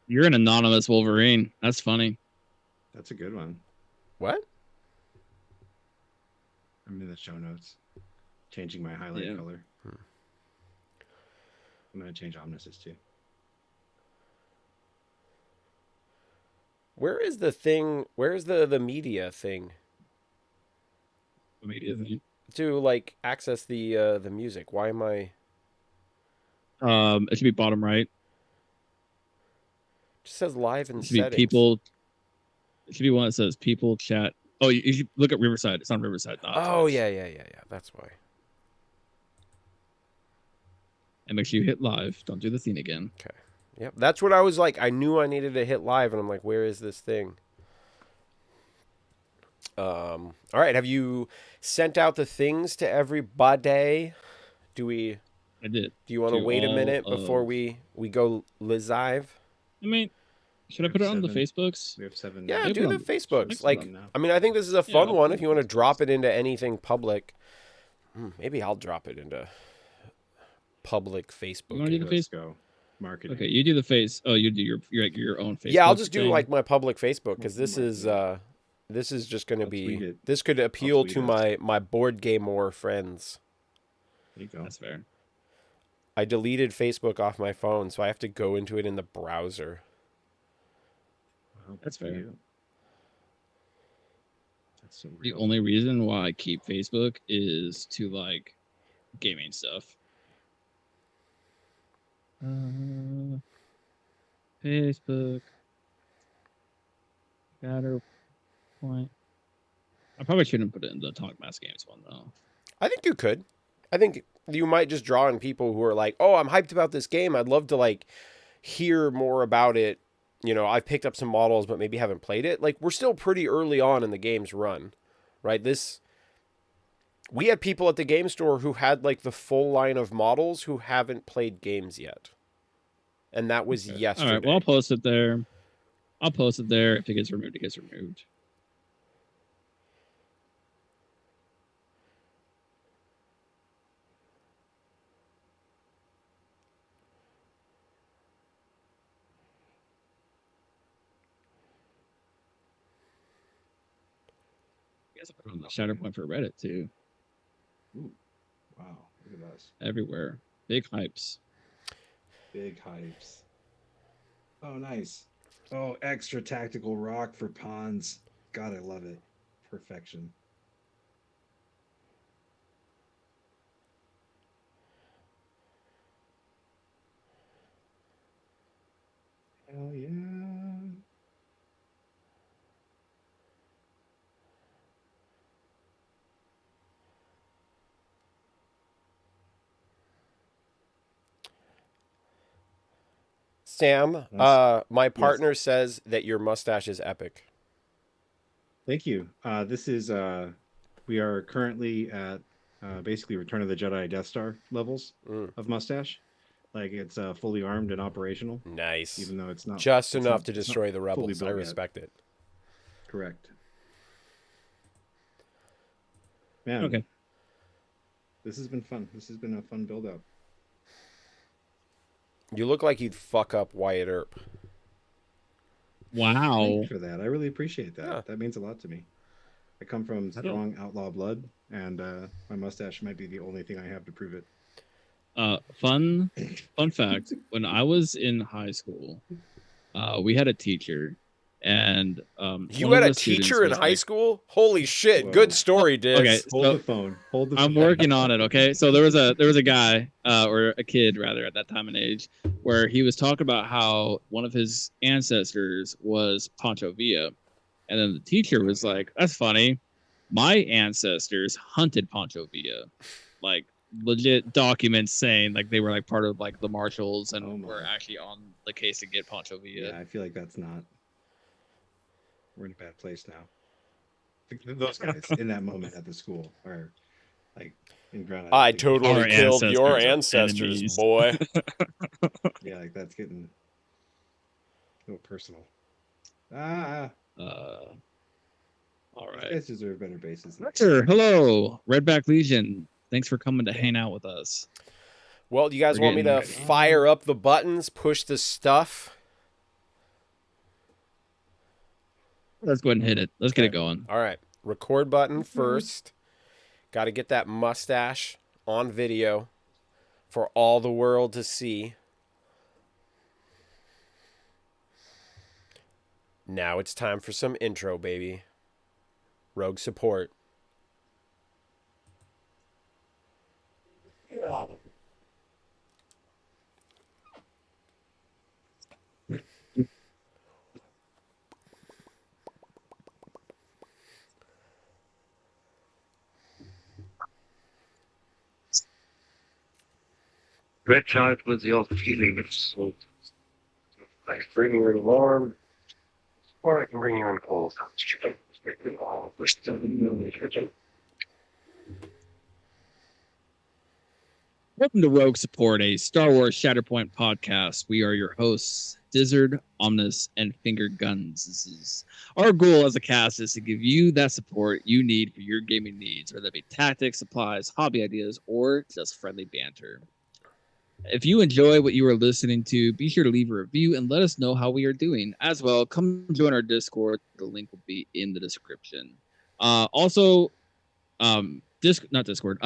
You're an anonymous Wolverine. That's funny. That's a good one. What? I'm in the show notes. Changing my highlight color. I'm going to change Omnis's too. Where is the thing? Where's the media thing? The media thing. To like access the music. Why am I? It should be bottom right. It just says live in It should be settings. people. It should be one that says people chat. Oh, you should look at Riverside. It's on Riverside. Oh yeah. That's why. And make sure you hit live. Don't do the thing again. Okay. Yep. That's what I was like. I knew I needed to hit live, and I'm like, where is this thing? All right. Have you sent out the things to everybody? I did. Do you want to wait a minute before we go live? I mean, should I put it on the Facebooks? We have 7. Yeah, do the Facebooks. Like, I mean, I think this is a fun one. If you want to drop it into anything public, maybe I'll drop it into public Facebook. You want to do the Facebook? Marketing. Okay, you do the face. Oh, you do your own Facebook. Yeah, I'll just do like my public Facebook because this is just going to be. This could appeal to my board game war friends. There you go. That's fair. I deleted Facebook off my phone, so I have to go into it in the browser. Well, that's fair. That's so the only reason why I keep Facebook is to like gaming stuff. Facebook. Shatterpoint. I probably shouldn't put it in the Talk Mass Games one though. I think you could. I think you might just draw in people who are like, "Oh, I'm hyped about this game. I'd love to like hear more about it." You know, I've picked up some models, but maybe haven't played it. Like, we're still pretty early on in the game's run, right? We had people at the game store who had like the full line of models who haven't played games yet, and that was yesterday. All right, well, I'll post it there. If it gets removed, it gets removed. I put it on the Shatterpoint for Reddit too. Ooh, wow! Look at us. Everywhere, big hypes. Big hypes. Oh, nice. Oh, extra tactical rock for pawns. God, I love it. Perfection. Hell yeah. Sam, my partner says that your mustache is epic. Thank you. This is we are currently at basically Return of the Jedi Death Star levels of mustache. Like it's fully armed and operational. Nice. Even though it's not just enough to destroy the rebels. I respect it. Correct. Man. Okay. This has been fun. This has been a fun build up. You look like you'd fuck up Wyatt Earp. Wow. Thank you for that. I really appreciate that. Yeah. That means a lot to me. I come from strong outlaw blood, and my mustache might be the only thing I have to prove it. Fun fact. When I was in high school, we had a teacher, and you had a teacher in high school? Holy shit! Whoa. Good story, Diz. Okay, hold the phone. I'm working on it. Okay, so there was a guy, or a kid rather, at that time and age, where he was talking about how one of his ancestors was Pancho Villa, and then the teacher was like, "That's funny. My ancestors hunted Pancho Villa, like." Legit documents saying like they were like part of like the marshals and were actually on the case to get Pancho Villa. Yeah, I feel like that's not. We're in a bad place now. Those guys in that moment at the school are like in ground. I totally killed your ancestors, boy. Yeah, like that's getting a little personal. All right. These guys deserve better bases. Sure. Hello, Redback Legion. Thanks for coming to hang out with us. Well, do you guys We're want me getting to fire up the buttons, push the stuff? let's go ahead and hit it. Let's get it Okay. going. All right. Record button first. Got to get that mustache on video for all the world to see. Now it's time for some intro, baby. Rogue support. Stretch out with your feelings. Like bring you in warm, or I can bring you in cold. Welcome to Rogue Support, a Star Wars Shatterpoint podcast. We are your hosts, Dizzard, Omnis, and Finger Guns. Our goal as a cast is to give you that support you need for your gaming needs, whether that be tactics, supplies, hobby ideas, or just friendly banter. If you enjoy what you are listening to, be sure to leave a review and let us know how we are doing. As well, come join our Discord. The link will be in the description. Also, not Discord.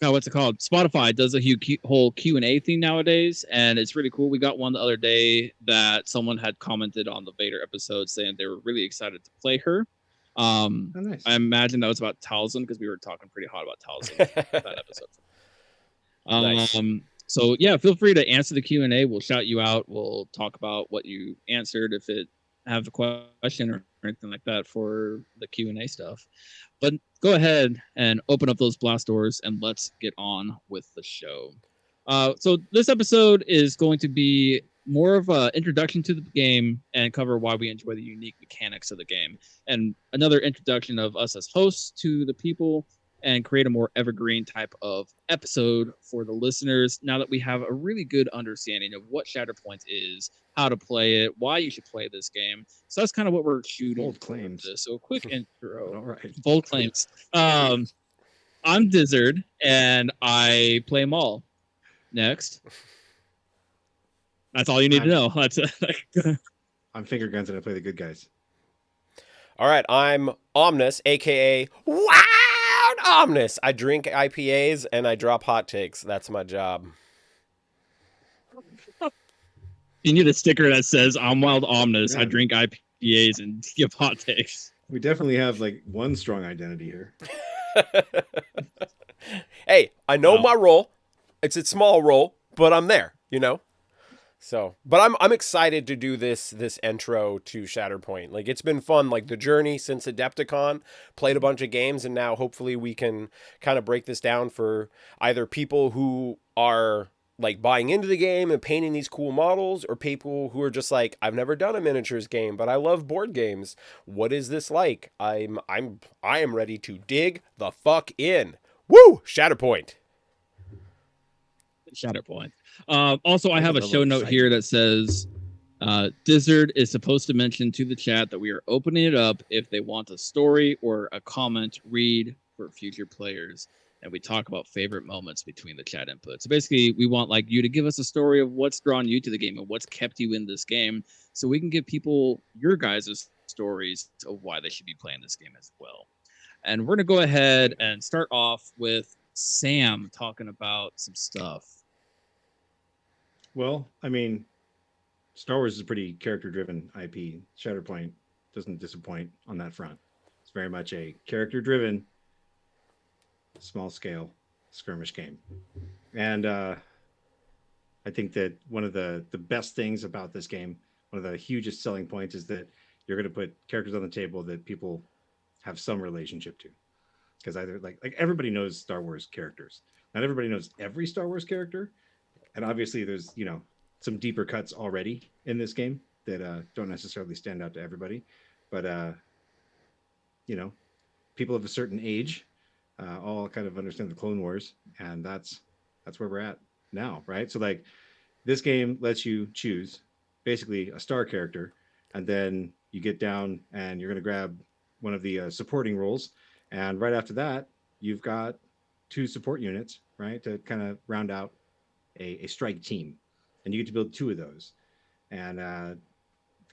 What's it called? Spotify does a whole Q&A thing nowadays, and it's really cool. We got one the other day that someone had commented on the Vader episode saying they were really excited to play her. Nice. I imagine that was about Talzin because we were talking pretty hot about Talzin that episode. Nice. So yeah, feel free to answer the Q&A. We'll shout you out. We'll talk about what you answered if it have a question or anything like that for the Q&A stuff. But go ahead and open up those blast doors and let's get on with the show. So this episode is going to be more of an introduction to the game and cover why we enjoy the unique mechanics of the game, and another introduction of us as hosts to the people, and create a more evergreen type of episode for the listeners now that we have a really good understanding of what Shatterpoint is, how to play it, why you should play this game. So that's kind of what we're shooting. Bold claims. So a quick intro. All right. Bold claims. I'm Dizzard and I play Maul. Next. That's all you need to know. That's I'm Finger Guns and I play the good guys. All right, I'm Omnis, aka Wild Omnis. I drink IPAs and I drop hot takes. That's my job. You need a sticker that says I'm Wild Omnis. I drink IPAs and give hot takes. We definitely have like one strong identity here. Hey, I know my role. It's a small role, but I'm there, you know? So, but I'm excited to do this intro to Shatterpoint. Like, it's been fun, like the journey since Adepticon, played a bunch of games, and now hopefully we can kind of break this down for either people who are like buying into the game and painting these cool models, or people who are just like, I've never done a miniatures game, but I love board games. What is this like? I am ready to dig the fuck in. Woo! Shatterpoint. Shatterpoint. Also, I have a show note here that says Dizzard is supposed to mention to the chat that we are opening it up if they want a story or a comment read for future players. And we talk about favorite moments between the chat inputs. So basically, we want like you to give us a story of what's drawn you to the game and what's kept you in this game, so we can give people your guys' stories of why they should be playing this game as well. And we're gonna go ahead and start off with Sam talking about some stuff. Well, I mean, Star Wars is a pretty character-driven IP. Shatterpoint doesn't disappoint on that front. It's very much a character-driven, small-scale skirmish game. And I think that one of the best things about this game, one of the hugest selling points, is that you're going to put characters on the table that people have some relationship to. Because either like everybody knows Star Wars characters. Not everybody knows every Star Wars character, and obviously there's some deeper cuts already in this game that don't necessarily stand out to everybody, but people of a certain age all kind of understand the Clone Wars, and that's where we're at now, right? So like this game lets you choose basically a star character, and then you get down and you're going to grab one of the supporting roles, and right after that you've got 2 support units, right, to kind of round out a strike team, and you get to build 2 of those. And the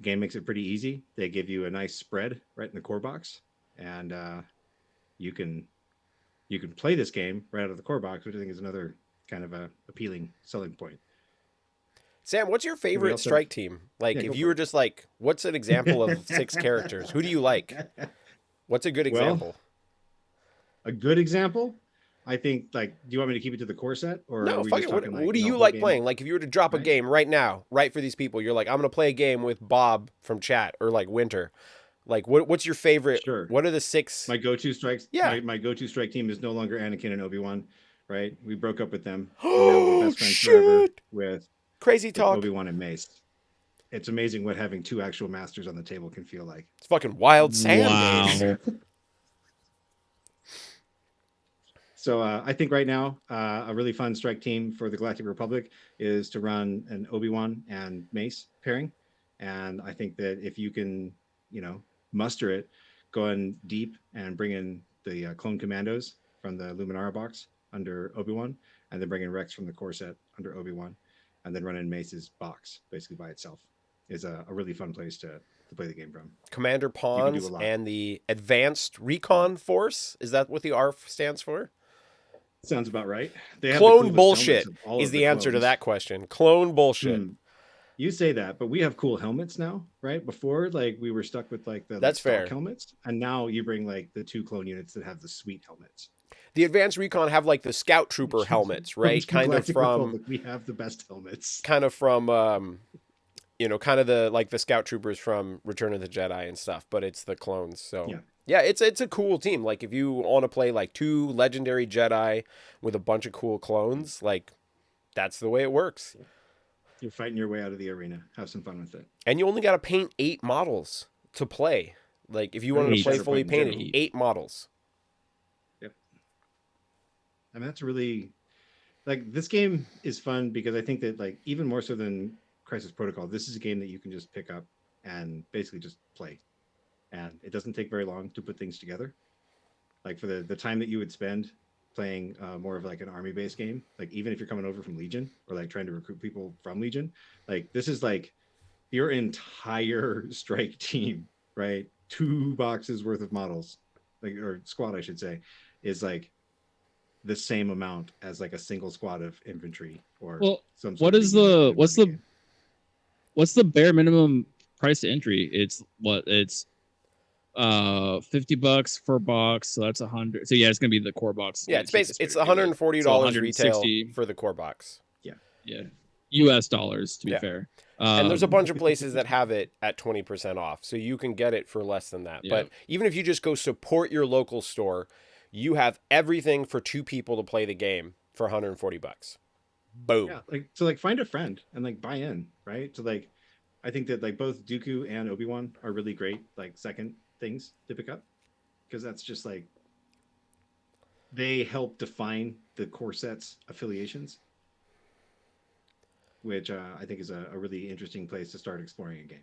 game makes it pretty easy. They give you a nice spread right in the core box, and you can play this game right out of the core box, which I think is another kind of a appealing selling point. Sam, what's your Anybody favorite else have? strike team? Like, Yeah, if go you for were it. just like, what's an example of 6 characters? Who do you like? What's a good Well, example? a good example, I think. Like, do you want me to keep it to the core set, or are No, we fuck just it. talking What like do you whole like game? playing? Like, if you were to drop a Right. game right now, right for these people, you're like, I'm gonna play a game with Bob from chat or like Winter. Like, what's your favorite? Sure. What are the 6? My go-to strikes. Yeah. My go-to strike team is no longer Anakin and Obi-Wan. Right. We broke up with them, and now we're Oh best friends forever shit! with Crazy talk. Obi-Wan and Mace. It's amazing what having 2 actual masters on the table can feel like. It's fucking wild Sam days. Wow. So I think right now a really fun strike team for the Galactic Republic is to run an Obi-Wan and Mace pairing, and I think that if you can, muster it, go in deep and bring in the clone commandos from the Luminara box under Obi-Wan, and then bring in Rex from the core set under Obi-Wan, and then run in Mace's box basically by itself, is a really fun place to play the game from. Commander You can do a Pawns lot. and the Advanced Recon Force. Is that what the ARF stands for? Sounds about right. They have the Clone coolest helmets bullshit of all is of the the answer to clones. that question. Clone bullshit. Hmm. You say that, but we have cool helmets now, right? Before, like we were stuck with like the That's stock fair. helmets, and now you bring like the 2 clone units that have the sweet helmets. The Advanced Recon have like the Scout Trooper helmets, From right? Kind of Galactic from Republic, we have the best helmets. kind of from kind of the like the Scout Troopers from Return of the Jedi and stuff, but it's the clones. So Yeah, yeah, it's a cool team. Like if you want to play like 2 legendary Jedi with a bunch of cool clones, like that's the way it works. you're fighting your way out of the arena. Have some fun with it. And you only got to paint 8 models to play. Like if you Or wanted to Eight. play Shatterpoint fully in painted, general. 8 models. Yep. I mean, that's really like this game is fun because I think that like even more so than Crisis Protocol, this is a game that you can just pick up and basically just play, and it doesn't take very long to put things together. Like for the time that you would spend playing more of like an army based game, like even if you're coming over from Legion or like trying to recruit people from Legion, like this is like your entire strike team, right? 2 boxes worth of models, like, or squad I should say, is like the same amount as like a single squad of infantry or Well, some sort what of a is unit the in what's the the game. what's the bare minimum price to entry? It's $50 per box, so that's 100. So yeah, it's gonna be the core box. Yeah, The it's cheapest way it's to do it. So $140 retail 160. for the core box. Yeah, US dollars to be Yeah. fair. And there's a bunch of places that have it at 20% off, so you can get it for less than that. Yeah. But even if you just go support your local store, you have everything for 2 people to play the game for $140. Boom. Yeah, like so like find a friend and like buy in, right? So like I think that like both Dooku and Obi-Wan are really great like second things to pick up, because that's just like they help define the core set's affiliations, which I think is a really interesting place to start exploring a game.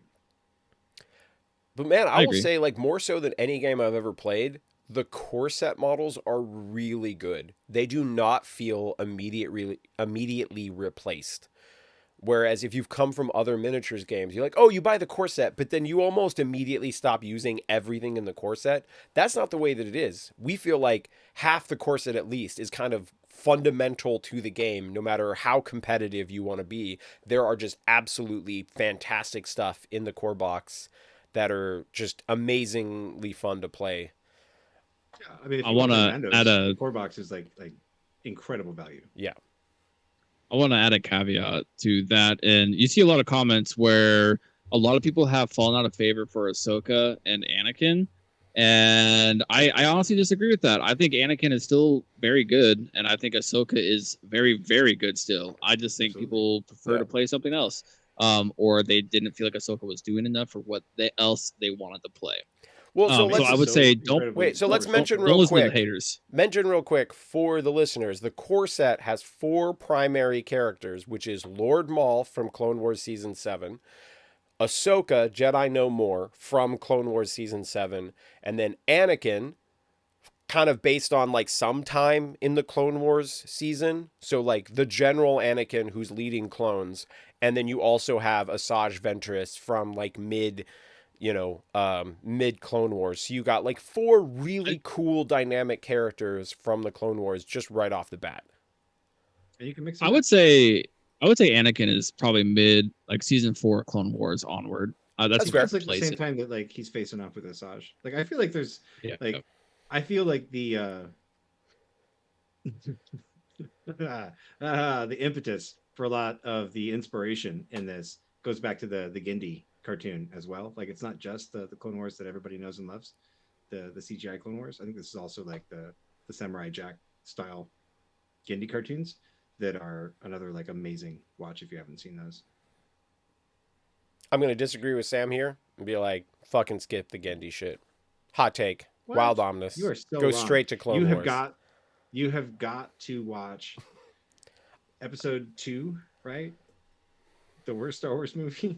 But man, I I will agree. say, like, more so than any game I've ever played, the core set models are really good. They do not feel immediately replaced. Whereas if you've come from other miniatures games, you're like, oh, you buy the core set, but then you almost immediately stop using everything in the core set. That's not the way that it is. We feel like half the core set at least is kind of fundamental to the game, no matter how competitive you want to be. There are just absolutely fantastic stuff in the core box that are just amazingly fun to play. Yeah, I mean if I you want want to play to add Mandos, the a core box is like incredible value. Yeah. I want to add a caveat to that, and you see a lot of comments where a lot of people have fallen out of favor for Ahsoka and Anakin, and I honestly disagree with that. I think Anakin is still very good, and I think Ahsoka is very, very good still. I just think Absolutely. people prefer Yeah. to play something else, or they didn't feel like Ahsoka was doing enough for what else they wanted to play. Well, so So let's I would say don't wait. So let's mention don't real listen to the quick. haters. Mention real quick for the listeners. The core set has 4 primary characters, which is Lord Maul from Clone Wars Season 7, Ahsoka, Jedi No More from Clone Wars Season 7, and then Anakin kind of based on like some time in the Clone Wars season. So like the General Anakin who's leading clones, and then you also have Asajj Ventress from like mid Clone Wars. So you got like 4 really cool dynamic characters from the Clone Wars just right off the bat. And you can mix. I would say Anakin is probably mid like season 4 Clone Wars onward. That's fair. It's like the place same it. time that like he's facing off with Asajj. Like I feel like there's Yeah. like I feel like the the impetus for a lot of the inspiration in this goes back to the Gindi cartoon as well. Like it's not just the Clone Wars that everybody knows and loves, the CGI Clone Wars. I think this is also like the Samurai Jack style Gindi cartoons that are another like amazing watch if you haven't seen those. I'm going to disagree with Sam here and be like, fucking skip the Gendy shit. Hot take. What? Wild Omnus. You are so Go wrong. straight to Clone Wars. You have got to watch episode 2, right? The worst Star Wars movie.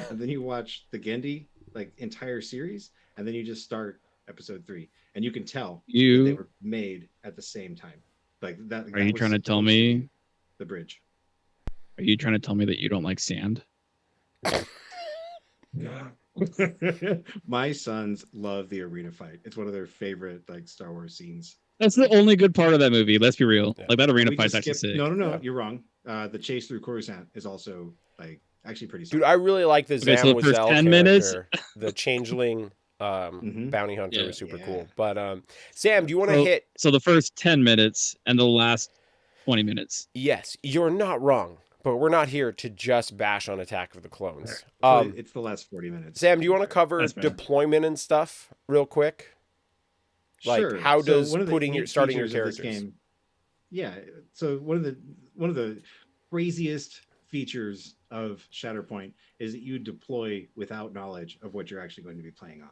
And then you watch the Gindi like entire series, and then you just start episode 3. And you can tell that they were made at the same time. Like that. Are you trying to tell me the bridge? Are you trying to tell me that you don't like sand? My sons love the arena fight. It's one of their favorite like Star Wars scenes. That's the only good part of that movie. Let's be real. Yeah. Like that arena fight's actually sick. No, Yeah. you're wrong. The chase through Coruscant is also like actually pretty solid. Dude, I really like the Okay, so the first Zamwazel 10 character. minutes. The changeling bounty hunter Yeah. was super cool. But Sam, do you want to hit? So the first 10 minutes and the last 20 minutes. Yes, you're not wrong. But we're not here to just bash on Attack of the Clones. It's the last 40 minutes. Sam, do you want to cover deployment and stuff real quick? Like sure. how does starting your characters? Game, yeah. So one of the craziest features of Shatterpoint is that you deploy without knowledge of what you're actually going to be playing on.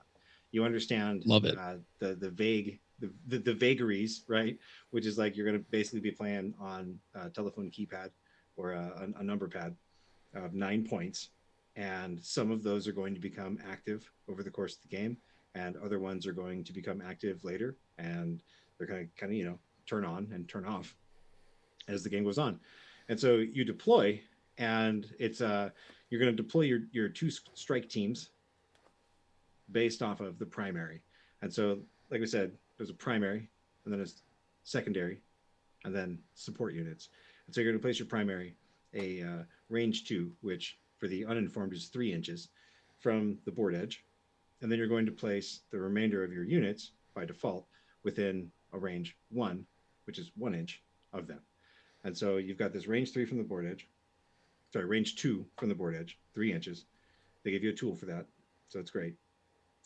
You understand Love it. The vagaries, right? Which is like you're going to basically be playing on a telephone keypad or a number pad of 9 points, and some of those are going to become active over the course of the game, and other ones are going to become active later, and they're kind of turn on and turn off as the game goes on. And so you deploy, and it's you're going to deploy your 2 strike teams based off of the primary. And so, like I said, there's a primary, and then a secondary, and then support units. And so you're going to place your primary, a range 2, which for the uninformed is 3 inches from the board edge. And then you're going to place the remainder of your units by default within a range 1, which is 1 inch of them. And so you've got this range 3 from the board edge. Sorry, range 2 from the board edge, 3 inches. They give you a tool for that, so it's great.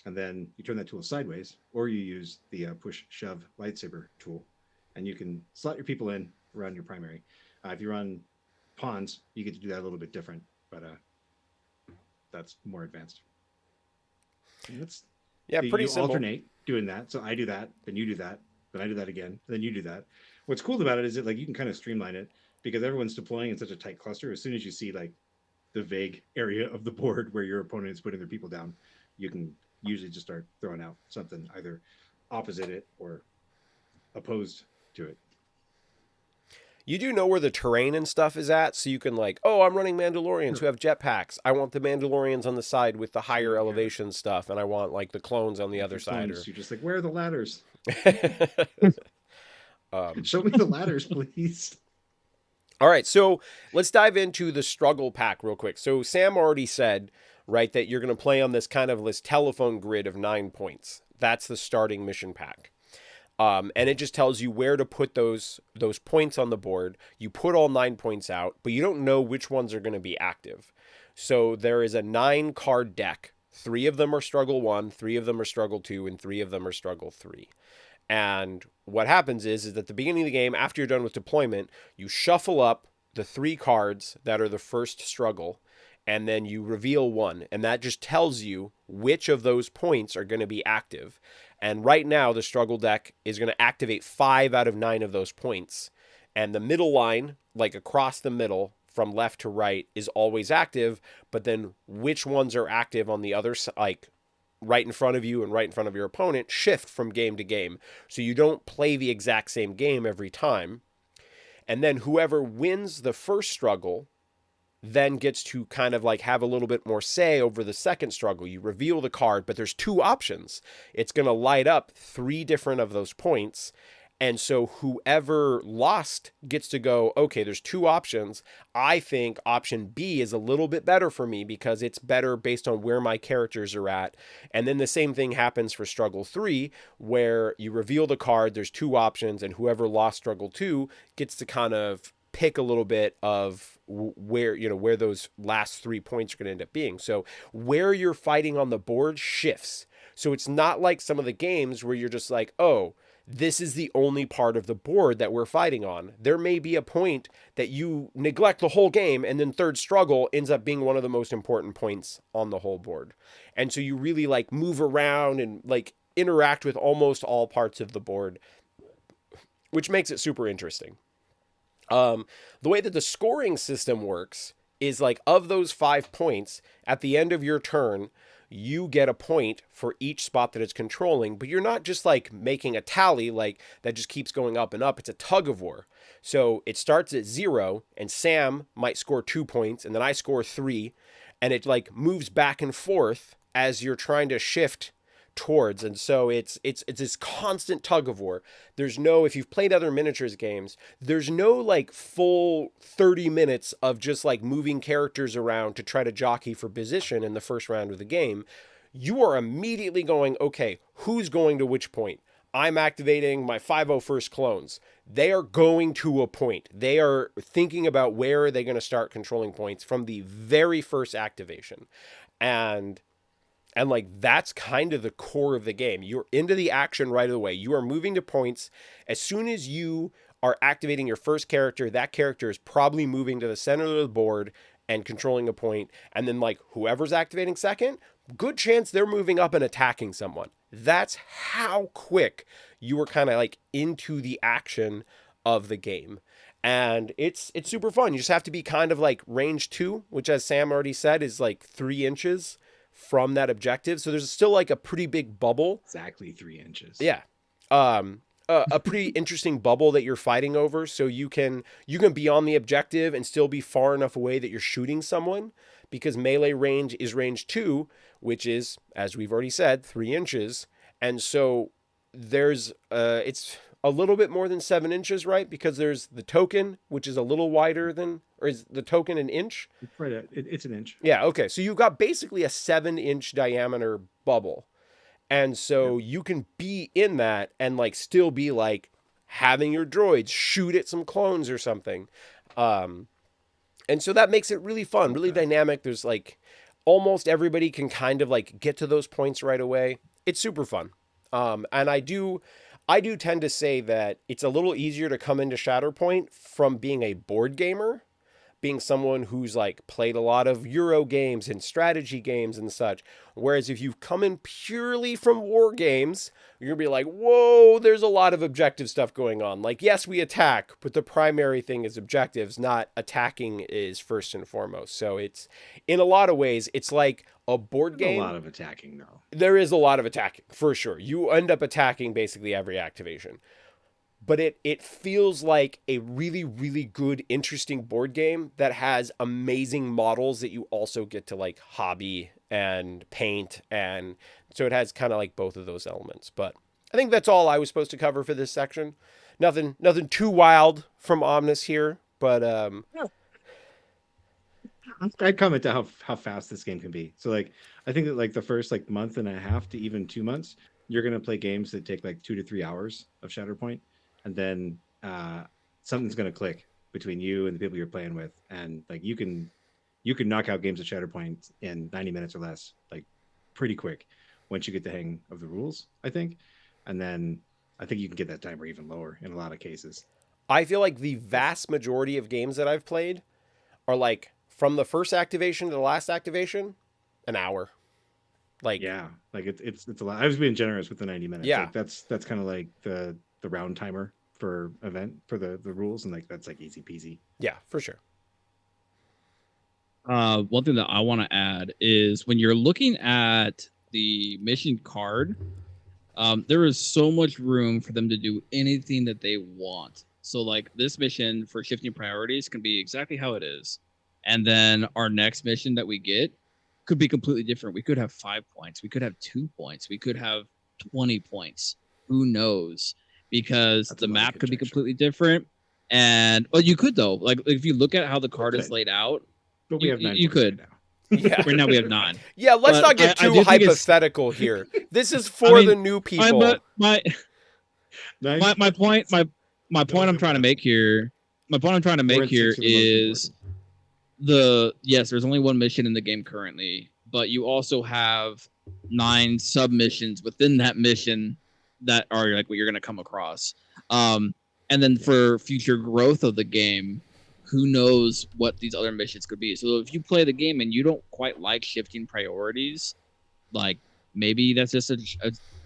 And then you turn that tool sideways, or you use the push shove lightsaber tool, and you can slot your people in around your primary. If you run pawns, you get to do that a little bit different, but that's more advanced. Pretty simple. Alternate doing that. So I do that, then you do that, then I do that again, then you do that. What's cool about it is that like you can kind of streamline it because everyone's deploying in such a tight cluster. As soon as you see like the vague area of the board where your opponent is putting their people down, you can usually just start throwing out something either opposite it or opposed to it. You do know where the terrain and stuff is at, so you can like, oh, I'm running Mandalorians who have jetpacks. I want the Mandalorians on the side with the higher elevation stuff, and I want like the clones on the other side. You're just like, where are the ladders? Or... Show me the ladders, please. All right, so let's dive into the struggle pack real quick. So Sam already said, right, that you're going to play on this kind of this telephone grid of 9 points. That's the starting mission pack. And it just tells you where to put those points on the board. You put all 9 points out, but you don't know which ones are going to be active. So there is a 9-card deck. 3 of them are struggle 1, 3 of them are struggle 2, and 3 of them are struggle 3. And what happens is at the beginning of the game, after you're done with deployment, you shuffle up the 3 cards that are the first struggle, and then you reveal 1. And that just tells you which of those points are going to be active. And right now, the struggle deck is going to activate 5 out of 9 of those points. And the middle line, like across the middle, from left to right, is always active. But then which ones are active on the other side, like right in front of you and right in front of your opponent shift from game to game. So you don't play the exact same game every time. And then whoever wins the first struggle then gets to kind of like have a little bit more say over the second struggle. You reveal the card, but there's two options. It's going to light up 3 different of those points. And so whoever lost gets to go, okay, there's 2 options. I think option B is a little bit better for me because it's better based on where my characters are at. And then the same thing happens for struggle 3, where you reveal the card, there's 2 options, and whoever lost struggle 2 gets to kind of pick a little bit of where those last 3 points are going to end up being. So where you're fighting on the board shifts. So it's not like some of the games where you're just like, oh, this is the only part of the board that we're fighting on. There may be a point that you neglect the whole game, and then third struggle ends up being one of the most important points on the whole board. And so you really like move around and like interact with almost all parts of the board, which makes it super interesting. The way that the scoring system works is like of those 5 points, at the end of your turn, you get a point for each spot that it's controlling, but you're not just like making a tally like that just keeps going up and up. It's a tug of war. So it starts at 0 and Sam might score 2 points and then I score 3, and it like moves back and forth as you're trying to shift towards. And so it's this constant tug of war. There's no, if you've played other miniatures games, there's no like full 30 minutes of just like moving characters around to try to jockey for position in the first round of the game. You are immediately going, okay, who's going to which point? I'm activating my 501st clones. They are going to a point. They are thinking about where are they going to start controlling points from the very first activation. And like, that's kind of the core of the game. You're into the action right away. You are moving to points. As soon as you are activating your first character, that character is probably moving to the center of the board and controlling a point. And then, like, whoever's activating second, good chance they're moving up and attacking someone. That's how quick you were kind of, like, into the action of the game. And it's super fun. You just have to be kind of, like, range 2, which, as Sam already said, is, like, 3 inches from that objective. So there's still like a pretty big bubble. Exactly 3 inches. Yeah. A pretty interesting bubble that you're fighting over. So you can be on the objective and still be far enough away that you're shooting someone, because melee range is range 2, which is, as we've already said, 3 inches. And so there's, it's a little bit more than 7 inches, right? Because there's the token, which is a little wider than, or is the token an inch? It's right at, it's an inch. Yeah, okay. So you've got basically a 7-inch diameter bubble. And so you can be in that and like still be like having your droids shoot at some clones or something. And so that makes it really fun, really dynamic. There's like almost everybody can kind of like get to those points right away. It's super fun. And I do tend to say that it's a little easier to come into Shatterpoint from being a board gamer, being someone who's like played a lot of Euro games and strategy games and such. Whereas if you've come in purely from war games, you're gonna be like, whoa, there's a lot of objective stuff going on. Like, yes, we attack, but the primary thing is objectives, not attacking is first and foremost. So it's, in a lot of ways, it's like a board game. A lot of attacking, though. There is a lot of attacking, for sure. You end up attacking basically every activation. But it feels like a really, really good, interesting board game that has amazing models that you also get to like hobby and paint. And so it has kind of like both of those elements. But I think that's all I was supposed to cover for this section. Nothing too wild from Omnis here, but I'd comment to how fast this game can be. So like, I think that like the first like month and a half to even 2 months, you're gonna play games that take like 2 to 3 hours of Shatterpoint, and then something's gonna click between you and the people you're playing with, and like you can knock out games of Shatterpoint in 90 minutes or less, like pretty quick, once you get the hang of the rules, I think. And then I think you can get that timer even lower in a lot of cases. I feel like the vast majority of games that I've played are like from the first activation to the last activation, an hour. Like, yeah, like it's a lot. I was being generous with the 90 minutes. Yeah, like that's kind of like the round timer for event for the rules, and like that's like easy peasy. Yeah, for sure. One thing that I want to add is when you're looking at the mission card, there is so much room for them to do anything that they want. So like this mission for shifting priorities can be exactly how it is, and then our next mission that we get could be completely different. We could have 5 points, we could have 2 points, we could have 20 points. Who knows? Because the map could be completely different. And well, you could though. Like if you look at how the card is laid out, but we have 9 you could. Right now. Yeah. Right now we have 9. Yeah, let's But not get I too do think hypothetical here. This is for the new people. But my point I'm trying to make here. My point I'm trying to make here is yes, there's only one mission in the game currently, but you also have 9 submissions within that mission that are like what you're going to come across. And then for future growth of the game, who knows what these other missions could be. So if you play the game and you don't quite like shifting priorities, like maybe that's just an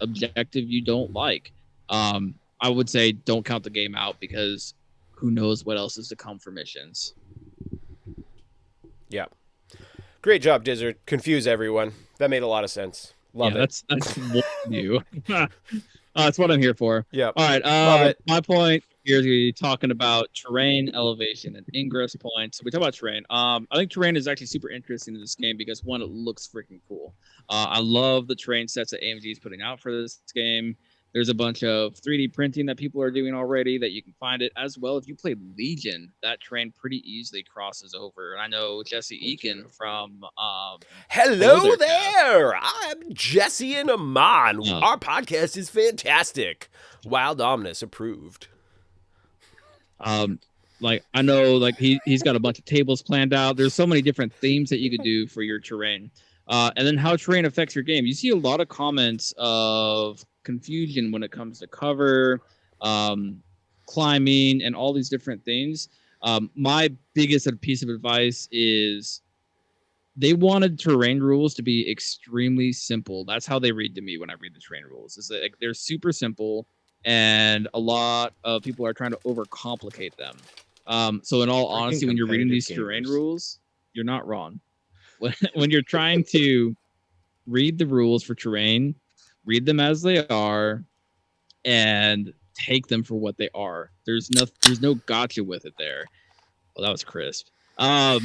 objective you don't like. I would say don't count the game out because who knows what else is to come for missions. Yeah. Great job, Dizzard. Confuse everyone. That made a lot of sense. Love it. That's what you. That's what I'm here for. Yeah. All right. Love it. My point here is we're talking about terrain, elevation, and ingress points. We talk about terrain. I think terrain is actually super interesting in this game because one, it looks freaking cool. I love the terrain sets that AMG is putting out for this game. There's a bunch of 3D printing that people are doing already that you can find it as well. If you play Legion, that terrain pretty easily crosses over. And I know Jesse Eakin from Hello there. I'm Jesse and Amon. Our podcast is fantastic. Wild Omnis approved. Like I know like he's got a bunch of tables planned out. There's so many different themes that you could do for your terrain. And then how terrain affects your game. You see a lot of comments of confusion when it comes to cover, climbing, and all these different things. My biggest piece of advice is they wanted terrain rules to be extremely simple. That's how they read to me when I read the terrain rules. Is that like, they're super simple, and a lot of people are trying to overcomplicate them. So in all honesty, when you're reading these terrain rules, you're not wrong. When you're trying to read the rules for terrain, read them as they are, and take them for what they are. There's no gotcha with it there. Well, that was crisp. But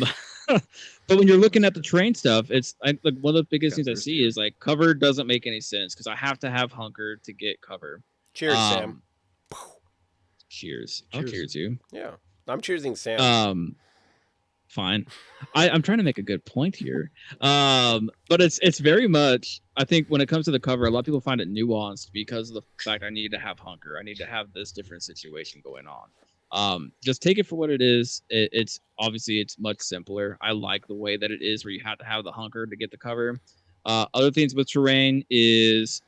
when you're looking at the terrain stuff, it's like one of the biggest things I see is like cover doesn't make any sense because I have to have hunker to get cover. Cheers, Sam. Cheers. I'll cheers you. Yeah, I'm cheersing Sam. Fine. I'm trying to make a good point here. But it's very much, I think when it comes to the cover, a lot of people find it nuanced because of the fact I need to have hunker. I need to have this different situation going on. Just take it for what it is. It's obviously it's much simpler. I like the way that it is where you have to have the hunker to get the cover. Other things with terrain is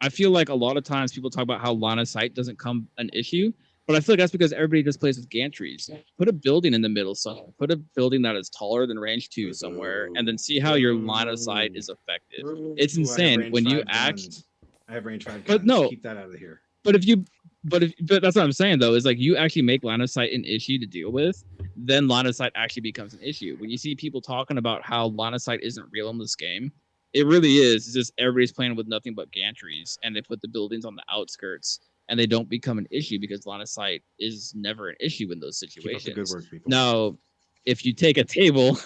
I feel like a lot of times people talk about how line of sight doesn't come an issue. But I feel like that's because everybody just plays with gantries. Put a building in the middle somewhere. Put a building that is taller than range 2 somewhere, and then see how your line of sight is affected. It's insane when you act. I have range 5 guns. But no, keep that out of here. But that's what I'm saying though. Is like you actually make line of sight an issue to deal with, then line of sight actually becomes an issue. When you see people talking about how line of sight isn't real in this game, it really is. It's just everybody's playing with nothing but gantries, and they put the buildings on the outskirts. And they don't become an issue because line of sight is never an issue in those situations. Keep up the good work, people. Now, if you take a table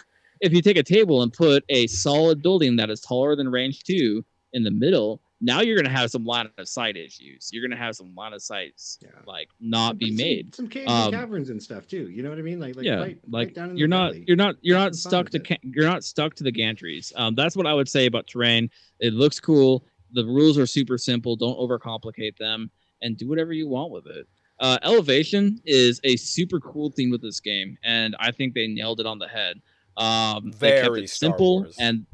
and put a solid building that is taller than range 2 in the middle, now you're gonna have some line of sight issues. You're gonna have some line of sights like not be made. Some caves and caverns and stuff too. You know what I mean? Right down in you're not stuck to the gantries. That's what I would say about terrain. It looks cool. The rules are super simple. Don't overcomplicate them. And do whatever you want with it. Elevation is a super cool thing with this game, and I think they nailed it on the head. They kept it simple and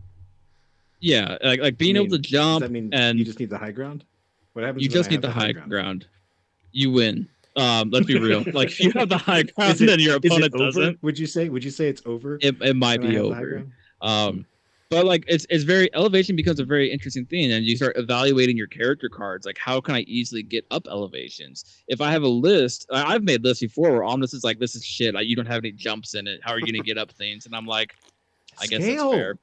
like being able to jump. Does that mean and you just need the high ground? What happens? You just need the high ground. You win. Let's be real. Like if you have the high ground, then your opponent doesn't. Would you say it's over? It might be over. But like it's very elevation becomes a very interesting thing, and you start evaluating your character cards. Like, how can I easily get up elevations? If I have a list, I've made lists before where Omnis is like, "This is shit. You don't have any jumps in it. How are you going to get up things?" And I'm like, "I guess that's fair."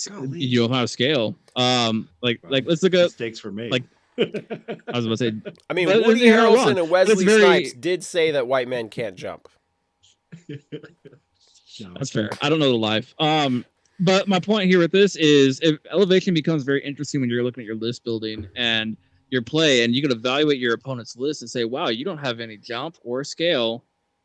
Golly. You don't have scale. Like let's look at Mistakes were made. like I was about to say. I mean, but Woody you're not wrong. Harrelson and But it's Wesley very- Snipes did say that white men can't jump. No. That's fair. I don't know the life. But my point here with this is if elevation becomes very interesting when you're looking at your list building and your play, and you can evaluate your opponent's list and say, wow, you don't have any jump or scale,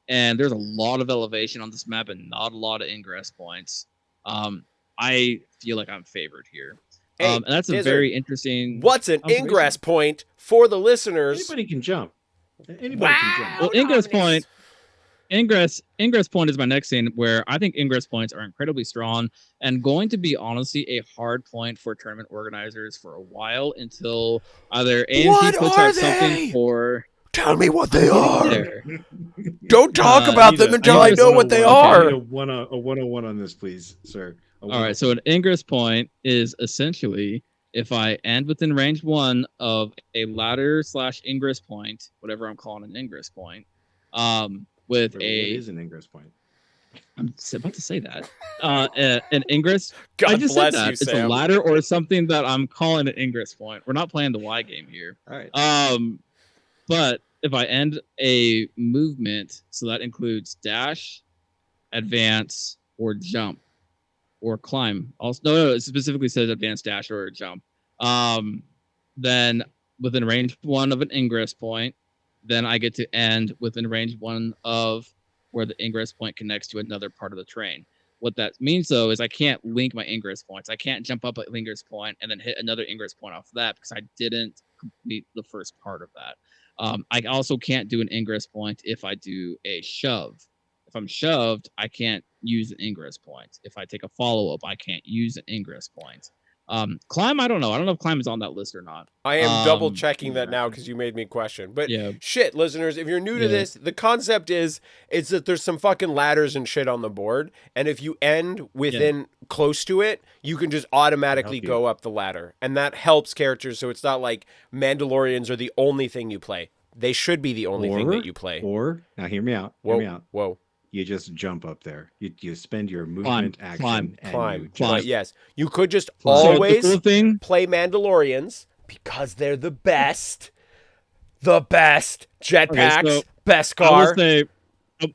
and there's a lot of elevation on this map and not a lot of ingress points. I feel like I'm favored here. Hey, and that's a Dizzard, very interesting. What's an observation. ingress point for the listeners? Anybody can jump. Anybody Wow. can jump. Well, ingress point. Ingress point is my next thing, where I think ingress points are incredibly strong and going to be honestly a hard point for tournament organizers for a while until either AMG What puts are out something they? for. Tell me what they are. There. Don't talk I about need them a- until I I need a know what they 101. are. I need a 101 on this, please, sir. All right, so an ingress point is essentially if I end within range 1 of a ladder / ingress point, whatever I'm calling an ingress point, with What a. is an ingress point? I'm about to say that. An ingress. God I just bless said that. you, It's Sam. a ladder or something that I'm calling an ingress point. We're not playing the Y game here. All right. But if I end a movement, so that includes dash, advance, or jump, or climb. Also, no, it specifically says advance, dash, or jump. Then within range 1 of an ingress point, then I get to end within range 1 of where the ingress point connects to another part of the terrain. What that means, though, is I can't link my ingress points. I can't jump up at ingress point and then hit another ingress point off of that because I didn't complete the first part of that. I also can't do an ingress point if I do a shove. If I'm shoved, I can't use an ingress point. If I take a follow-up, I can't use an ingress point. Climb, I don't know. I don't know if climb is on that list or not. I am double checking that now because you made me question. But Yeah. shit, listeners, if you're new to Yeah. this, the concept is that there's some fucking ladders and shit on the board, and if you end within close to it, you can just automatically Help you. go up the ladder, and that helps characters. So it's not like Mandalorians are the only thing you play. They should be the only thing that you play. Or now, hear me out. Whoa, Hear me out. whoa. You just jump up there. You spend your movement action and you Climb. jump. But yes, you could just Climb. So the always cool thing, play Mandalorians because they're the best. The best. Jetpacks, so best I will car. say,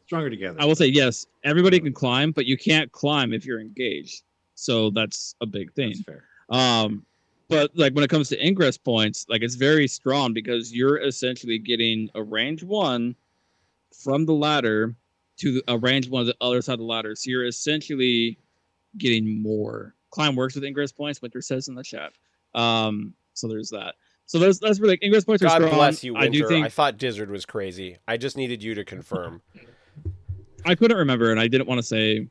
Stronger together. I will say yes. Everybody can climb, but you can't climb if you're engaged. So that's a big thing. That's fair. But like when it comes to ingress points, like it's very strong because you're essentially getting a range 1 from the ladder to a range 1 of the other side of the ladder. So you're essentially getting more. Climb works with ingress points. Winter says in the chat. So there's that. So that's really ingress points are God strong. bless you, Winter. I do think I thought Dizzard was crazy. I just needed you to confirm. I couldn't remember, and I didn't want to say.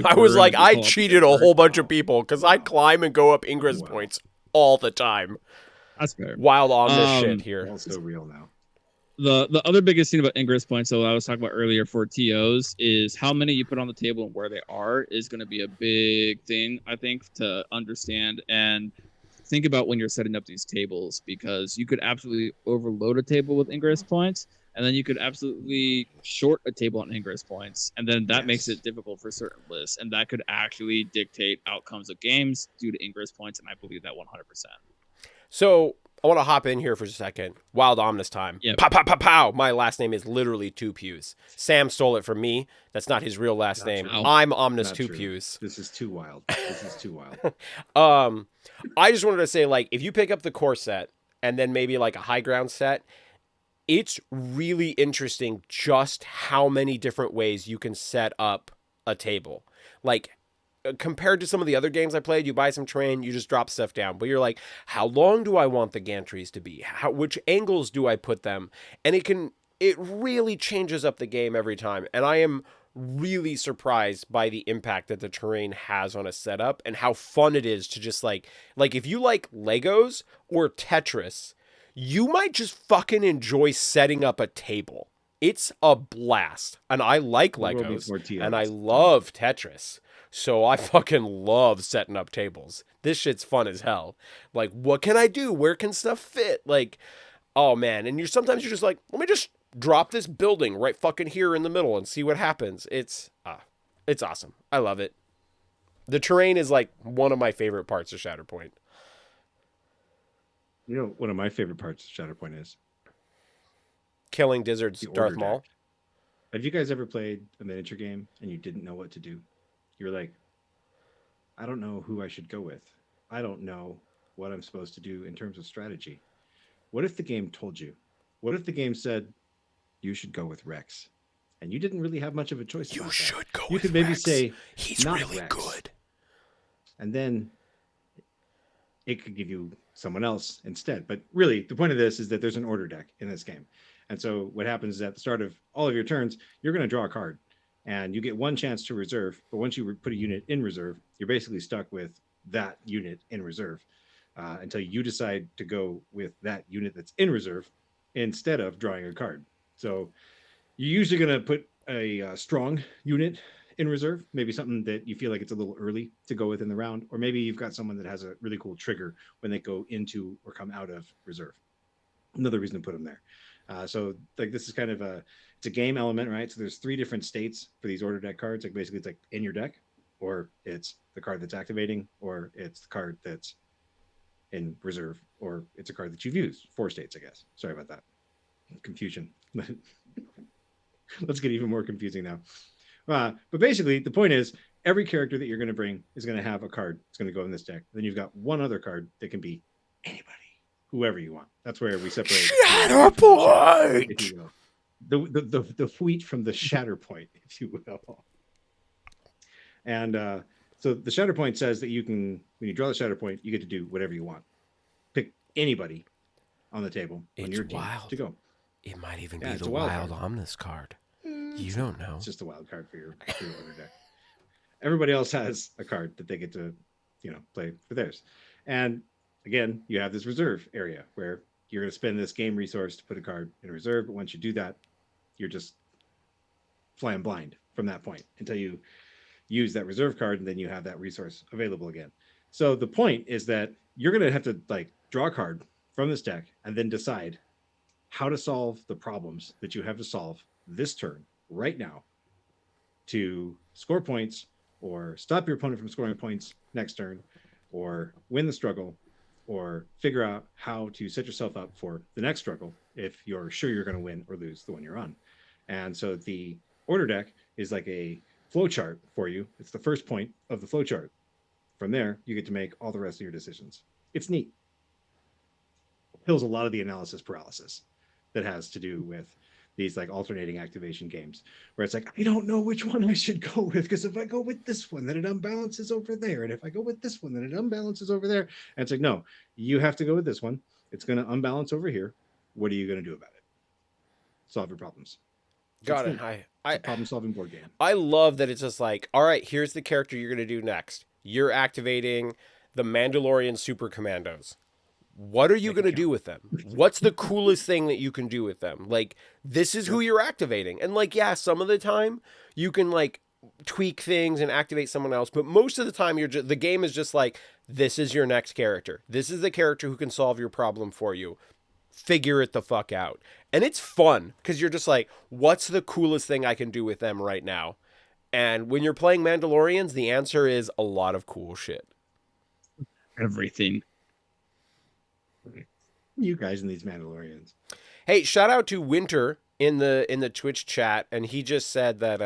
I was were, like, and we I call it cheated they a were. whole bunch of people because I climb and go up ingress Wow. points all the time. That's fair. Wild on this shit It's here. all so real now. The other biggest thing about ingress points, though, I was talking about earlier for TOs, is how many you put on the table and where they are is going to be a big thing, I think, to understand and think about when you're setting up these tables, because you could absolutely overload a table with ingress points, and then you could absolutely short a table on ingress points, and then that makes Yes. it difficult for certain lists, and that could actually dictate outcomes of games due to ingress points, and I believe that 100%. So I want to hop in here for a second. Wild Omnis time. Yep. Pow, pow, pow, pow. My last name is literally Two Pews. Sam stole it from me. That's not his real last Not name. true. I'm Omnis Not Two true. Pews. This is too wild. This is too wild. I just wanted to say, like, if you pick up the core set and then maybe like a high ground set, it's really interesting just how many different ways you can set up a table. Like, compared to some of the other games I played, you buy some terrain, you just drop stuff down. But you're like, how long do I want the gantries to be? Which angles do I put them? And it really changes up the game every time. And I am really surprised by the impact that the terrain has on a setup and how fun it is to just like if you like Legos or Tetris, you might just fucking enjoy setting up a table. It's a blast. And I like There will be Legos more TOs. and I love Tetris. So I fucking love setting up tables. This shit's fun as hell. Like, what can I do? Where can stuff fit? Like, oh man. And sometimes you're just like, let me just drop this building right fucking here in the middle and see what happens. It's awesome. I love it. The terrain is like one of my favorite parts of Shatterpoint. You know, one of my favorite parts of Shatterpoint is Killing Dizzard's the Darth order Maul. deck. Have you guys ever played a miniature game and you didn't know what to do? You're like, I don't know who I should go with. I don't know what I'm supposed to do in terms of strategy. What if the game told you? What if the game said you should go with Rex? And you didn't really have much of a choice You about that. should go You with could maybe Rex. say He's not really Rex. good. And then it could give you someone else instead. But really, the point of this is that there's an order deck in this game. And so what happens is at the start of all of your turns, you're going to draw a card and you get one chance to reserve. But once you put a unit in reserve, you're basically stuck with that unit in reserve until you decide to go with that unit that's in reserve instead of drawing a card. So you're usually going to put a strong unit in reserve, maybe something that you feel like it's a little early to go with in the round, or maybe you've got someone that has a really cool trigger when they go into or come out of reserve. Another reason to put them there. So like this is kind of it's a game element, right? So there's 3 different states for these order deck cards. Like basically it's like in your deck, or it's the card that's activating, or it's the card that's in reserve, or it's a card that you've used. 4 states, I guess. Sorry about that confusion. Let's get even more confusing now. But basically, the point is every character that you're going to bring is going to have a card. It's going to go in this deck. Then you've got one other card that can be anybody, whoever you want. That's where we separate. Shatterpoint! If you will. The wheat from the Shatterpoint, if you will. And so the Shatterpoint says that you can, when you draw the Shatterpoint, you get to do whatever you want. Pick anybody on the table on your team to go. It might even Yeah, be it's the a wild wild card. Omnis card. You don't know. It's just a wild card for your order deck. Everybody else has a card that they get to, play for theirs. And again, you have this reserve area where you're going to spend this game resource to put a card in reserve. But once you do that, you're just flying blind from that point until you use that reserve card, and then you have that resource available again. So the point is that you're going to have to like draw a card from this deck and then decide how to solve the problems that you have to solve this turn right now to score points or stop your opponent from scoring points next turn or win the struggle or figure out how to set yourself up for the next struggle if you're sure you're going to win or lose the one you're on. And so the order deck is like a flow chart for you. It's the first point of the flow chart. From there, you get to make all the rest of your decisions. It's neat. Kills a lot of the analysis paralysis that has to do with these like alternating activation games where it's like, I don't know which one I should go with, because if I go with this one, then it unbalances over there. And if I go with this one, then it unbalances over there. And it's like, no, you have to go with this one. It's going to unbalance over here. What are you going to do about it? Solve your problems. Got it. It's a problem solving board game. I love that it's just like, all right, here's the character you're going to do next. You're activating the Mandalorian Super Commandos. What are you going to do with them? What's the coolest thing that you can do with them? Like, this is who you're activating. And like, yeah, some of the time you can like tweak things and activate someone else, but most of the time the game is just like, this is your next character. This is the character who can solve your problem for you. Figure it the fuck out. And it's fun because you're just like, what's the coolest thing I can do with them right now? And when you're playing Mandalorians, the answer is a lot of cool shit. Everything. You guys and these Mandalorians. Hey, shout out to Winter in the Twitch chat, and he just said that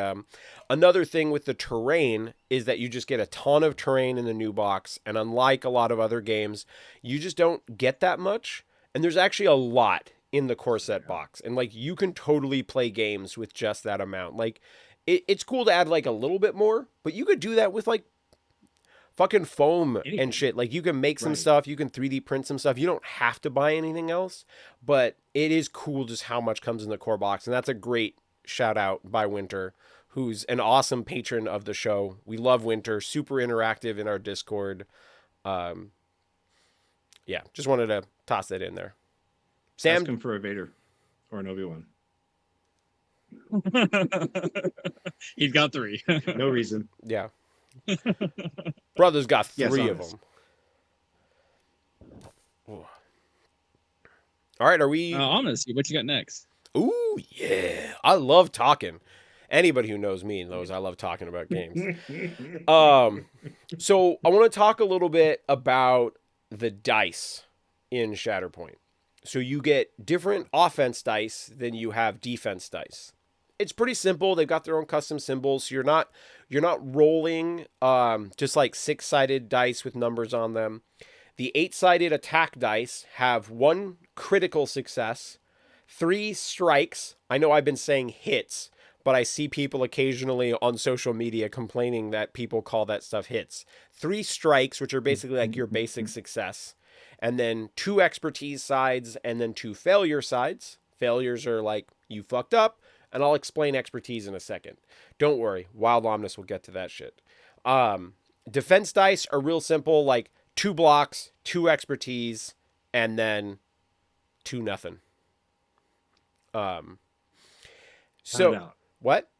another thing with the terrain is that you just get a ton of terrain in the new box, and unlike a lot of other games, you just don't get that much. And there's actually a lot in the core set box, and like you can totally play games with just that amount. Like it's cool to add like a little bit more, but you could do that with like fucking foam and shit. Like you can make some stuff, you can 3D print some stuff. You don't have to buy anything else, but it is cool just how much comes in the core box. And that's a great shout out by Winter, who's an awesome patron of the show. We love Winter, super interactive in our Discord. Yeah, just wanted to toss that in there. Sam, ask him for a Vader or an Obi-Wan. He's got 3. No reason. Yeah. Brother's got 3 of them. Ooh. All right, are we... Honestly, what you got next? Ooh, yeah. I love talking. Anybody who knows me knows I love talking about games. So I want to talk a little bit about the dice in Shatterpoint. So you get different offense dice than you have defense dice. It's pretty simple. They've got their own custom symbols. So you're not rolling just like 6-sided dice with numbers on them. The 8-sided attack dice have 1 critical success, 3 strikes. I know I've been saying hits, but I see people occasionally on social media complaining that people call that stuff hits. 3 strikes, which are basically like your basic success, and then 2 expertise sides, and then 2 failure sides. Failures are like, you fucked up, and I'll explain expertise in a second. Don't worry, Wild Omnis will get to that shit. Defense dice are real simple, like 2 blocks, 2 expertise, and then 2 nothing. So out. What?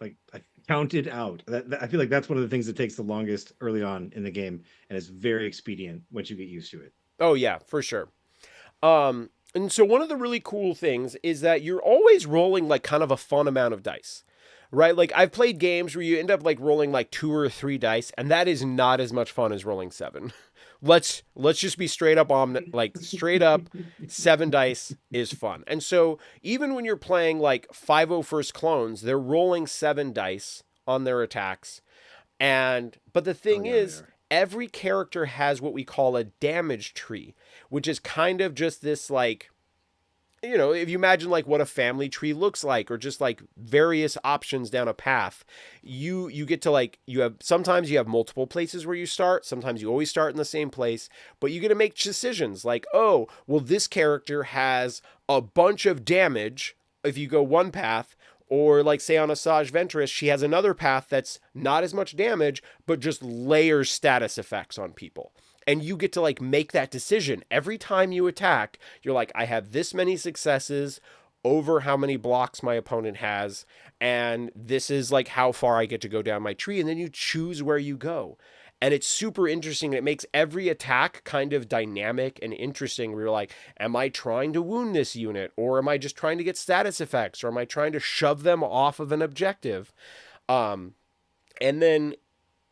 Like I counted out. I feel like that's one of the things that takes the longest early on in the game, and it's very expedient once you get used to it. Oh yeah, for sure. And so one of the really cool things is that you're always rolling like kind of a fun amount of dice, right? Like I've played games where you end up like rolling like 2 or 3 dice, and that is not as much fun as rolling 7. Let's just be straight up on like straight up 7 dice is fun. And so even when you're playing like 501st clones, they're rolling 7 dice on their attacks. But the thing is, every character has what we call a damage tree, which is kind of just this like, you know, if you imagine like what a family tree looks like, or just like various options down a path, you get to like, sometimes you have multiple places where you start. Sometimes you always start in the same place, but you get to make decisions like, oh, well, this character has a bunch of damage if you go one path, or like say on Asajj Ventress, she has another path that's not as much damage, but just layers status effects on people. And you get to like make that decision every time you attack. You're like, I have this many successes over how many blocks my opponent has, and this is like how far I get to go down my tree. And then you choose where you go. And it's super interesting. It makes every attack kind of dynamic and interesting. Where you're like, am I trying to wound this unit? Or am I just trying to get status effects? Or am I trying to shove them off of an objective?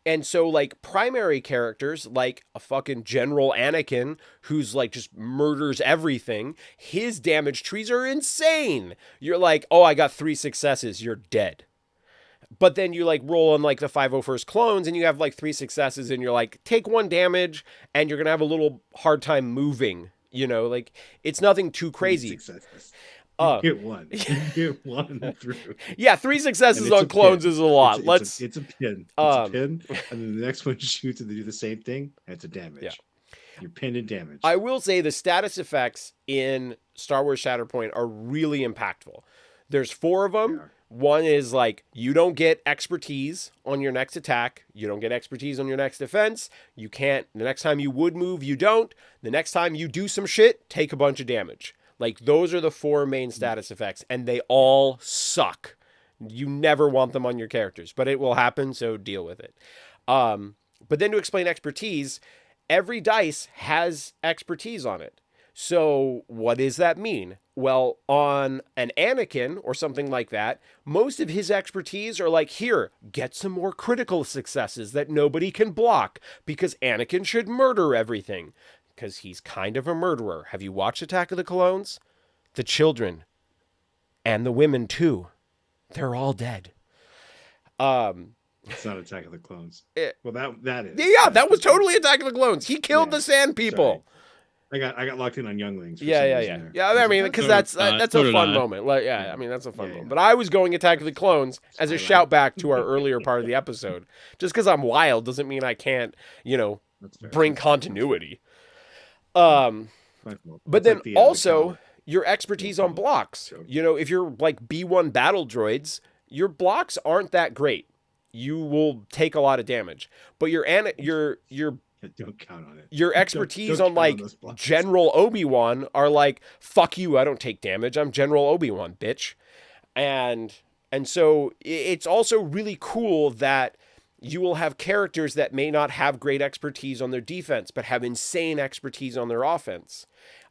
And so, like, primary characters, like a fucking General Anakin, who's, like, just murders everything, his damage trees are insane. You're like, oh, I got 3 successes, you're dead. But then you, like, roll on, like, the 501st clones, and you have, like, 3 successes, and you're like, take 1 damage, and you're gonna have a little hard time moving. You know, like, it's nothing too crazy. 3 successes. You get 1. You get 1 through. Yeah, 3 successes on clones is a lot. It's a pin. It's a pin, and then the next one shoots and they do the same thing. And it's a damage. Yeah. You're pinned and damaged. I will say the status effects in Star Wars Shatterpoint are really impactful. There's 4 of them. Yeah. One is like, you don't get expertise on your next attack. You don't get expertise on your next defense. You can't. The next time you would move, you don't. The next time you do some shit, take a bunch of damage. Like, those are the 4 main status effects, and they all suck. You never want them on your characters, but it will happen, so deal with it. But then to explain expertise, every dice has expertise on it. So what does that mean? Well, on an Anakin or something like that, most of his expertise are like, here, get some more critical successes that nobody can block, because Anakin should murder everything. Because he's kind of a murderer. Have you watched Attack of the Clones? The children. And the women, too. They're all dead. It's not Attack of the Clones. Well, that is. Yeah, that was totally Attack of the Clones. He killed the Sand People. Sorry. I got locked in on younglings. Yeah. I mean, because that's a fun moment. Like, I mean, that's a fun moment. But I was going Attack of the Clones as a shout back to our earlier part of the episode. Just because I'm wild doesn't mean I can't, bring continuity. But then also your expertise on blocks. If you're like B1 battle droids, your blocks aren't that great. You will take a lot of damage. But your don't count on it. Your expertise don't on like General Obi-Wan are like, fuck you, I don't take damage. I'm General Obi-Wan, bitch. And so it's also really cool that you will have characters that may not have great expertise on their defense, but have insane expertise on their offense.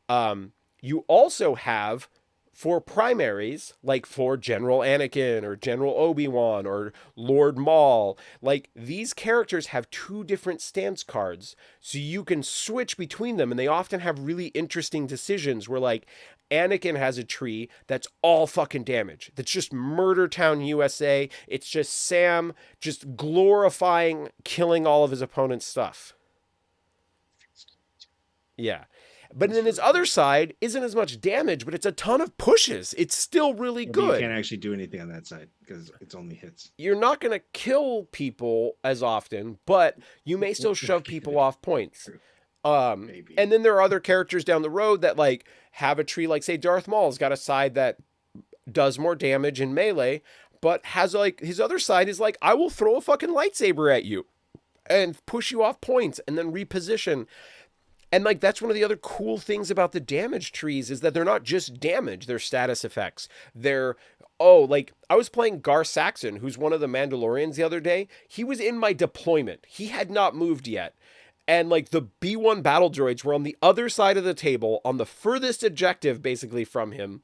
You also have For primaries, like for General Anakin or General Obi-Wan or Lord Maul, like these characters have 2 different stance cards. So you can switch between them, and they often have really interesting decisions where like Anakin has a tree that's all fucking damage. That's just Murder Town USA. It's just Sam just glorifying killing all of his opponent's stuff. Yeah. But then his other side isn't as much damage, but it's a ton of pushes. It's still really But you good. can't actually do anything on that side because it's only hits. You're not going to kill people as often, but you may still shove people off points. Maybe. And then there are other characters down the road that like have a tree, like say Darth Maul's got a side that does more damage in melee, but has like his other side is like, I will throw a fucking lightsaber at you and push you off points and then reposition. And like that's one of the other cool things about the damage trees is that they're not just damage, they're status effects. They're like I was playing Gar Saxon, who's one of the Mandalorians the other day. He was in my deployment. He had not moved yet. And like the B1 battle droids were on the other side of the table on the furthest objective basically from him.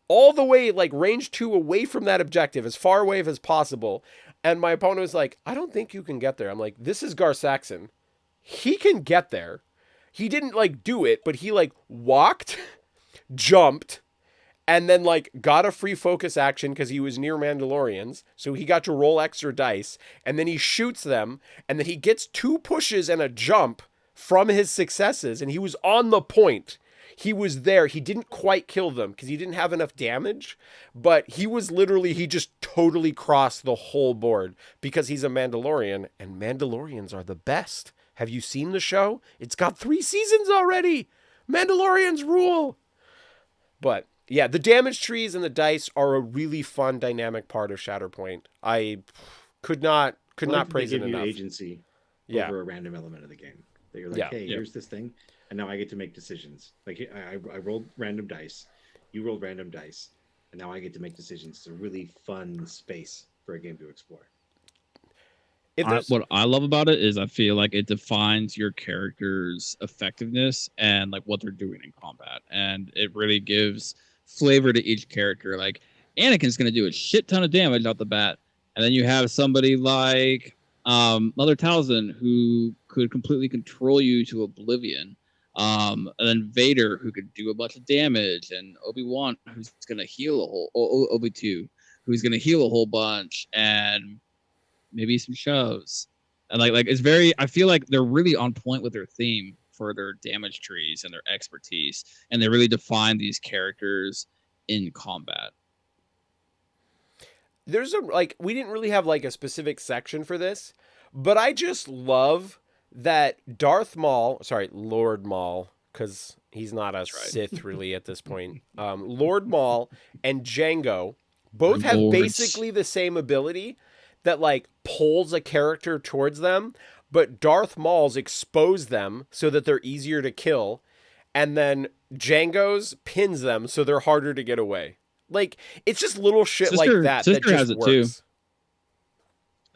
All the way like range 2 away from that objective, as far away as possible. And my opponent was like, I don't think you can get there. I'm like, this is Gar Saxon. He can get there. He didn't like do it, but he like walked, jumped, and then like got a free focus action because he was near Mandalorians. So he got to roll extra dice, and then he shoots them, and then he gets 2 pushes and a jump from his successes, and he was on the point. He was there. He didn't quite kill them because he didn't have enough damage, but he was literally, he just totally crossed the whole board because he's a Mandalorian, and Mandalorians are the best. Have you seen the show? It's got 3 seasons already. Mandalorians rule. But yeah, the damage trees and the dice are a really fun dynamic part of Shatterpoint. I could not praise it enough. Agency over a random element of the game. That you're like, hey, here's this thing, and now I get to make decisions. Like I rolled random dice, you rolled random dice, and now I get to make decisions. It's a really fun space for a game to explore. What I love about it is I feel like it defines your character's effectiveness and like what they're doing in combat, and it really gives flavor to each character. Like Anakin's going to do a shit ton of damage out the bat, and then you have somebody like Mother Talzin who could completely control you to oblivion, and then Vader who could do a bunch of damage, and Obi-Wan who's going to heal a whole Obi-2 who's going to heal a whole bunch, and maybe some shows. And like it's very, I feel like they're really on point with their theme for their damage trees and their expertise, and they really define these characters in combat. There's a like, we didn't really have like a specific section for this, but I just love that Lord Maul, because he's not a Sith really at this point. Lord Maul and Jango both have basically the same ability that like pulls a character towards them, but Darth Maul's expose them so that they're easier to kill, and then Jango's pins them so they're harder to get away. Like it's just little shit like that. Sister that just has it works. too.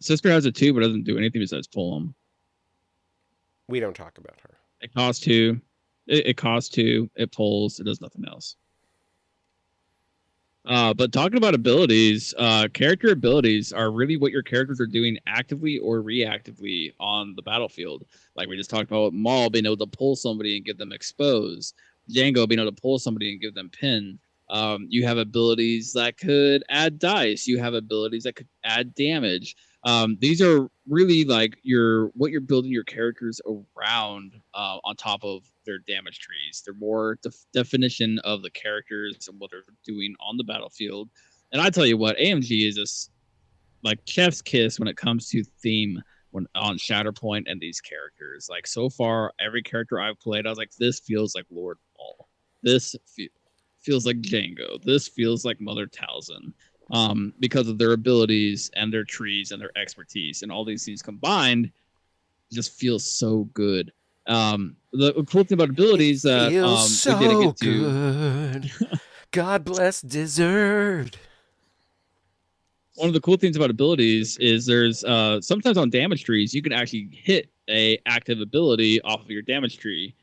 Sister has it too, but doesn't do anything besides pull them. We don't talk about her. It costs 2. It costs 2. It pulls. It does nothing else. But talking about abilities, character abilities are really what your characters are doing actively or reactively on the battlefield. Like we just talked about Maul being able to pull somebody and get them exposed, Jango being able to pull somebody and give them pin. You have abilities that could add dice. You have abilities that could add damage. These are really like what you're building your characters around on top of their damage trees. They're more definition of the characters and what they're doing on the battlefield. And I tell you what, AMG is just like chef's kiss when it comes to theme on Shatterpoint and these characters. Like so far, every character I've played, I was like, this feels like Lord Maul. This feels like Jango. This feels like Mother Talzin. Because of their abilities and their trees and their expertise, and all these things combined, just feels so good. The cool thing about abilities that we didn't get to. Good. God bless deserved. One of the cool things about abilities is there's sometimes on damage trees you can actually hit a active ability off of your damage tree,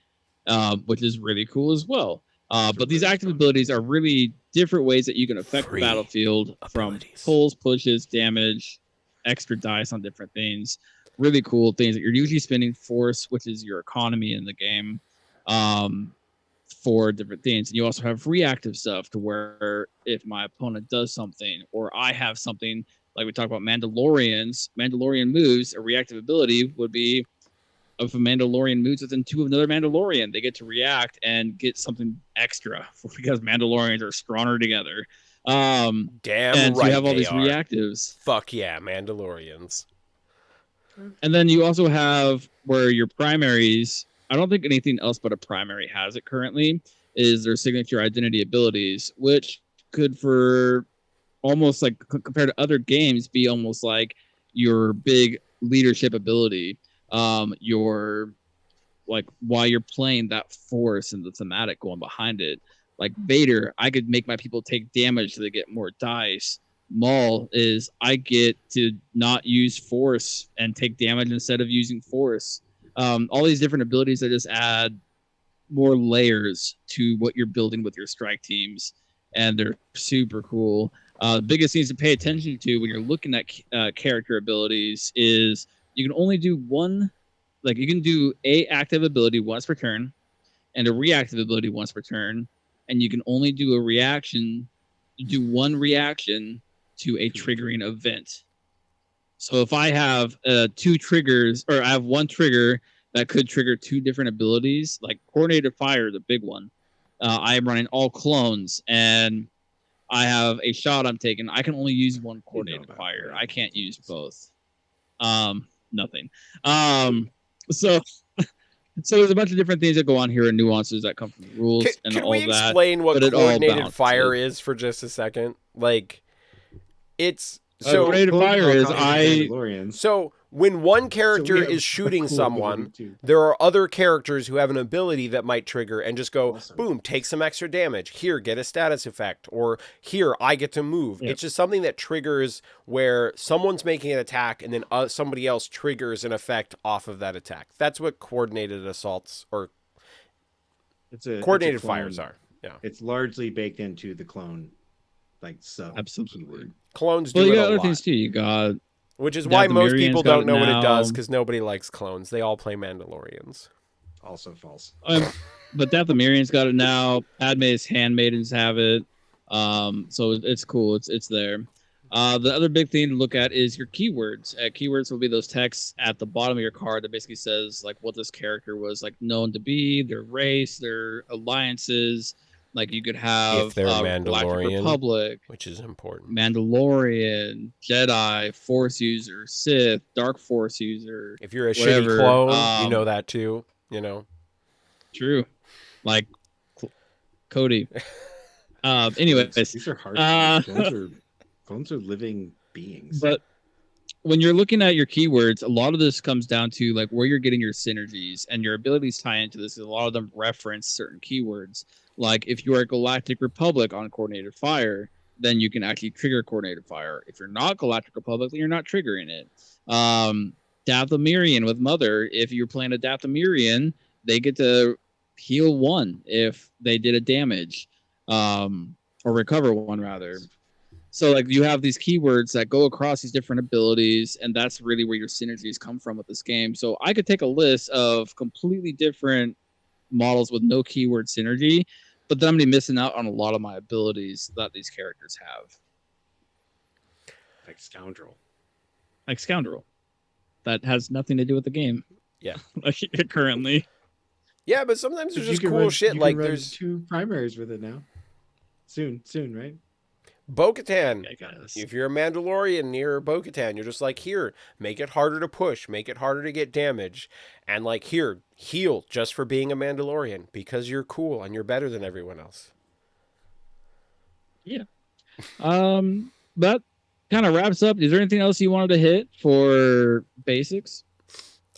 which is really cool as well. But these active abilities are really different ways that you can affect Free the battlefield, from abilities. pulls, pushes, damage, extra dice on different things. Really cool things that you're usually spending force, which is your economy in the game, for different things. And you also have reactive stuff to where if my opponent does something or I have something, like we talk about Mandalorian moves, a reactive ability would be if a Mandalorian moves within 2 of another Mandalorian, they get to react and get something extra because Mandalorians are stronger together. Damn and so right you have all they these are. reactives. Fuck yeah, Mandalorians. And then you also have where your primaries, I don't think anything else but a primary has it currently, is their signature identity abilities, which could, for almost like compared to other games, be almost like your big leadership ability. Your like why you're playing that force and the thematic going behind it. Like Vader, I could make my people take damage so they get more dice. Maul is I get to not use force and take damage instead of using force. All these different abilities that just add more layers to what you're building with your strike teams, and they're super cool. The biggest things to pay attention to when you're looking at character abilities is you can only do one. Like you can do a active ability once per turn, and a reactive ability once per turn, and you can only do a reaction. Do one reaction to a triggering event. So if I have 2 triggers, or I have 1 trigger that could trigger 2 different abilities, like coordinated fire, the big one. I am running all clones, and I have a shot I'm taking. I can only use one coordinated fire. I can't use both. Nothing. So there's a bunch of different things that go on here and nuances that come from the rules and Can all we of that. explain what but it all coordinated balances fire it. is for just a second? Like, it's So coordinated fire is So when one character we have is a shooting cool someone, ability, too. there are other characters who have an ability that might trigger and just go, Awesome. boom, take some extra damage. Here, get a status effect. Or here, I get to move. Yep. It's just something that triggers where someone's making an attack and then somebody else triggers an effect off of that attack. That's what coordinated assaults or coordinated fires are. Yeah. It's largely baked into the clone, like sub Absolutely. keyword. Clones do Well, you it got a other lot. things too. You got, which is why most Dathomirian's people got don't it know what it now. does, because nobody likes clones. They all play Mandalorians. Also false. But Dathomirian's got it now. Padme's handmaidens have it. So it's cool. It's there. The other big thing to look at is your keywords. Keywords will be those texts at the bottom of your card that basically says like what this character was like known to be, their race, their alliances. Like you could have If they're Galactic Mandalorian, Republic, which is important. Mandalorian, Jedi, Force user, Sith, Dark Force user. If you're a whatever. shitty clone, you know that too. You know. True. Like Cody. Anyways, these are hard. Clones are living beings. But when you're looking at your keywords, a lot of this comes down to like where you're getting your synergies, and your abilities tie into this. A lot of them reference certain keywords. Like if you are Galactic Republic on Coordinated Fire, then you can actually trigger Coordinated Fire. If you're not Galactic Republic, then you're not triggering it. Dathomirian with Mother, if you're playing a Dathomirian, they get to heal 1 if they did a damage, or recover 1 rather. So like you have these keywords that go across these different abilities, and that's really where your synergies come from with this game. So I could take a list of completely different models with no keyword synergy, but then I'm gonna be missing out on a lot of my abilities that these characters have. Like Scoundrel. That has nothing to do with the game. Yeah. Like currently. Yeah, but sometimes there's just cool shit. Like there's 2 primaries with it now. Soon, right? Bo-Katan. If you're a Mandalorian near Bo-Katan, you're just like, here, make it harder to push, make it harder to get damage, and like, here, heal just for being a Mandalorian because you're cool and you're better than everyone else. Yeah. That kind of wraps up. Is there anything else you wanted to hit for basics?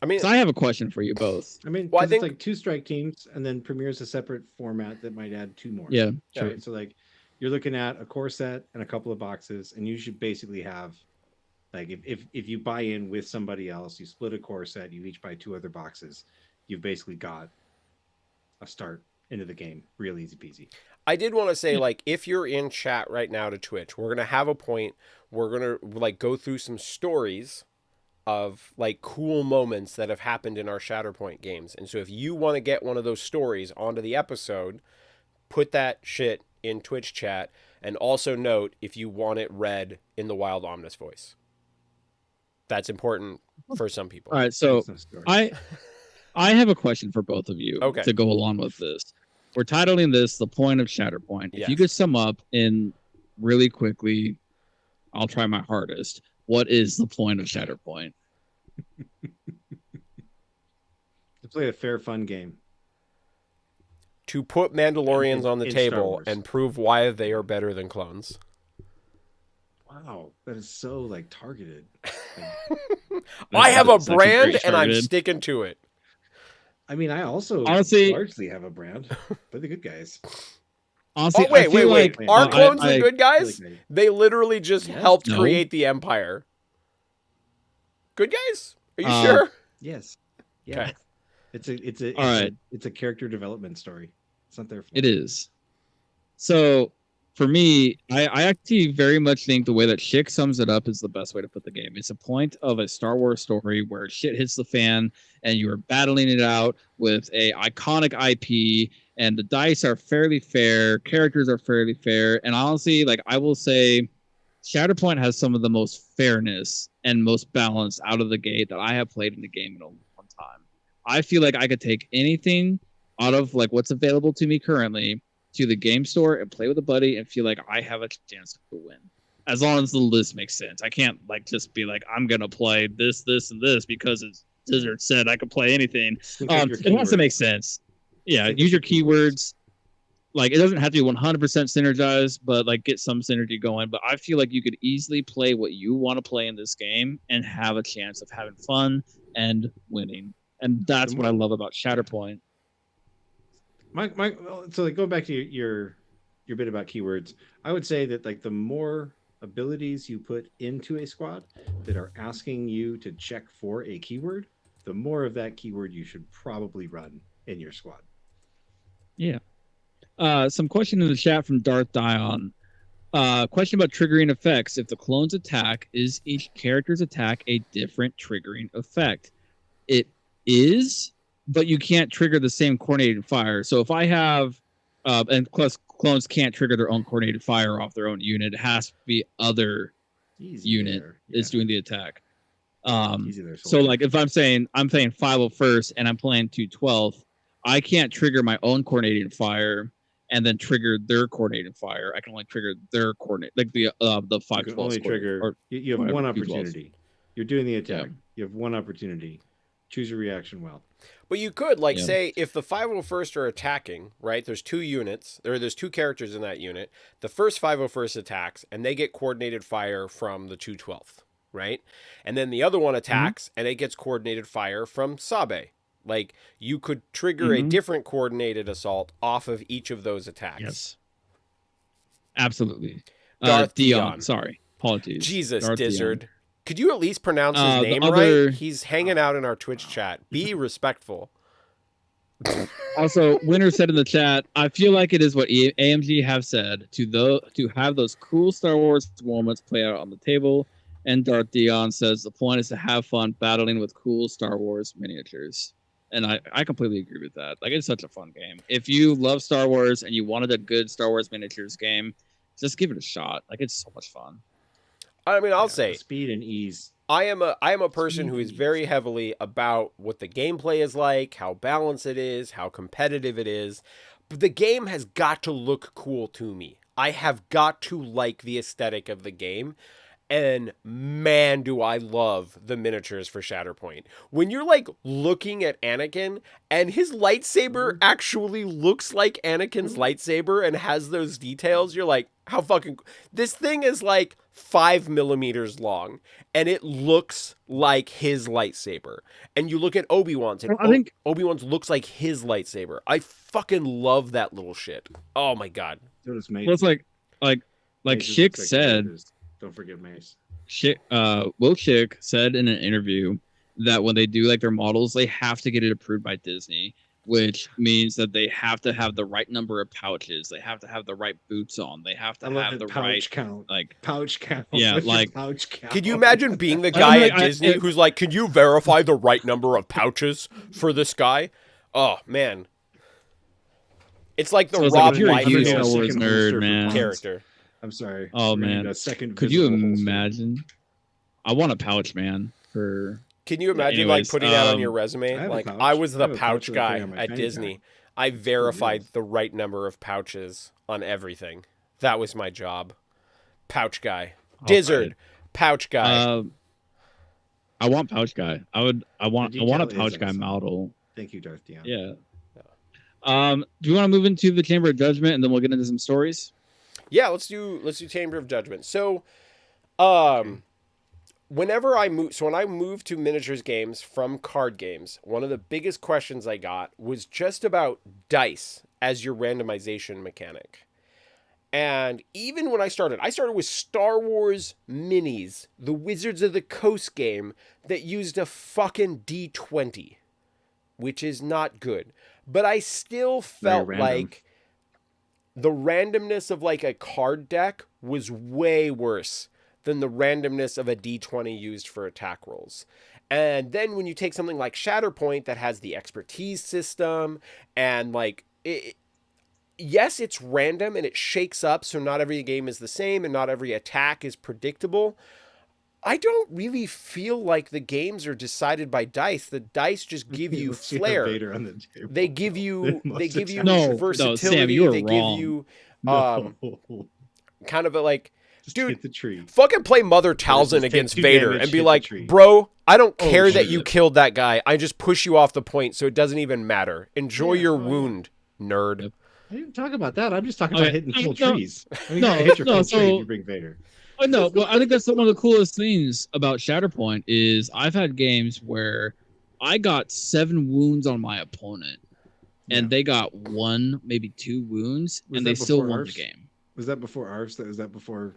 I mean, I have a question for you both. I mean, well, I think it's like 2 strike teams, and then Premier's a separate format that might add 2 more. Yeah, true. Right? So like, you're looking at a core set and a couple of boxes, and you should basically have, like, if you buy in with somebody else, you split a core set, you each buy 2 other boxes, you've basically got a start into the game, real easy peasy. I did want to say, like, if you're in chat right now to Twitch, we're gonna have a point. We're gonna like go through some stories of like cool moments that have happened in our Shatterpoint games. And so if you want to get one of those stories onto the episode, put that shit in Twitch chat, and also note if you want it read in the Wild Omnis voice. That's important for some people. All right, so I have a question for both of you Okay. to go along with this. We're titling this The Point of Shatterpoint. If you Yes. could sum up in really quickly, I'll try my hardest. What is the point of Shatterpoint? To play a fair, fun game. To put Mandalorians on the in Star table Wars. and prove why they are better than clones. Wow, that is so like targeted. I have a That's actually very brand and I'm targeted. sticking to it. I mean, I also Honestly- largely have a brand. They're the good guys. Honestly, Oh, wait. I feel like Are clones the I- good guys? Really They literally just Yes. helped No. create the Empire. Good guys? Are you Uh, sure? Yes. Yeah. Okay. It's All right. it's a character development story. It's not their fault. It is. So for me, I actually very much think the way that Schick sums it up is the best way to put the game. It's a point of a Star Wars story where shit hits the fan and you are battling it out with a iconic IP, and the dice are fairly fair, characters are fairly fair, and honestly, like I will say, Shatterpoint has some of the most fairness and most balance out of the gate that I have played in the game in a long time. I feel like I could take anything out of like what's available to me currently to the game store and play with a buddy and feel like I have a chance to win. As long as the list makes sense. I can't like just be like, I'm gonna play this, and this because it's Dizzard said I could play anything. Sync up your It has to keywords. make sense. Yeah, Sync up use your your keywords. Like it doesn't have to be 100% synergized, but like get some synergy going. But I feel like you could easily play what you want to play in this game and have a chance of having fun and winning. And that's what I love about Shatterpoint. So like going back to your bit about keywords, I would say that like the more abilities you put into a squad that are asking you to check for a keyword, the more of that keyword you should probably run in your squad. Yeah. Some question in the chat from Darth Dion. Question about triggering effects. If the clone's attack is each character's attack a different triggering effect? It is, but you can't trigger the same coordinated fire. So if I have, and plus clones can't trigger their own coordinated fire off their own unit. It has to be other unit is doing the attack. So like if I'm saying I'm playing 501st and I'm playing 212th, I can't trigger my own coordinated fire and then trigger their coordinated fire. I can only trigger their coordinate, like the 512. You can only trigger. You have one opportunity. You're doing the attack. Yeah. You have one opportunity. Choose your reaction well. But you could like say if the 501st are attacking, right? There's two units. There's two characters in that unit. The first 501st attacks and they get coordinated fire from the 212th, right? And then the other one attacks and it gets coordinated fire from Sabe. Like you could trigger a different coordinated assault off of each of those attacks. Yes. Absolutely. Darth Dion. Sorry. Apologies. Jesus, Darth Dizzard. Dion. Could you at least pronounce his name right? He's hanging out in our Twitch chat. Be respectful. Also, Winner said in the chat, I feel like it is what AMG have said to have those cool Star Wars moments play out on the table. And Darth Dion says the point is to have fun battling with cool Star Wars miniatures. And I completely agree with that. Like, it's such a fun game. If you love Star Wars and you wanted a good Star Wars miniatures game, just give it a shot. Like, it's so much fun. I mean, I'll say speed and ease. I am a person who is very heavily about what the gameplay is like, how balanced it is, how competitive it is. But the game has got to look cool to me. I have got to like the aesthetic of the game. And man, do I love the miniatures for Shatterpoint. When you're like looking at Anakin and his lightsaber actually looks like Anakin's lightsaber and has those details, you're like, how fucking... This thing is like 5 millimeters long and it looks like his lightsaber. And you look at Obi-Wan's and I think Obi-Wan's looks like his lightsaber. I fucking love that little shit. Oh my God. So does Mace. Well, it's like Schick said... Don't forget Mace. Will Schick said in an interview that when they do like their models, they have to get it approved by Disney. which means that they have to have the right number of pouches. They have to have the right boots on. They have to I love have it. the Pouch right count. like Pouch count. Yeah, What's your like- pouch count? Could you imagine being the I guy mean, at Disney who's like, "Can you verify the right number of pouches for this guy?" Oh man, it's like the So it's like, Rob if you're a I'm gonna huge need Star a Liefeld Wars second nerd, holster for man. puns. character. I'm sorry. Oh We're gonna need man, a second could you visible holster. imagine? I want a pouch, man. For Can you imagine anyways, like putting that on your resume? I have a Like pouch. I was I the have a pouch pouch that I carry guy on my at fanny Disney. pack. I verified reals. the right number of pouches on everything. That was my job. Pouch guy. Dizzard. Pouch guy. I want pouch guy. I want a detail is pouch guy awesome. model. Thank you, Darth Dion. Yeah. Do you want to move into the Chamber of Judgment and then we'll get into some stories? Yeah, let's do Chamber of Judgment. So, whenever I move, so when I moved to miniatures games from card games, one of the biggest questions I got was just about dice as your randomization mechanic. And even when I started with Star Wars Minis, the Wizards of the Coast game that used a fucking D20, which is not good. But I still felt random. like the randomness of like a card deck was way worse than the randomness of a D20 used for attack rolls. And then when you take something like Shatterpoint that has the expertise system and like yes, it's random and it shakes up, so not every game is the same and not every attack is predictable. I don't really feel like the games are decided by dice. The dice just give you Let's see flair. Vader on the table. They give you No, versatility. Sam, you are they wrong. give you No. kind of a like, Just dude, hit the tree. fucking play Mother Versus Talzin take against 2 Vader damage, and be hit the like, tree. bro, I don't care that shit. you killed that guy. I just push you off the point, so it doesn't even matter. Enjoy your wound, nerd. Yep. I didn't talk about that. I'm just talking Okay. about hitting full No. trees. I mean, No, you gotta hit your no, full so- tree if you bring Vader. Oh, no, well, I think that's one of the coolest things about Shatterpoint is I've had games where I got 7 wounds on my opponent, and Yeah. they got 1, maybe 2 wounds, Was and that they still before won ours? the game. Was that before ours? Was that before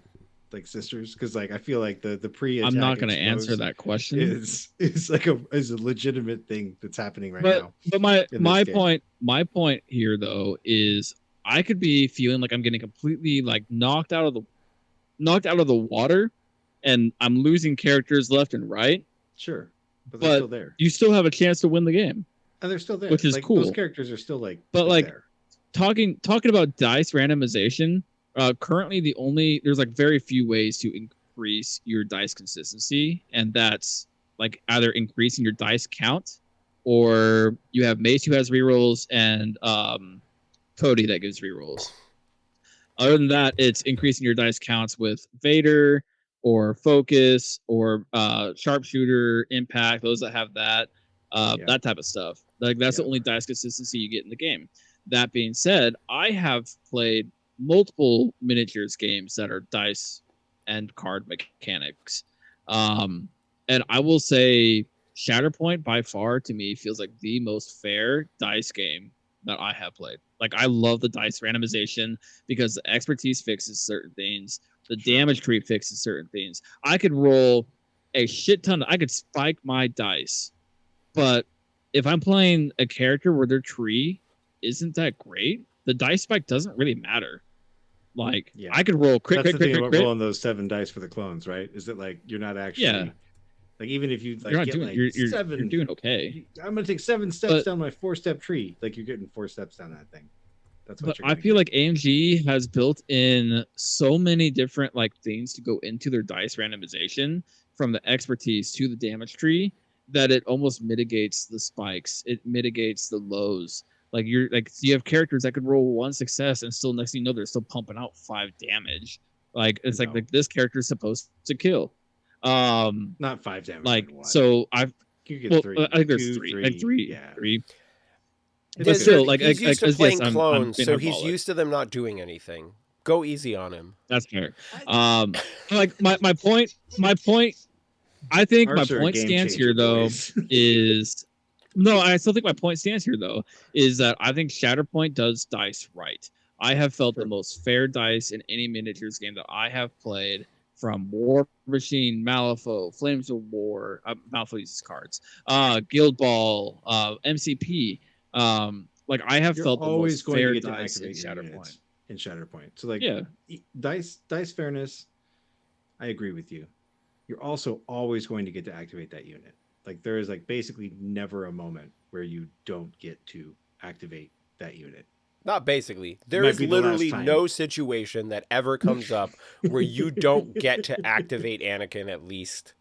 like sisters? Because like I feel like the pre-attack I'm not going to exposed answer that question. is like a legitimate thing that's happening right but now. but my in my this game. point here though is I could be feeling like I'm getting completely like knocked out of the water, and I'm losing characters left and right. Sure, but they're But still there, you still have a chance to win the game. and they're still there, which is like, cool. Those characters are still like, But like there. talking about dice randomization, currently there's like very few ways to increase your dice consistency, and that's like either increasing your dice count, or you have Mace who has rerolls and Cody that gives rerolls. Other than that, it's increasing your dice counts with Vader or Focus or Sharpshooter, Impact, those that have that, that type of stuff. Like that's the only dice consistency you get in the game. That being said, I have played multiple miniatures games that are dice and card mechanics. And I will say Shatterpoint by far to me feels like the most fair dice game that I have played. Like I love the dice randomization because the expertise fixes certain things, the damage tree fixes certain things. I could roll a shit ton. I could spike my dice, but if I'm playing a character where their tree isn't that great, the dice spike doesn't really matter. Like I could roll crit, That's crit, the crit, thing crit, about crit. rolling those 7 dice for the clones, right? Is that like you're not actually like, even if you like you're not get doing, like you're 7, you're doing okay. I'm gonna take 7 steps down my 4-step tree. Like you're getting 4 steps down that thing. That's what But I feel like AMG has built in so many different like things to go into their dice randomization, from the expertise to the damage tree, that it almost mitigates the spikes. It mitigates the lows. Like you have characters that could roll 1 success and still next thing you know they're still pumping out 5 damage. Like it's like this character is supposed to kill. Not 5 damage. Like so I think there's 3. Like 3. Yeah. 3. But still, like he's used to playing I'm clones, being so he's hyperbolic. used to them not doing anything. Go easy on him. That's fair. Like my point. I think my point stands here though is no. I still think my point stands here though is that I think Shatterpoint does dice right. I have felt the most fair dice in any miniatures game that I have played, from War Machine, Malifaux, Flames of War. Malifaux uses cards. Guild Ball, MCP. Like I have You're felt the always most going to fair get to dice in activate your Shatterpoint. units in Shatterpoint. So like Yeah, dice fairness, I agree with you. You're also always going to get to activate that unit. Like there is like basically never a moment where you don't get to activate that unit. Not basically. It There might is be the last literally time. no situation that ever comes up where you don't get to activate Anakin at least.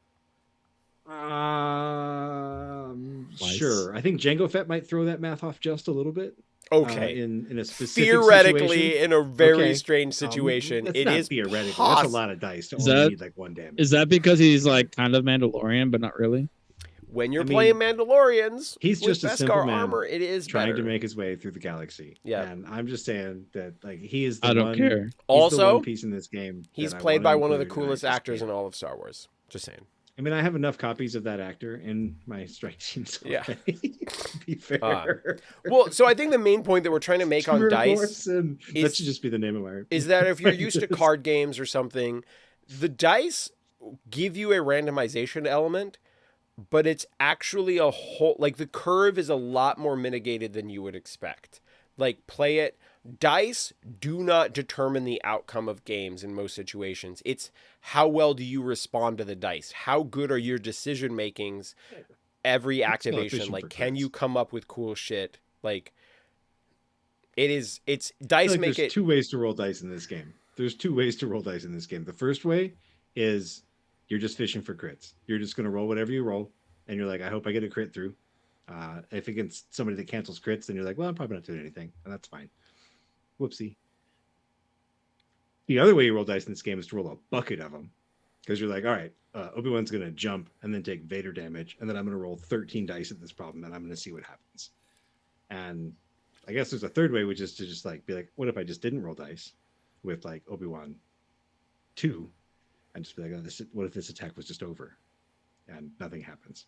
Twice. Sure. I think Jango Fett might throw that math off just a little bit. Okay. In a specific Theoretically, situation. in a very Okay. strange situation, That's it not is theoretically. That's a lot of dice to Is only that- need like 1 damage. Is that because he's like kind of Mandalorian, but not really? When you're I playing mean, Mandalorians he's with just a simple Beskar man armor, it is trying better. to make his way through the galaxy. Yeah. And I'm just saying that like he is the I don't one care. he's the Also, one piece in this game. He's that I played want to by one of the include, and I coolest just actors can't. in all of Star Wars. Just saying. I mean, I have enough copies of that actor in my strike teams Yeah. already. To be fair. Well, so I think the main point that we're trying to make on Timur dice Morrison. That should just be the name of our. is that if you're used to card games or something, the dice give you a randomization element, but it's actually a whole, like the curve is a lot more mitigated than you would expect. Like play it. Dice do not determine the outcome of games in most situations. It's how well do you respond to the dice? How good are your decision makings every activation? fishing Like for can crits. you come up with cool shit? Like it's I dice feel like make there's it 2 ways to roll dice in this game. There's 2 ways to roll dice in this game. The first way is you're just fishing for crits. You're just going to roll whatever you roll, and you're like, I hope I get a crit through. If against somebody that cancels crits, then you're like, well, I'm probably not doing anything, and that's fine. Whoopsie. The other way you roll dice in this game is to roll a bucket of them, because you're like, all right, Obi-Wan's going to jump and then take Vader damage, and then I'm going to roll 13 dice at this problem, and I'm going to see what happens. And I guess there's a third way, which is to just like be like, what if I just didn't roll dice with like Obi-Wan 2, and just be like, oh, what if this attack was just over and nothing happens?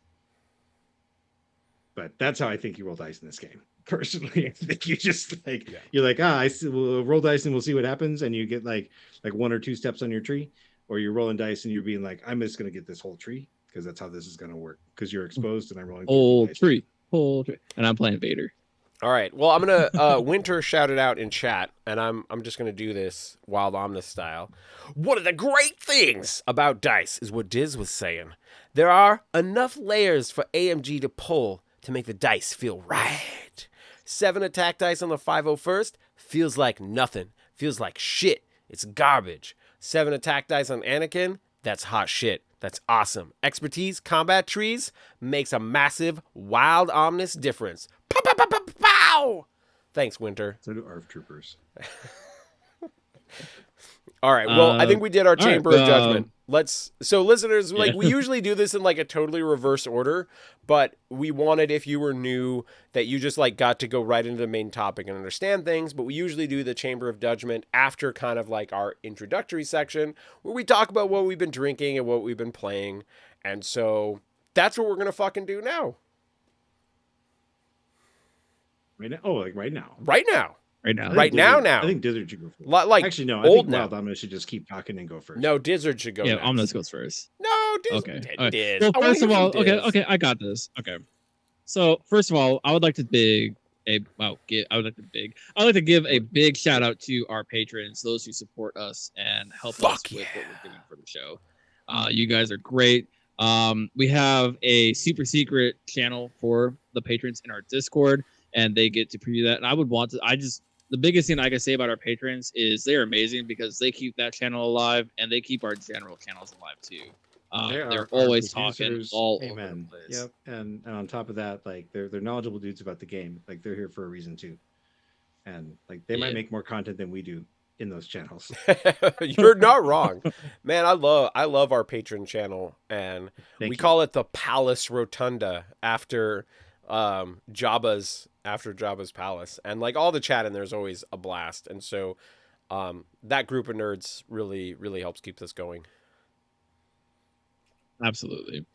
But that's how I think you roll dice in this game. Personally, I think you just like you're like, we'll roll dice and we'll see what happens, and you get like 1 or 2 steps on your tree, or you're rolling dice and you're being like, I'm just gonna get this whole tree because that's how this is gonna work. Because you're exposed and I'm rolling Whole dice. tree, and I'm playing Vader. All right. Well, I'm gonna Winter shout it out in chat, and I'm just gonna do this Wild Omnis style. One of the great things about dice is what Diz was saying. There are enough layers for AMG to pull to make the dice feel right. 7 attack dice on the 501st feels like nothing. Feels like shit. It's garbage. 7 attack dice on Anakin, that's hot shit. That's awesome. Expertise, combat trees makes a massive Wild Omnis difference. Pow, pow, pow, pow, pow! Thanks, Winter. So do ARF troopers. All right. Well, I think we did our Chamber of Judgment. So listeners, like we usually do this in like a totally reverse order, but we wanted, if you were new, that you just like got to go right into the main topic and understand things. But we usually do the Chamber of Judgment after kind of like our introductory section where we talk about what we've been drinking and what we've been playing. And so that's what we're going to fucking do now. Right now? Oh, like right now. Right now. Right now. Right Dizzard, now. I think Dizzard should go first. Like actually, no. I old think now. Wild Omnis should just keep talking and go first. No, Dizzard should go Yeah, next. Omnis goes first. No, Diz. Okay. Diz. Well, I wanna first of hear all, from Diz. okay, I got this. Okay. So first of all, I would like to give a big shout out to our patrons, those who support us and help us with what we're doing for the show. You guys are great. We have a super secret channel for the patrons in our Discord, and they get to preview that. And the biggest thing I can say about our patrons is they're amazing because they keep that channel alive and they keep our general channels alive too. They're always talking all over the place. Yep, and on top of that, like they're knowledgeable dudes about the game. Like they're here for a reason too, and like they might make more content than we do in those channels. You're not wrong, man. I love our patron channel, and we call it the Palace Rotunda after Jabba's palace, and like all the chat in there is always a blast, and so that group of nerds really helps keep this going. Absolutely.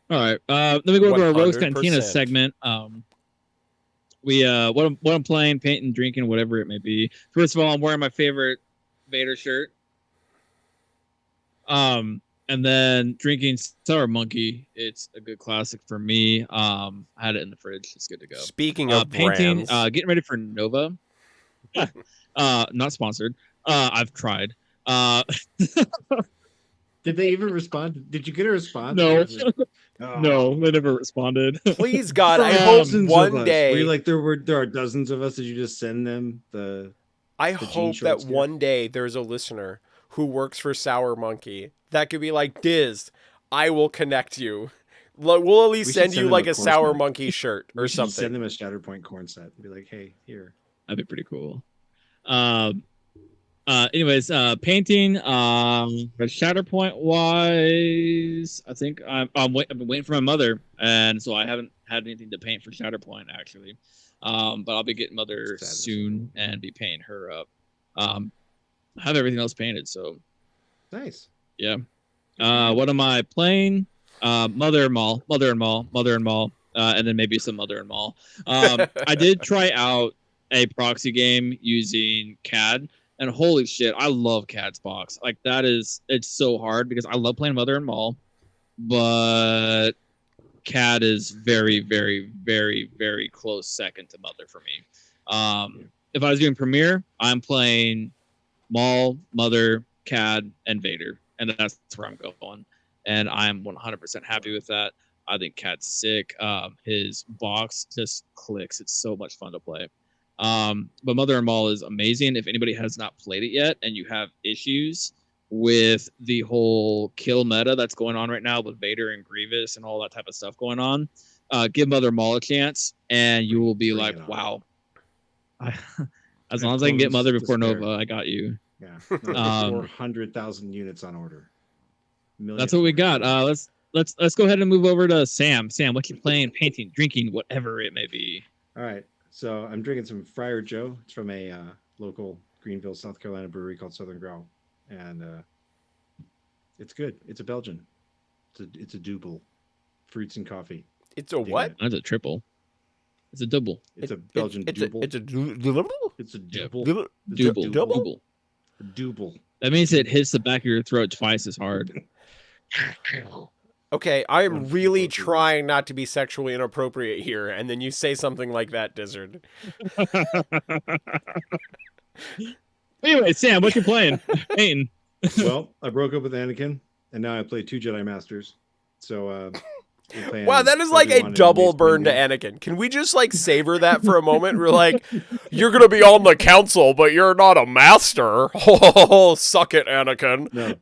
All right. Then we go to our Rogues Cantina 100%. segment. What I'm playing, painting, drinking, whatever it may be. First of all, I'm wearing my favorite Vader shirt. And then drinking Sour Monkey, it's a good classic for me. I had it in the fridge. It's good to go. Speaking of Painting, brands, getting ready for Nova. Not sponsored. I've tried. Did they even respond? Did you get a response? No, Oh, no, they never responded. please God, from I hope dozens of one us. Were day. you like there are dozens of us? Did you just send them the I jean hope that shorts? one day there's a listener who works for Sour Monkey that could be like, Diz, I will connect you. We'll at least We should send send you them like a a course Sour mug. Monkey shirt or We should something. send them a Shatterpoint corn set and be like, hey, here. That'd be pretty cool. Anyways, painting. But Shatterpoint wise, I think I've been waiting for my mother, and so I haven't had anything to paint for Shatterpoint actually. But I'll be getting mother soon and be painting her up. I have everything else painted, so Nice. yeah. What am I playing? Mother and Mall, and then maybe some Mother and Mall. I did try out a proxy game using CAD, and holy shit, I love CAD's box. Like it's so hard because I love playing Mother and Mall, but CAD is very, very, very, very close second to Mother for me. If I was doing Premiere, I'm playing Mall, Mother, CAD, and Vader, and that's where I'm going. And I'm 100% happy with that. I think CAD's sick. His box just clicks. It's so much fun to play. But Mother and Mall is amazing. If anybody has not played it yet and you have issues with the whole kill meta that's going on right now with Vader and Grievous and all that type of stuff going on, give Mother Mall a chance, and you will be like, wow. As long as I can get Mother before Nova, I got you. Yeah, 400,000 units on order. That's what we got. Let's go ahead and move over to Sam. Sam, what you playing, painting, drinking, whatever it may be. All right. So I'm drinking some Friar Joe. It's from a local Greenville, South Carolina brewery called Southern Growl, and it's good. It's a Belgian. It's a double, fruits and coffee. It's a what? That's a triple. It's a double. It's a Belgian double. It's a double. It's a double. Double. Double. That means it hits the back of your throat twice as hard. Okay, I am really trying not to be sexually inappropriate here, and then you say something like that, Dizzard. Anyway, Sam, what you playing? Painting. Well, I broke up with Anakin, and now I play 2 Jedi Masters. So, wow, that is like a double burn to Anakin. Can we just like savor that for a moment? We're like, you're gonna be on the council, but you're not a master. Oh, suck it, Anakin. No,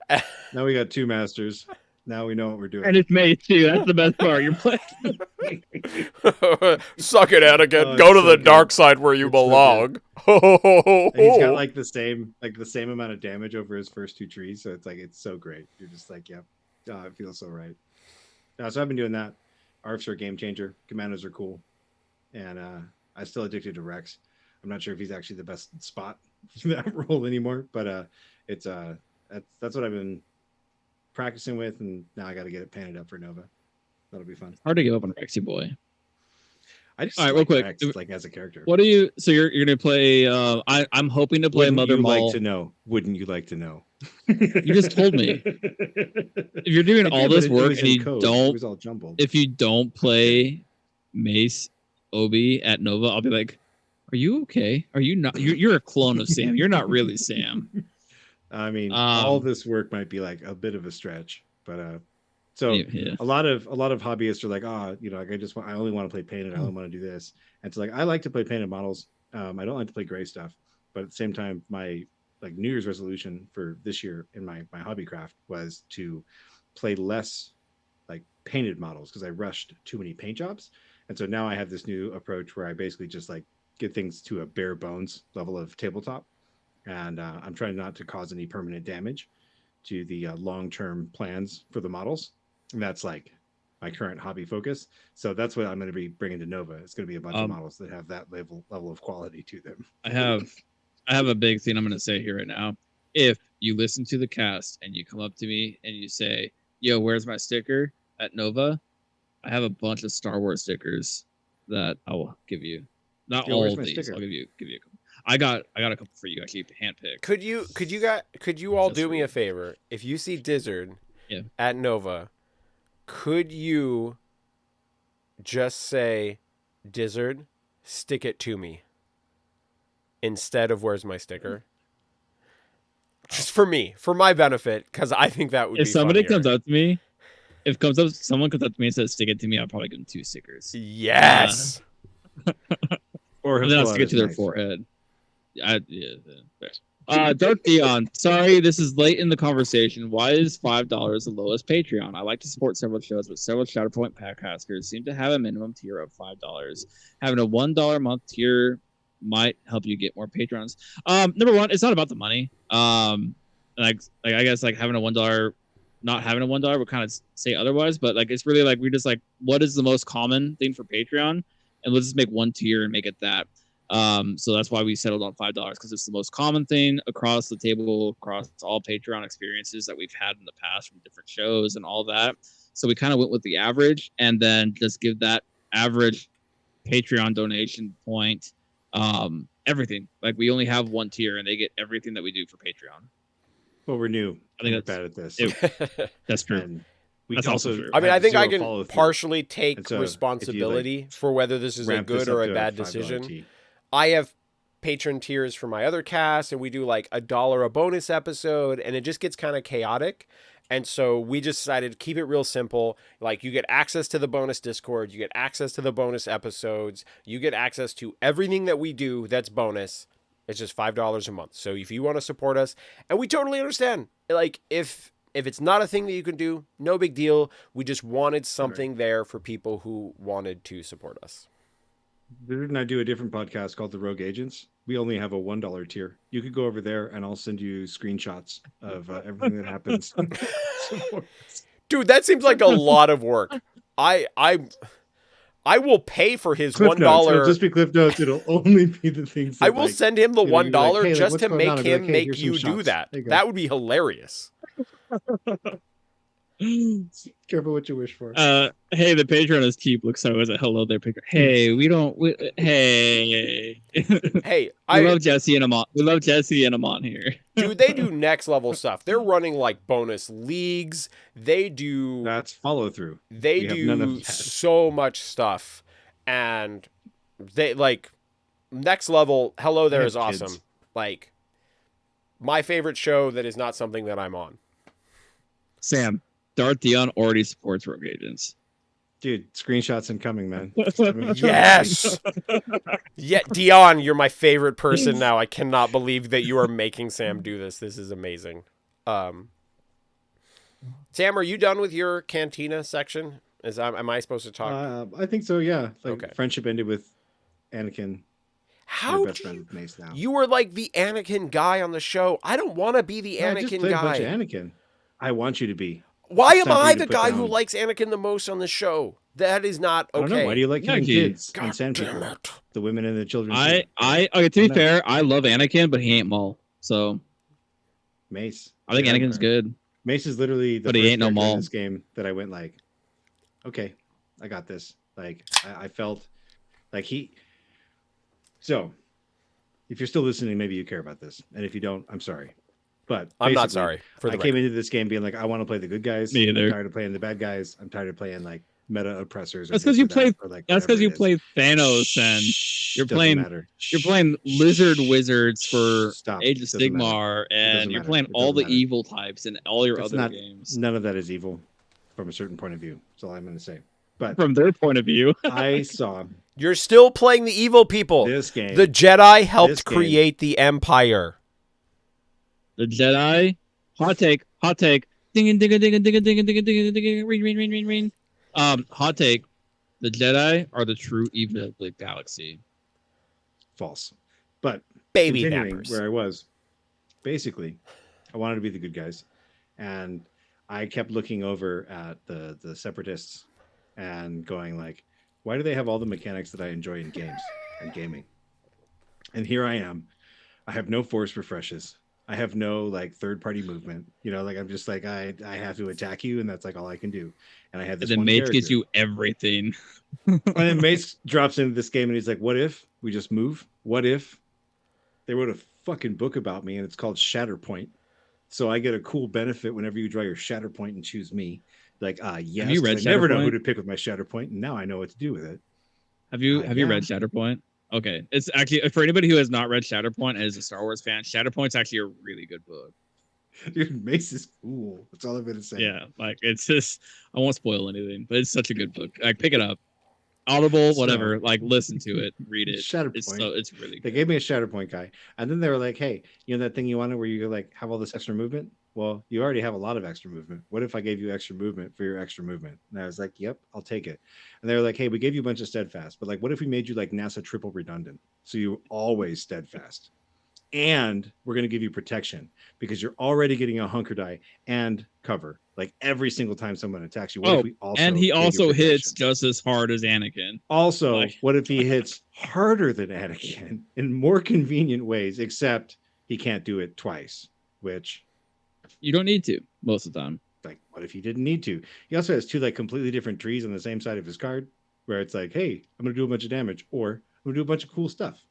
now we got 2 masters. Now we know what we're doing. And it's May too. That's the best part. You're playing. Suck it, Anakin. Go to the dark side where you belong. And he's got like the same amount of damage over his first 2 trees, so it's so great. You're just like, yep, it feels so right. So I've been doing that. ARFs are a game changer. Commandos are cool, and I'm still addicted to Rex. I'm not sure if he's actually the best spot for that role anymore, but it's that's what I've been practicing with, and now I got to get it painted up for Nova. That'll be fun. Hard to give up on Rexy boy. I just all right, real quick, Rex, like as a character. What are you? So you're gonna play? I'm hoping to play Mother Mall. Like to know? Wouldn't you like to know? You just told me. If you're doing all this work and you don't, if you don't play Mace Obi at Nova, I'll be like, "Are you okay? Are you not? You're a clone of Sam. You're not really Sam." I mean, all this work might be like a bit of a stretch, but so a lot of hobbyists are like, like I only want to play painted. I only want to do this, and it's like I like to play painted models. I don't like to play gray stuff, but at the same time, my like New Year's resolution for this year in my hobbycraft was to play less like painted models because I rushed too many paint jobs, and so now I have this new approach where I basically just like get things to a bare bones level of tabletop. And I'm trying not to cause any permanent damage to the long-term plans for the models. And that's like my current hobby focus. So that's what I'm going to be bringing to Nova. It's going to be a bunch of models that have that level of quality to them. I have a big thing I'm going to say here right now. If you listen to the cast and you come up to me and you say, "Yo, where's my sticker at Nova?" I have a bunch of Star Wars stickers that I will give you. Not all of these. Sticker? I'll give you a couple. I got a couple for you. I keep handpicked. Could you all do me a favor? If you see Dizzard Yeah. at Nova, could you just say, Dizzard, stick it to me instead of where's my sticker? Just for me, for my benefit, because I think that would If be somebody funnier. comes up to me, someone comes up to me and says stick it to me, I'll probably give them 2 stickers. Yes. Or And he'll then I'll pull out stick it his to their knife. forehead. Dark Dion, sorry, this is late in the conversation. Why is $5 the lowest Patreon? I like to support several shows, but several Shatterpoint podcasters seem to have a minimum tier of $5. Having a $1 a month tier might help you get more patrons. Number one, it's not about the money. Like I guess like having a $1, not having a $1 would kind of say otherwise, but like it's really like we just like what is the most common thing for Patreon, and let's just make one tier and make it that. So that's why we settled on $5 because it's the most common thing across the table, across all Patreon experiences that we've had in the past from different shows and all that. So we kind of went with the average and then just give that average Patreon donation point everything. Like we only have one tier and they get everything that we do for Patreon. Well, we're new. I think we're that's bad at this. That's true. And we That's also true. I mean, I have think I zero can follow-through. partially take And so if you, responsibility for whether this is a ramp this good or up a to bad $5 decision. tea. I have patron tiers for my other cast, and we do like $1 a bonus episode, and it just gets kind of chaotic. And so we just decided to keep it real simple. Like you get access to the bonus Discord, you get access to the bonus episodes, you get access to everything that we do that's bonus. It's just $5 a month. So if you want to support us, and we totally understand, like if it's not a thing that you can do, no big deal. We just wanted something there for people who wanted to support us. Didn't I do a different podcast called The Rogue Agents? We only have a $1 tier. You could go over there and I'll send you screenshots of everything that happens. Dude, that seems like a lot of work. I will pay for his Cliff $1. Notes. It'll just be Cliff Notes. It'll only be the things that, I will like, send him the you know, you'd be like, $1 "Hey, like, just what's to going make on?" I'd be like, him "Hey, make here's you some do shots. that. There you go." That would be hilarious. Careful what you wish for. Hey, the Patreon is cheap. Looks so as a hello there, Patreon. Hey, hey. Hey, we love Jesse and Amon. We love Jesse and Amon here. Dude, they do next level stuff. They're running like bonus leagues. They do That's follow through. They We have none of do that. so much stuff, and they like next level. Hello there have is awesome. kids. Like my favorite show that is not something that I'm on. Sam, Darth Dion already supports Rogue Agents. Dude, screenshots incoming, man. Yes. Yeah, Dion, you're my favorite person now. I cannot believe that you are making Sam do this. This is amazing. Sam, are you done with your Cantina section? Am I supposed to talk? I think so, yeah. Like, Okay. friendship ended with Anakin. How You're best do friend you? with Mace now. You were like the Anakin guy on the show. I don't want to be the No, I just Anakin played a bunch of guy. Anakin. I want you to be. Why It's am time for I you to the put guy who down- likes Anakin the most on the show? That is not okay. I don't know. Why do you like killing Yeah, kids God and sand damn people? it. The women and the children. Okay, to I be know. fair, I love Anakin, but he ain't Maul. So Mace. I think Yeah, Anakin's good. Mace is literally the But he first ain't no character in Maul. this game that I went like, okay, I got this. Like, I felt like he. So, if you're still listening, maybe you care about this, and if you don't, I'm sorry. But I'm not basically, sorry. For the I came into this game being like, I want to play the good guys. Me either. I'm tired of playing the bad guys. I'm tired of playing like meta oppressors. That's because you play. That's because you play play Thanos, and you're playing. Matter. You're playing lizard wizards for Stop. Age of Doesn't matter. Sigmar, doesn't and you're matter. playing It all doesn't the matter. evil types in all your That's other not- games. None of that is evil, from a certain point of view. That's all I'm going to say. But From their point of view, I saw You're still playing the evil people. this game. The Jedi This helped game- create the Empire. the Jedi. Hot take. Ding ding ding ding ding ding ding ding ding ding. Ring. Hot take. The Jedi are the true evil of the galaxy. False. But Baby continuing nappers. where I was, basically, I wanted to be the good guys, and I kept looking over at the separatists and going like, why do they have all the mechanics that I enjoy in games and gaming? And here I am. I have no force refreshes. I have no like third party movement. You know, like I'm just like I have to attack you, and that's like all I can do. And I had this And then one Mace character. gives you everything. And then Mace drops into this game and he's like, what if we just move? What if they wrote a fucking book about me and it's called Shatterpoint? So I get a cool benefit whenever you draw your Shatterpoint and choose me. Like, yes, you 'cause read I never know who Shatterpoint? to pick with my Shatterpoint, and now I know what to do with it. Have you Yeah. read Shatterpoint? Okay, it's actually for anybody who has not read Shatterpoint and is a Star Wars fan. Shatterpoint's actually a really good book. Dude, Mace is cool. That's all I'm gonna say. Yeah, like it's just I won't spoil anything, but it's such a good book. Like pick it up, Audible, whatever. So, Like listen to it, read it. Shatterpoint. It's really They good. gave me a Shatterpoint guy, and then they were like, "Hey, you know that thing you wanted where you like have all this extra movement? Well, you already have a lot of extra movement. What if I gave you extra movement for your extra movement?" And I was like, "Yep, I'll take it." And they were like, "Hey, we gave you a bunch of steadfast, but like, what if we made you like NASA triple redundant, so you always steadfast?" And we're going to give you protection because you're already getting a hunker die and cover like every single time someone attacks you. What if we also and he gave you also hits protection? just as hard as Anakin. Also, Like- what if he hits harder than Anakin in more convenient ways, except he can't do it twice, which You don't need to most of the time. like what if he didn't need to? He also has two like completely different trees on the same side of his card where it's like, hey, I'm gonna do a bunch of damage, or I'm gonna do a bunch of cool stuff.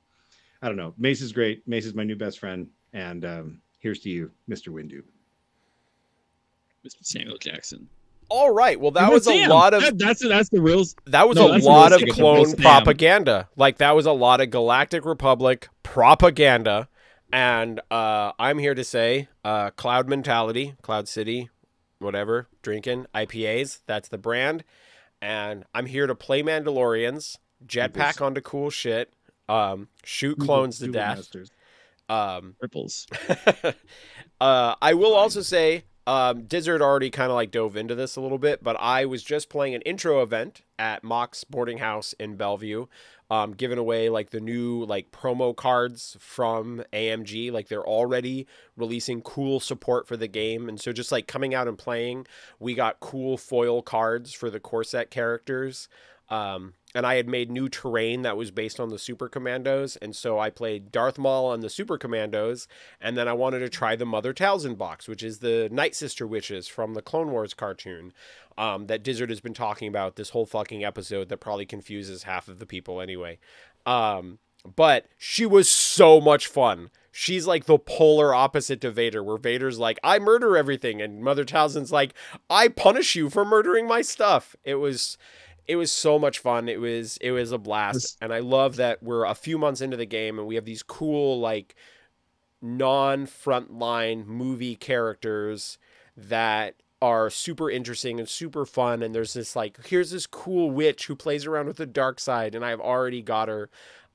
I don't know. Mace is great. Mace is my new best friend. And here's to you, Mr. Windu. Mr. Samuel Jackson. All right. Well, that It was a Sam. lot of that's the real. that was No, a that's lot of realistic. It's a clone real Sam. propaganda. Like that was a lot of Galactic Republic propaganda. And I'm here to say Cloud Mentality, Cloud City, whatever, drinking IPAs. That's the brand. And I'm here to play Mandalorians, jetpack onto cool shit, shoot clones to death. Masters. Ripples. I will also say, Dizzard already kind of like dove into this a little bit, but I was just playing an intro event at Mock's boarding house in Bellevue, giving away like the new like promo cards from AMG. Like they're already releasing cool support for the game, and so just like coming out and playing, we got cool foil cards for the core set characters. And I had made new terrain that was based on the Super Commandos, and so I played Darth Maul on the Super Commandos, and then I wanted to try the Mother Talzin box, which is the Night Sister Witches from the Clone Wars cartoon that Dizzard has been talking about this whole fucking episode that probably confuses half of the people anyway. But she was so much fun. She's like the polar opposite to Vader, where Vader's like, I murder everything, and Mother Talzin's like, I punish you for murdering my stuff. It was so much fun. It was a blast. And I love that we're a few months into the game and we have these cool, like, non-frontline movie characters that are super interesting and super fun. And there's this, like, here's this cool witch who plays around with the dark side, and I've already got her.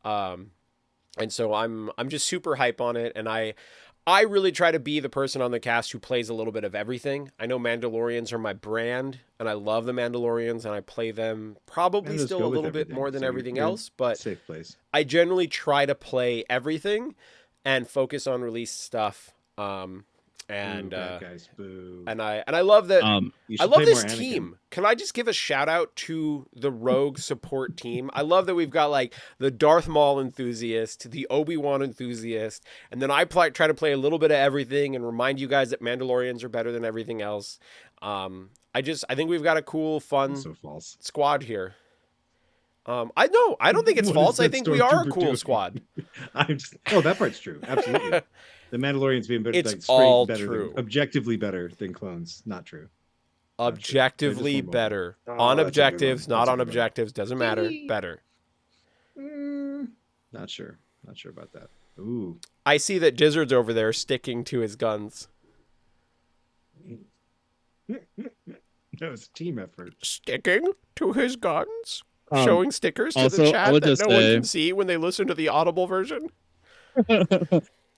And so I'm just super hype on it. And I really try to be the person on the cast who plays a little bit of everything. I know Mandalorians are my brand, and I love the Mandalorians, and I play them probably still a little bit more than everything else, but safe place. I generally try to play everything and focus on release stuff. And guys, boo. and I love that. I love this Anakin. team. Can I just give a shout out to the Rogue support team? I love that we've got like the Darth Maul enthusiast, the Obi-Wan enthusiast, and then I try to play a little bit of everything and remind you guys that Mandalorians are better than everything else. I think we've got a cool, fun squad here. I don't think it's false. I think we are a cool squad. That part's true. Absolutely. The Mandalorians being better, it's like all better true. Objectively better than clones. Not true. Objectively better. On objectives, not on objectives. Doesn't matter. Better. Not sure. Not sure about that. Ooh. I see that Dizzard's over there sticking to his guns. That was a team effort. Sticking to his guns? Showing stickers to also, the chat that no one can see when they listen to the Audible version?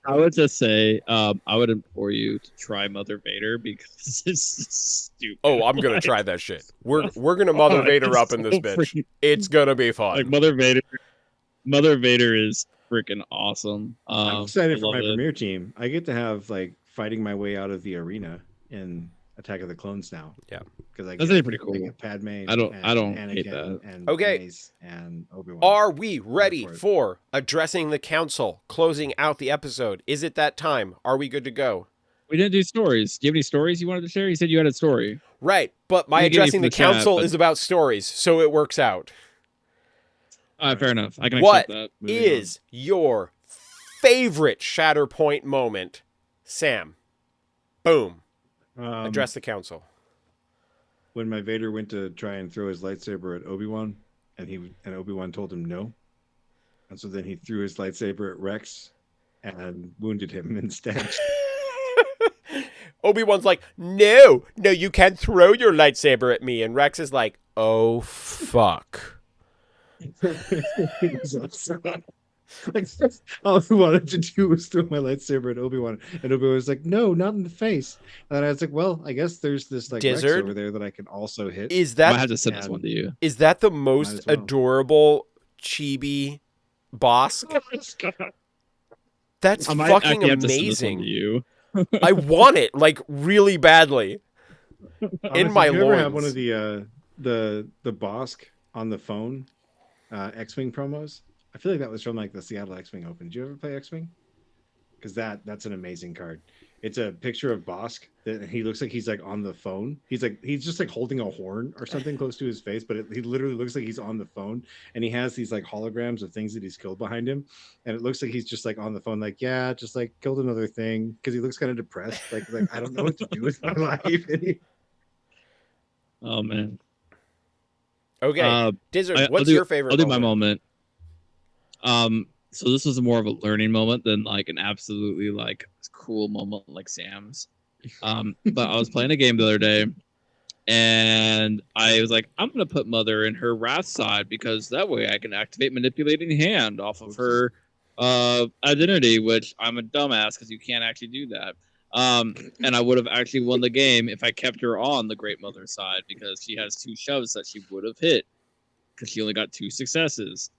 I would just say, I would implore you to try Mother Vader because it's stupid. Oh, I'm gonna try that shit. We're gonna Mother Vader up in this bitch. It's gonna be fun. Like Mother Vader is freaking awesome. I'm excited for my premiere team. I get to have like fighting my way out of the arena in Attack of the Clones now. Yeah, because that's actually pretty cool. I get Padme. I don't Anakin hate that. And okay, Mace and Obi-Wan. Are we ready for addressing the council, closing out the episode? Is it that time? Are we good to go? We didn't do stories. Do you have any stories you wanted to share? You said you had a story. Right, but my addressing the council is about stories, so it works out. Fair enough. I can accept that. What is your favorite Shatterpoint moment, Sam? Boom. Um, Address the council. when my Vader went to try and throw his lightsaber at Obi-Wan, and Obi-Wan told him no, and so then he threw his lightsaber at Rex and wounded him instead. Obi-Wan's like, no, you can't throw your lightsaber at me. And Rex is like, oh, fuck. It was awesome. Like, all I wanted to do was throw my lightsaber at Obi-Wan, and Obi-Wan was like, "No, not in the face." And I was like, "Well, I guess there's this like Rex Dizzard? over there that I can also hit." Is I might that have to send this And- one to you. is that the Might most as well. adorable chibi boss? That's I might fucking actually have to send this one to amazing. you. I want it like really badly. Honestly, my if you ever have loins. one of the Bosk on the phone X-wing promos, I feel like that was from like the Seattle X-wing Open. Did you ever play X-wing? Because that's an amazing card. It's a picture of Bosk that he looks like he's like on the phone. He's just like holding a horn or something close to his face, but he literally looks like he's on the phone, and he has these like holograms of things that he's killed behind him, and it looks like he's just like on the phone, like yeah, just like killed another thing, because he looks kind of depressed, like I don't know what to do with my life. Oh man. Okay. Dizzard, what's I'll your favorite I'll do my moment? So this was more of a learning moment than like an absolutely like cool moment like Sam's. But I was playing a game the other day, and I was like, I'm gonna put Mother in her wrath side because that way I can activate manipulating hand off of her identity, which I'm a dumbass because you can't actually do that. And I would have actually won the game if I kept her on the Great Mother side because she has 2 shoves that she would have hit because she only got 2 successes.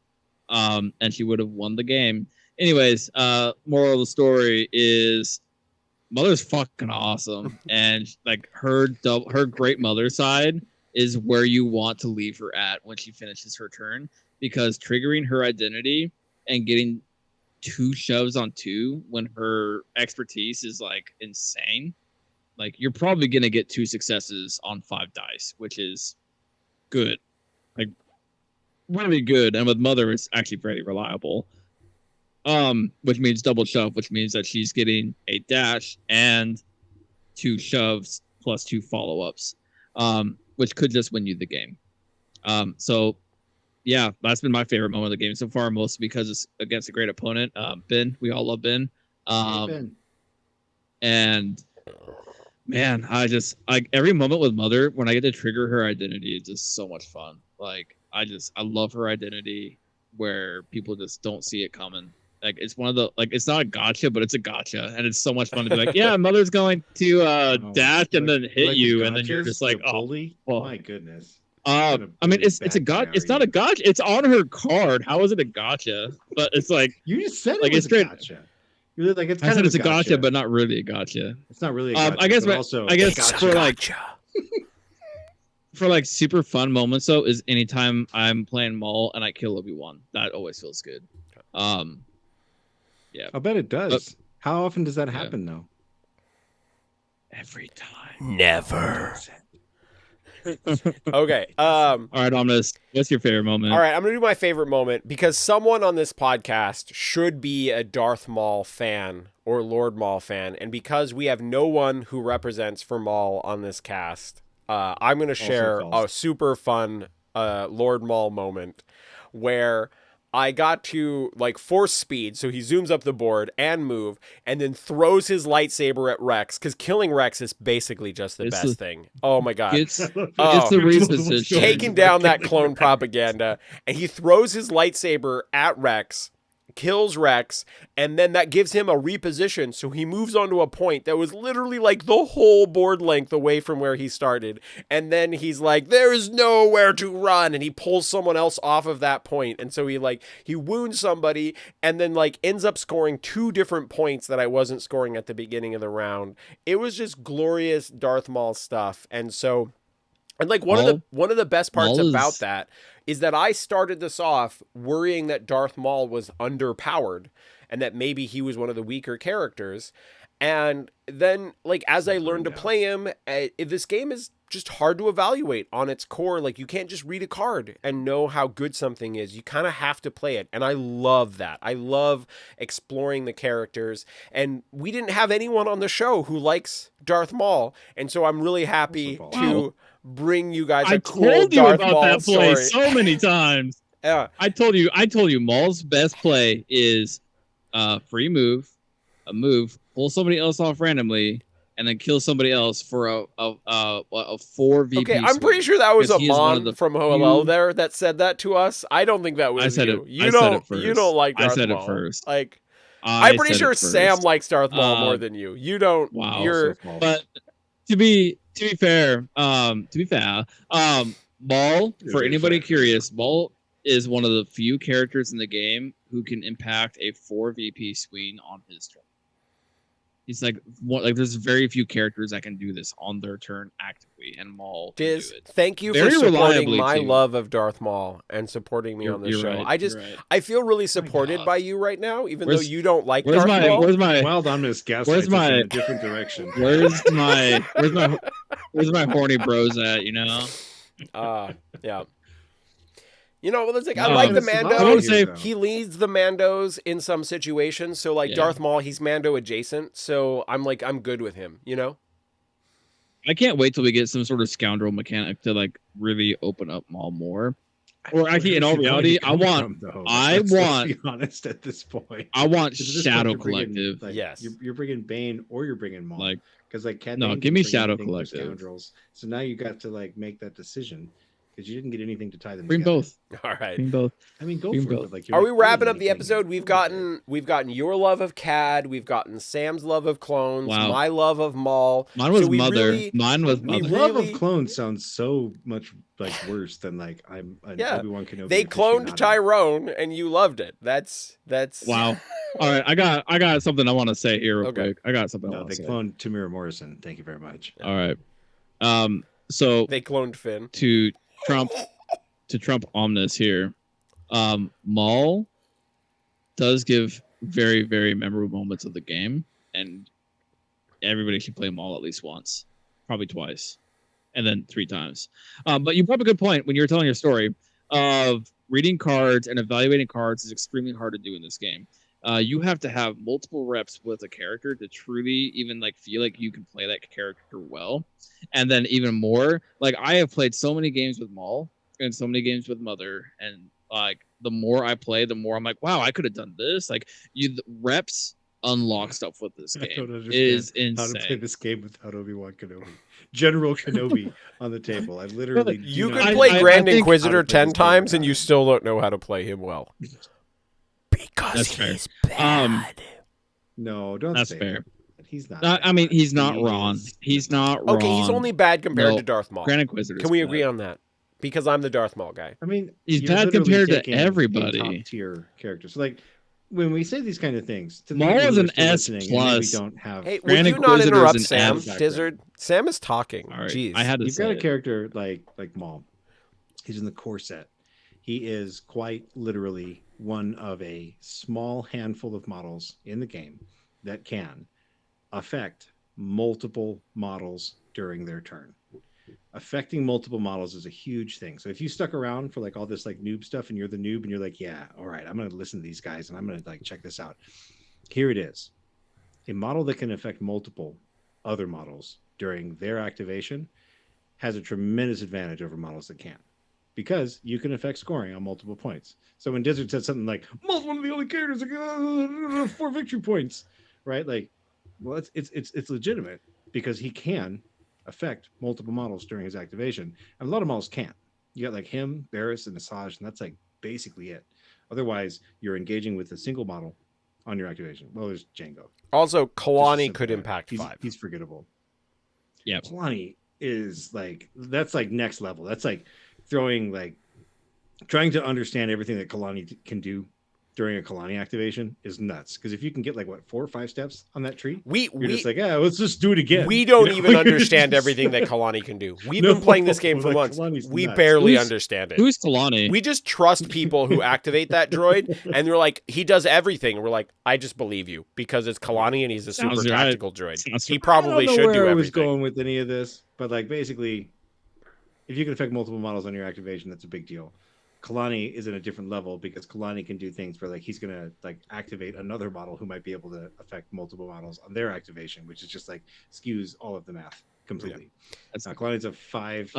And she would have won the game. Anyways, moral of the story is Mother's fucking awesome, and like her Great Mother side is where you want to leave her at when she finishes her turn, because triggering her identity and getting 2 shoves on 2 when her expertise is like insane, like you're probably gonna get 2 successes on 5 dice, which is good, like really good. And with Mother, it's actually very reliable. Which means double shove, which means that she's getting a dash and 2 shoves plus 2 follow-ups, which could just win you the game. So yeah, that's been my favorite moment of the game so far, mostly because it's against a great opponent. Ben, we all love Ben. Ben. And man, I just like every moment with Mother when I get to trigger her identity, it's just so much fun. Like I love her identity where people just don't see it coming. Like it's one of the like it's not a gotcha, but it's a gotcha, and it's so much fun to be like, yeah, Mother's going to dash and then hit like you, the and then you're gotchas, just like, the oh, bully. well. My goodness. I mean, it's a gotcha. It's not a gotcha. It's on her card. How is it a gotcha? But it's like you just said like it was it's straight. a gotcha. You're like it's I kind said of it's a gotcha, but not really a gotcha. it's not really a gotcha. I guess, but also I guess gotcha. for like for like super fun moments though is anytime I'm playing Maul and I kill Obi-Wan. That always feels good. Yeah. I'll bet it does. How often does that happen though? Every time. Never. Okay. All right, Omnis, what's your favorite moment? All right, I'm going to do my favorite moment because someone on this podcast should be a Darth Maul fan or Lord Maul fan. And because we have no one who represents for Maul on this cast, I'm going to share a super fun Lord Maul moment where I got to like force speed, so he zooms up the board and move, and then throws his lightsaber at Rex, because killing Rex is basically just the best thing. Oh my god. It's the reposition. Taking down that clone propaganda, and he throws his lightsaber at Rex, kills Rex, and then that gives him a reposition, so he moves onto a point that was literally like the whole board length away from where he started, and then he's like, there is nowhere to run, and he pulls someone else off of that point, and so he wounds somebody, and then like ends up scoring 2 different points that I wasn't scoring at the beginning of the round. It was just glorious Darth Maul stuff. And so, and like one of the best parts about that is that I started this off worrying that Darth Maul was underpowered and that maybe he was one of the weaker characters. And then, like, as I learned to down. play him, this game is just hard to evaluate on its core. Like, you can't just read a card and know how good something is. You kind of have to play it. And I love that. I love exploring the characters. And we didn't have anyone on the show who likes Darth Maul. And so I'm really happy Wow. to bring you guys a I cool told you Darth about Maul that play story. so many times. Yeah. I told you Maul's best play is free move, a move, pull somebody else off randomly, and then kill somebody else for a 4 VP. Okay, I'm pretty sure that was because he is one of Amon the from OLL there that said that to us. I don't think that was I said you. it. You I don't. said it first. You don't like I Darth said it Maul. first. Like, I I'm pretty said sure it first. Sam likes Darth Maul more than you. You don't. Wow. You're. But to be fair, Maul, for anybody curious, Maul is one of the few characters in the game who can impact a 4 VP swing on his turn. He's like there's very few characters that can do this on their turn actively, and Maul can Diz, do it. thank you Very for supporting reliably, my too. love of Darth Maul and supporting me on this You're show. right, I feel really supported God. by you right now, even though Where's- you don't like Where's Darth my Maul. where's my Wild Omnis gaslights where's us my- in a different direction. where's my horny bros at? You know. Yeah. You know, well, it's like I No, like the There's a lot Mando. I wanna here, say- though. He leads the Mandos in some situations. So like Yeah. Darth Maul, he's Mando adjacent. So I'm good with him, you know? I can't wait till we get some sort of scoundrel mechanic to like really open up Maul more. Or actually, in all reality, let's be honest at this point. I want 'Cause at this Shadow point, you're bringing, Collective. like, Yes. you're bringing Bane or you're bringing Maul. Like, because like Cad no, Bane give didn't me bring Shadow anything for Collective. Scoundrels. So now you got to like make that decision because you didn't get anything to tie them bring together. both. All right. Bring both. I mean, go Bring for it. both. But, like, you're Are not we getting wrapping up the anything episode? over there. We've gotten your love of Cad, we've gotten Sam's love of clones, Wow. my love of Maul. Mine was So we Mother. really- Mine was we Mother. Love really- of clones sounds so much like worse than like I'm an Yeah. Obi-Wan Kenobi. They cloned aficionado. Tyrone and you loved it. That's Wow. All right, I got something I want to say here real Okay. quick. I got something I No, want they to say. cloned Tamira Morrison. Thank you very much. All right. So They cloned Finn. to Trump Omnis here, Maul does give very, very memorable moments of the game, and everybody should play Maul at least once, probably twice, and then 3 times. But you brought up a good point when you were telling your story of reading cards and evaluating cards is extremely hard to do in this game. You have to have multiple reps with a character to truly even like feel like you can play that character well, and then even more. Like I have played so many games with Maul and so many games with Mother, and like the more I play, the more I'm like, wow, I could have done this. Like the reps unlock stuff with this I game. don't It is understand how to play insane. this game without Obi-Wan Kenobi. General Kenobi on the table. I literally do You not could know play how Grand to play Inquisitor this 10 game times and you without still don't know how to play him well. Because That's fair. he's bad. No, don't That's say fair. that. He's not. I mean, bad. he's not He wrong. is- He's not wrong. Okay, he's only bad compared No, to Darth Maul. Grand Inquisitor. Can we agree on that? Because I'm the Darth Maul guy. I mean, He's you're bad literally compared to taking a everybody. top tier character. So like when we say these kind of things, to the Maul people is who are an still S listening and maybe plus. don't have. Hey, would Grand you not Inquisitor's interrupt an Sam, F. Dizzard? Sam is talking. All right, Jeez. I had to You've say got a it. character like Maul. He's in the core set. He is quite literally one of a small handful of models in the game that can affect multiple models during their turn. Affecting multiple models is a huge thing. So if you stuck around for like all this like noob stuff and you're the noob and you're like, yeah, all right, I'm going to listen to these guys and I'm going to like check this out. Here it is. A model that can affect multiple other models during their activation has a tremendous advantage over models that can't, because you can affect scoring on multiple points. So when Dizzard said something like, Maul's one of the only characters that got 4 victory points, right? Like, well, it's legitimate because he can affect multiple models during his activation. And a lot of models can't. You got like him, Barris, and Asajj, and that's like basically it. Otherwise, you're engaging with a single model on your activation. Well, there's Django. Also, Just Kalani simple could that. impact 5. He's forgettable. Yeah. Kalani is like, that's like next level. That's like throwing like trying to understand everything that Kalani can do during a Kalani activation is nuts. Because if you can get like what 4 or 5 steps on that tree, you're We just like, yeah, let's just do it again. we don't You know, even like, it's understand just- everything that Kalani can do. We've No, been playing this game for like, months. Kalani's We nuts. barely Who's- understand it. Who's Kalani? We just trust people who activate that droid, and they're like, he does everything. And we're like, I just believe you because it's Kalani and he's a super Sounds right. tactical droid. Sounds He right. probably I don't know should where do I was everything. going with any of this, but like basically, if you can affect multiple models on your activation, that's a big deal. Kalani is in a different level because Kalani can do things where like he's gonna like activate another model who might be able to affect multiple models on their activation, which is just like skews all of the math completely. That's Kalani's a 5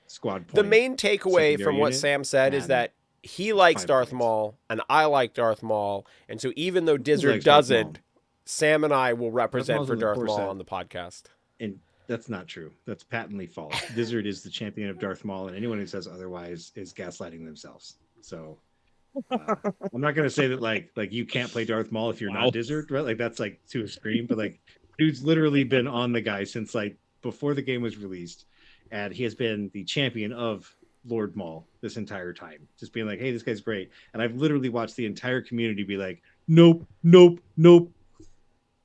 squad point. The main takeaway from secondary what unit, Sam said is and that he likes 5 Darth points. Maul, and I like Darth Maul, and so even though Who Dizzard likes Darth Maul? doesn't, Sam and I will represent Maul's for in the Darth core Maul set. on the podcast. And that's not true. That's patently false. Dizzard is the champion of Darth Maul, and anyone who says otherwise is gaslighting themselves. So I'm not gonna say that like you can't play Darth Maul if you're Wow. not Dizzard, right? Like that's like too extreme. But like, dude's literally been on the guy since like before the game was released, and he has been the champion of Lord Maul this entire time, just being like, "Hey, this guy's great." And I've literally watched the entire community be like, "Nope, nope, nope,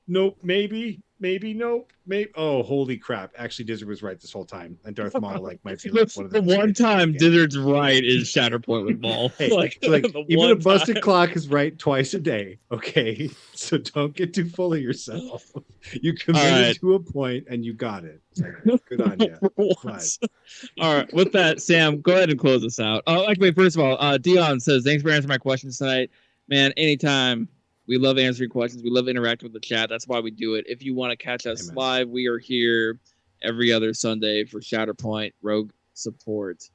nope, maybe, nope, maybe." Oh, holy crap! Actually, Dizzard was right this whole time, and Darth Maul like might be like one of the the one best time characters in the game. Dizzard's right is Shatterpoint with Maul. Hey, like, so, like the even a one busted time. clock is right twice a day. Okay, so don't get too full of yourself. You committed right. to a point and you got it. Good on you. Once. All right. With that, Sam, go ahead and close us out. Oh, actually, first of all, Dion says, thanks for answering my questions tonight. Man, anytime. We love answering questions. We love interacting with the chat. That's why we do it. If you want to catch us Amen. live, we are here every other Sunday for Shatterpoint Rogue Support,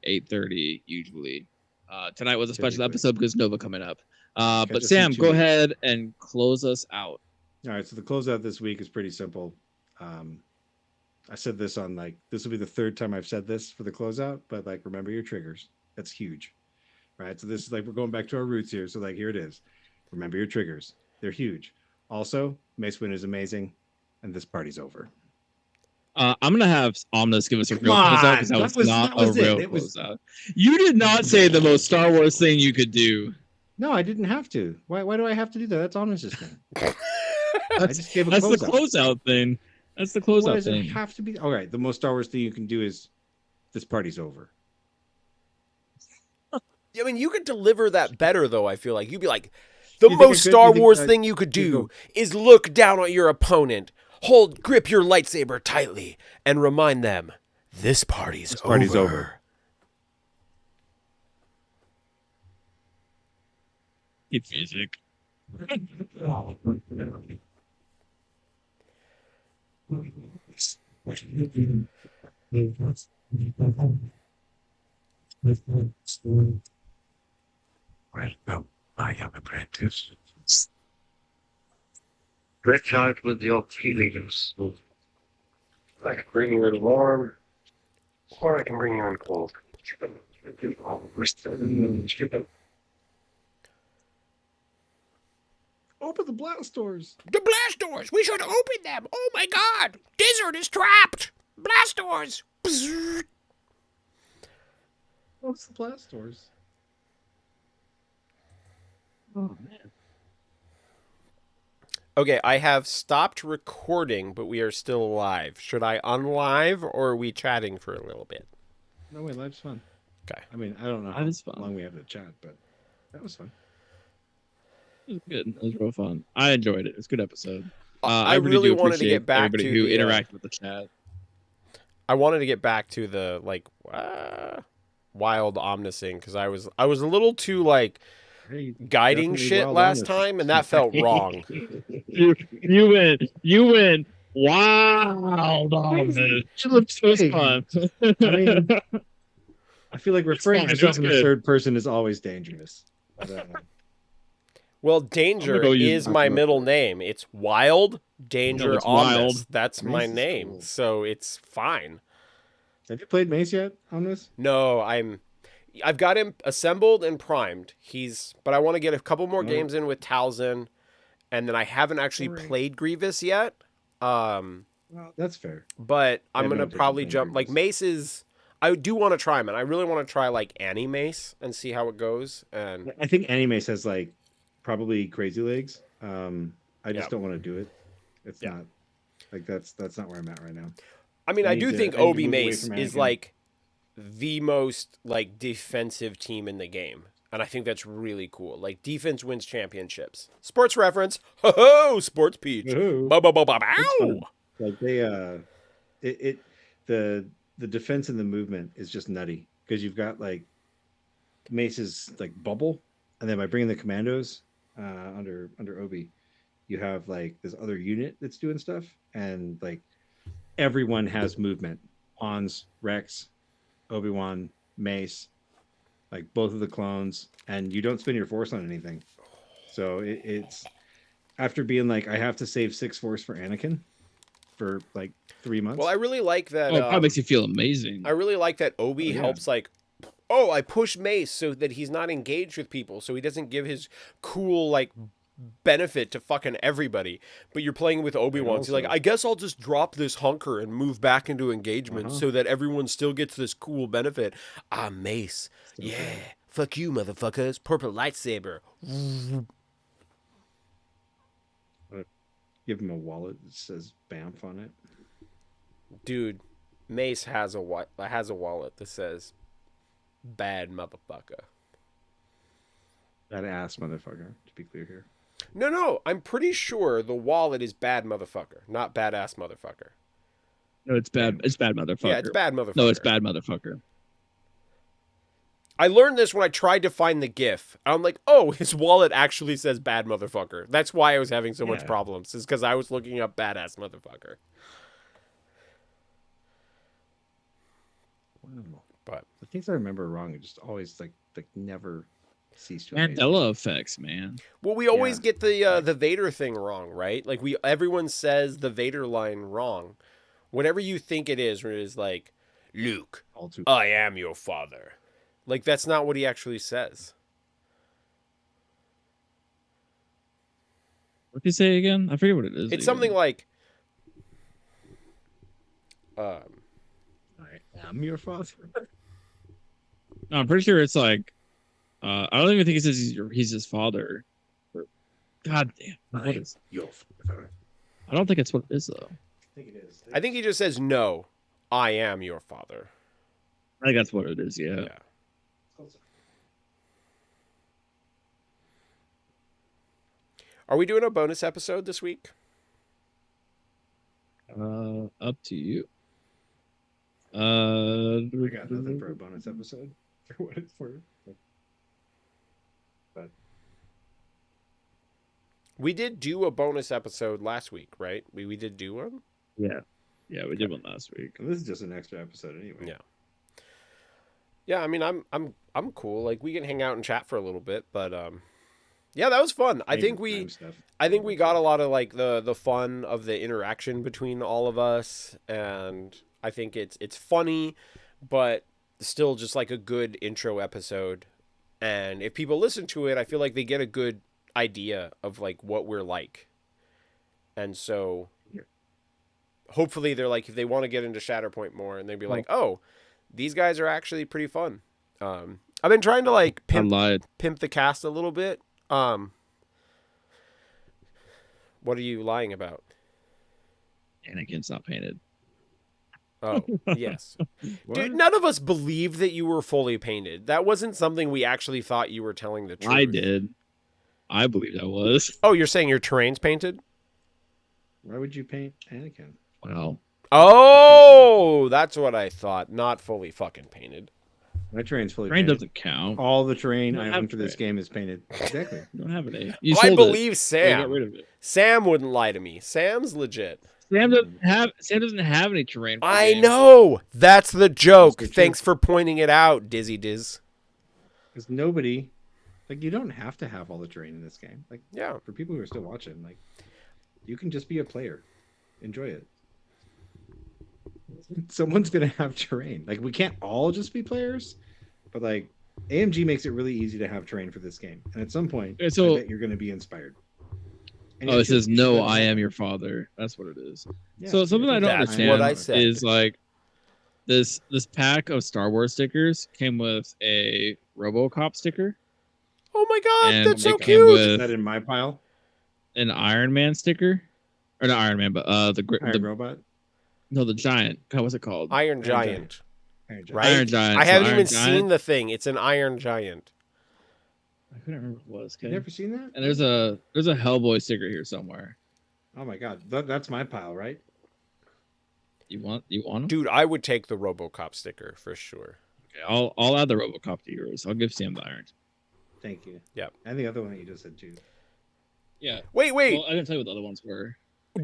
8:30 usually. Tonight was a special Typically. episode because Nova coming up. Catch But us in Sam, 2 go weeks. ahead and close us out. All right, so the closeout this week is pretty simple. I said this on like this will be the 3rd time I've said this for the closeout, but like remember your triggers. That's huge. Right? So this is like we're going back to our roots here. So like here it is. Remember your triggers. They're huge. Also, Mace Windu is amazing, and this party's over. I'm gonna have Omnis give us a Come real closeout on! because that That was was- not that was a real it. It was- closeout. You did not say the most Star Wars thing you could do. No, I didn't have to. Why do I have to do that? That's Omnis's thing. I just gave a That's the closeout. closeout thing. That's the Why closeout does it thing. have to be? All right, the most Star Wars thing you can do is this party's over. I mean, you could deliver that better, though, I feel like. You'd be like, the You think I most could? Star You think Wars I- thing you could you do go- is look down at your opponent, grip your lightsaber tightly, and remind them, this party's over. It's music. Welcome, my young apprentice. Stretch out with your feelings. I can bring you in warm, or I can bring you in cold. Open the blast doors. The blast doors! We should open them! Oh my god! Dizzard is trapped! Blast doors! What's the blast doors? Oh man. Okay, I have stopped recording, but we are still live. Should I unlive, or are we chatting for a little bit? No way, life's fun. Okay. I mean, I don't know Life how is fun. long we have to chat, but that was fun. It was good. It was real fun. I enjoyed it. It was a good episode. I really really do wanted to appreciate get back everybody to who the, interacted with the chat. I wanted to get back to the wild omnising because I was a little too like Hey, guiding definitely shit wild last honest. time, and that felt wrong. You win. Wow, it was Hey, fun. I mean, I feel like referring fine. to It yourself was in the good. 3rd person is always dangerous. But, Well, Danger go use is my middle name. It's Wild Danger No, it's Omnis. Wild. That's my Mace is name, cool. so it's fine. have you played Mace yet on this? No, I've got him assembled and primed. But I want to get a couple more Alright. games in with Talzin, and then I haven't actually Alright. played Grievous yet. Well, that's fair. But I'm have no gonna interest in probably playing jump like Grievous. Mace is. I do want to try him, and I really want to try like Annie Mace and see how it goes. And I think Anime says like probably Crazy Legs. I just Yeah. don't want to do it. It's Yeah. not like that's not where I'm at right now. I mean, I do think I need to Obi move away Mace from is Anakin. like the most like defensive team in the game. And I think that's really cool. Like defense wins championships. Sports reference. Ho ho, sports peach. Woohoo. Ba ba ba ba It's bow. fun. Like they it the defense and the movement is just nutty because you've got like Mace's like bubble, and then by bringing the commandos under Obi, you have like this other unit that's doing stuff, and like everyone has movement. Hans, Rex, Obi-Wan, Mace, like both of the clones, and you don't spend your force on anything. So it's after being like, I have to save 6 force for Anakin for like 3 months. Well, I really like that. Oh, it probably makes you feel amazing. I really like that Obi yeah. helps like, oh, I push Mace so that he's not engaged with people, so he doesn't give his cool like benefit to fucking everybody. But you're playing with Obi-Wan, so he's like, also- I guess I'll just drop this hunker and move back into engagement so that everyone still gets this cool benefit. Ah, Mace. Still yeah. good. Fuck you, motherfuckers. Purple lightsaber. Give him a wallet that says BAMF on it. Dude, Mace has a wallet that says bad motherfucker. That ass motherfucker, to be clear here. No, I'm pretty sure the wallet is bad motherfucker, not badass motherfucker. No, it's bad. It's bad motherfucker. Yeah, it's bad motherfucker. No, it's bad motherfucker. I learned this when I tried to find the GIF. I'm like, oh, his wallet actually says bad motherfucker. That's why I was having so much Yeah. problems, is because I was looking up badass motherfucker. Wow. But The things I remember wrong, it just always like never cease to amaze me. Mandela effects, man. well, we always Yeah. get the Vader thing wrong, right? Like everyone says the Vader line wrong. Whatever you think it is, where it is like, Luke, All too I am your father. Like that's not what he actually says. What did you say again? I forget what it is. It's something like, I am your father. No, I'm pretty sure it's like. I don't even think it says he's his father. God damn. What is? Your father. I don't think it's what it is though. I think it is. I think he just says, no, I am your father. I think that's what it is. Yeah. Yeah. Are we doing a bonus episode this week? Up to you. We got nothing for a bonus episode. For what it's worth. But We did do a bonus episode last week, right? We did do one? Yeah, we did one last week. this is just an extra episode anyway. Yeah. Yeah, I mean I'm cool. Like we can hang out and chat for a little bit, but yeah, that was fun. I think we got a lot of like the fun of the interaction between all of us, and I think it's funny, but still just like a good intro episode. And if people listen to it, I feel like they get a good idea of like what we're like. And so hopefully they're like, if they want to get into Shatterpoint more, and they'd be like, oh, these guys are actually pretty fun. I've been trying to like pimp the cast a little bit. What are you lying about? Anakin's not painted. Oh, yes. What? Dude, none of us believed that you were fully painted. That wasn't something we actually thought you were telling the truth. I did. I believed I was. Oh, you're saying your terrain's painted? Why would you paint Anakin? Well, Oh, that's what I thought. Not fully fucking painted. My terrain's fully terrain painted. doesn't count. All the terrain You don't I have own for this terrain. game is painted. Exactly. You don't have any. I believe So you got Sam. rid of it. Sam wouldn't lie to me. Sam's legit. Sam doesn't have any terrain. for the I game. know. That's the joke. That's good Thanks too. for pointing it out, Dizzy Diz. Because nobody, like, you don't have to have all the terrain in this game. Like, Yeah. for people who are still watching, like, you can just be a player, enjoy it. Someone's gonna have terrain. Like, we can't all just be players, but like, AMG makes it really easy to have terrain for this game. And at some point, Okay, so- I bet you're gonna be inspired. And Oh, you it says should- you no. should. I am your father. That's what it is. Yeah, So something I don't That's understand what I said. is like this pack of Star Wars stickers came with a RoboCop sticker. Oh my god, And that's so it came cute. Is that with in my pile? an Iron Man sticker, or not Iron Man, but Iron the Robot? no, the giant. God, what's it called? Iron Iron Giant. Iron Giant. Right? Iron Giant. I So haven't Iron even Giant. seen the thing. It's an Iron Giant. I couldn't remember what it was. You Okay. never seen that? And there's a Hellboy sticker here somewhere. Oh my god, that's my pile, right? You want them? Dude, I would take the RoboCop sticker for sure. Okay, I'll add the RoboCop to yours. I'll give Sam the Iron. Thank you. Yep. And the other one that you just said too. Yeah. Wait. Well, I didn't tell you what the other ones were.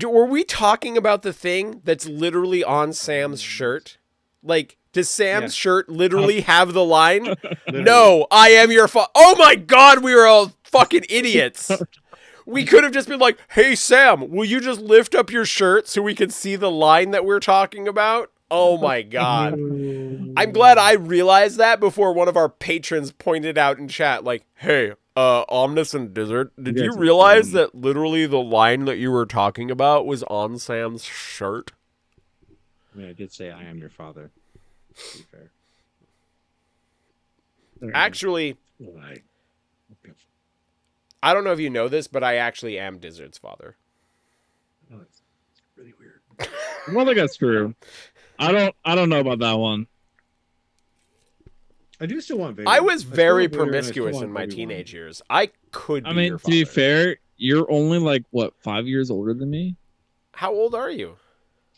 Were we talking about the thing that's literally on Sam's shirt? Like, does Sam's Yes. shirt literally have the line? Literally. No, I am your Oh my god, we were all fucking idiots. We could have just been like, hey, Sam, will you just lift up your shirt so we can see the line that we're talking about? Oh my god. I'm glad I realized that before one of our patrons pointed out in chat, like, hey, Omnis and Dizzard, did You you guys are realize dumb. that literally the line that you were talking about was on Sam's shirt? I mean, I did say I am your father. To be fair. Actually, Like, I don't know if you know this, but I actually am Dizzard's father. oh, it's really weird. I don't think that's true. I don't know about that one. I do still want Vader. I was still very want Vader, and I still promiscuous want in my Obi-Wan. teenage years. I could be I mean, your to father. be fair, you're only like what 5 years older than me. How old are you?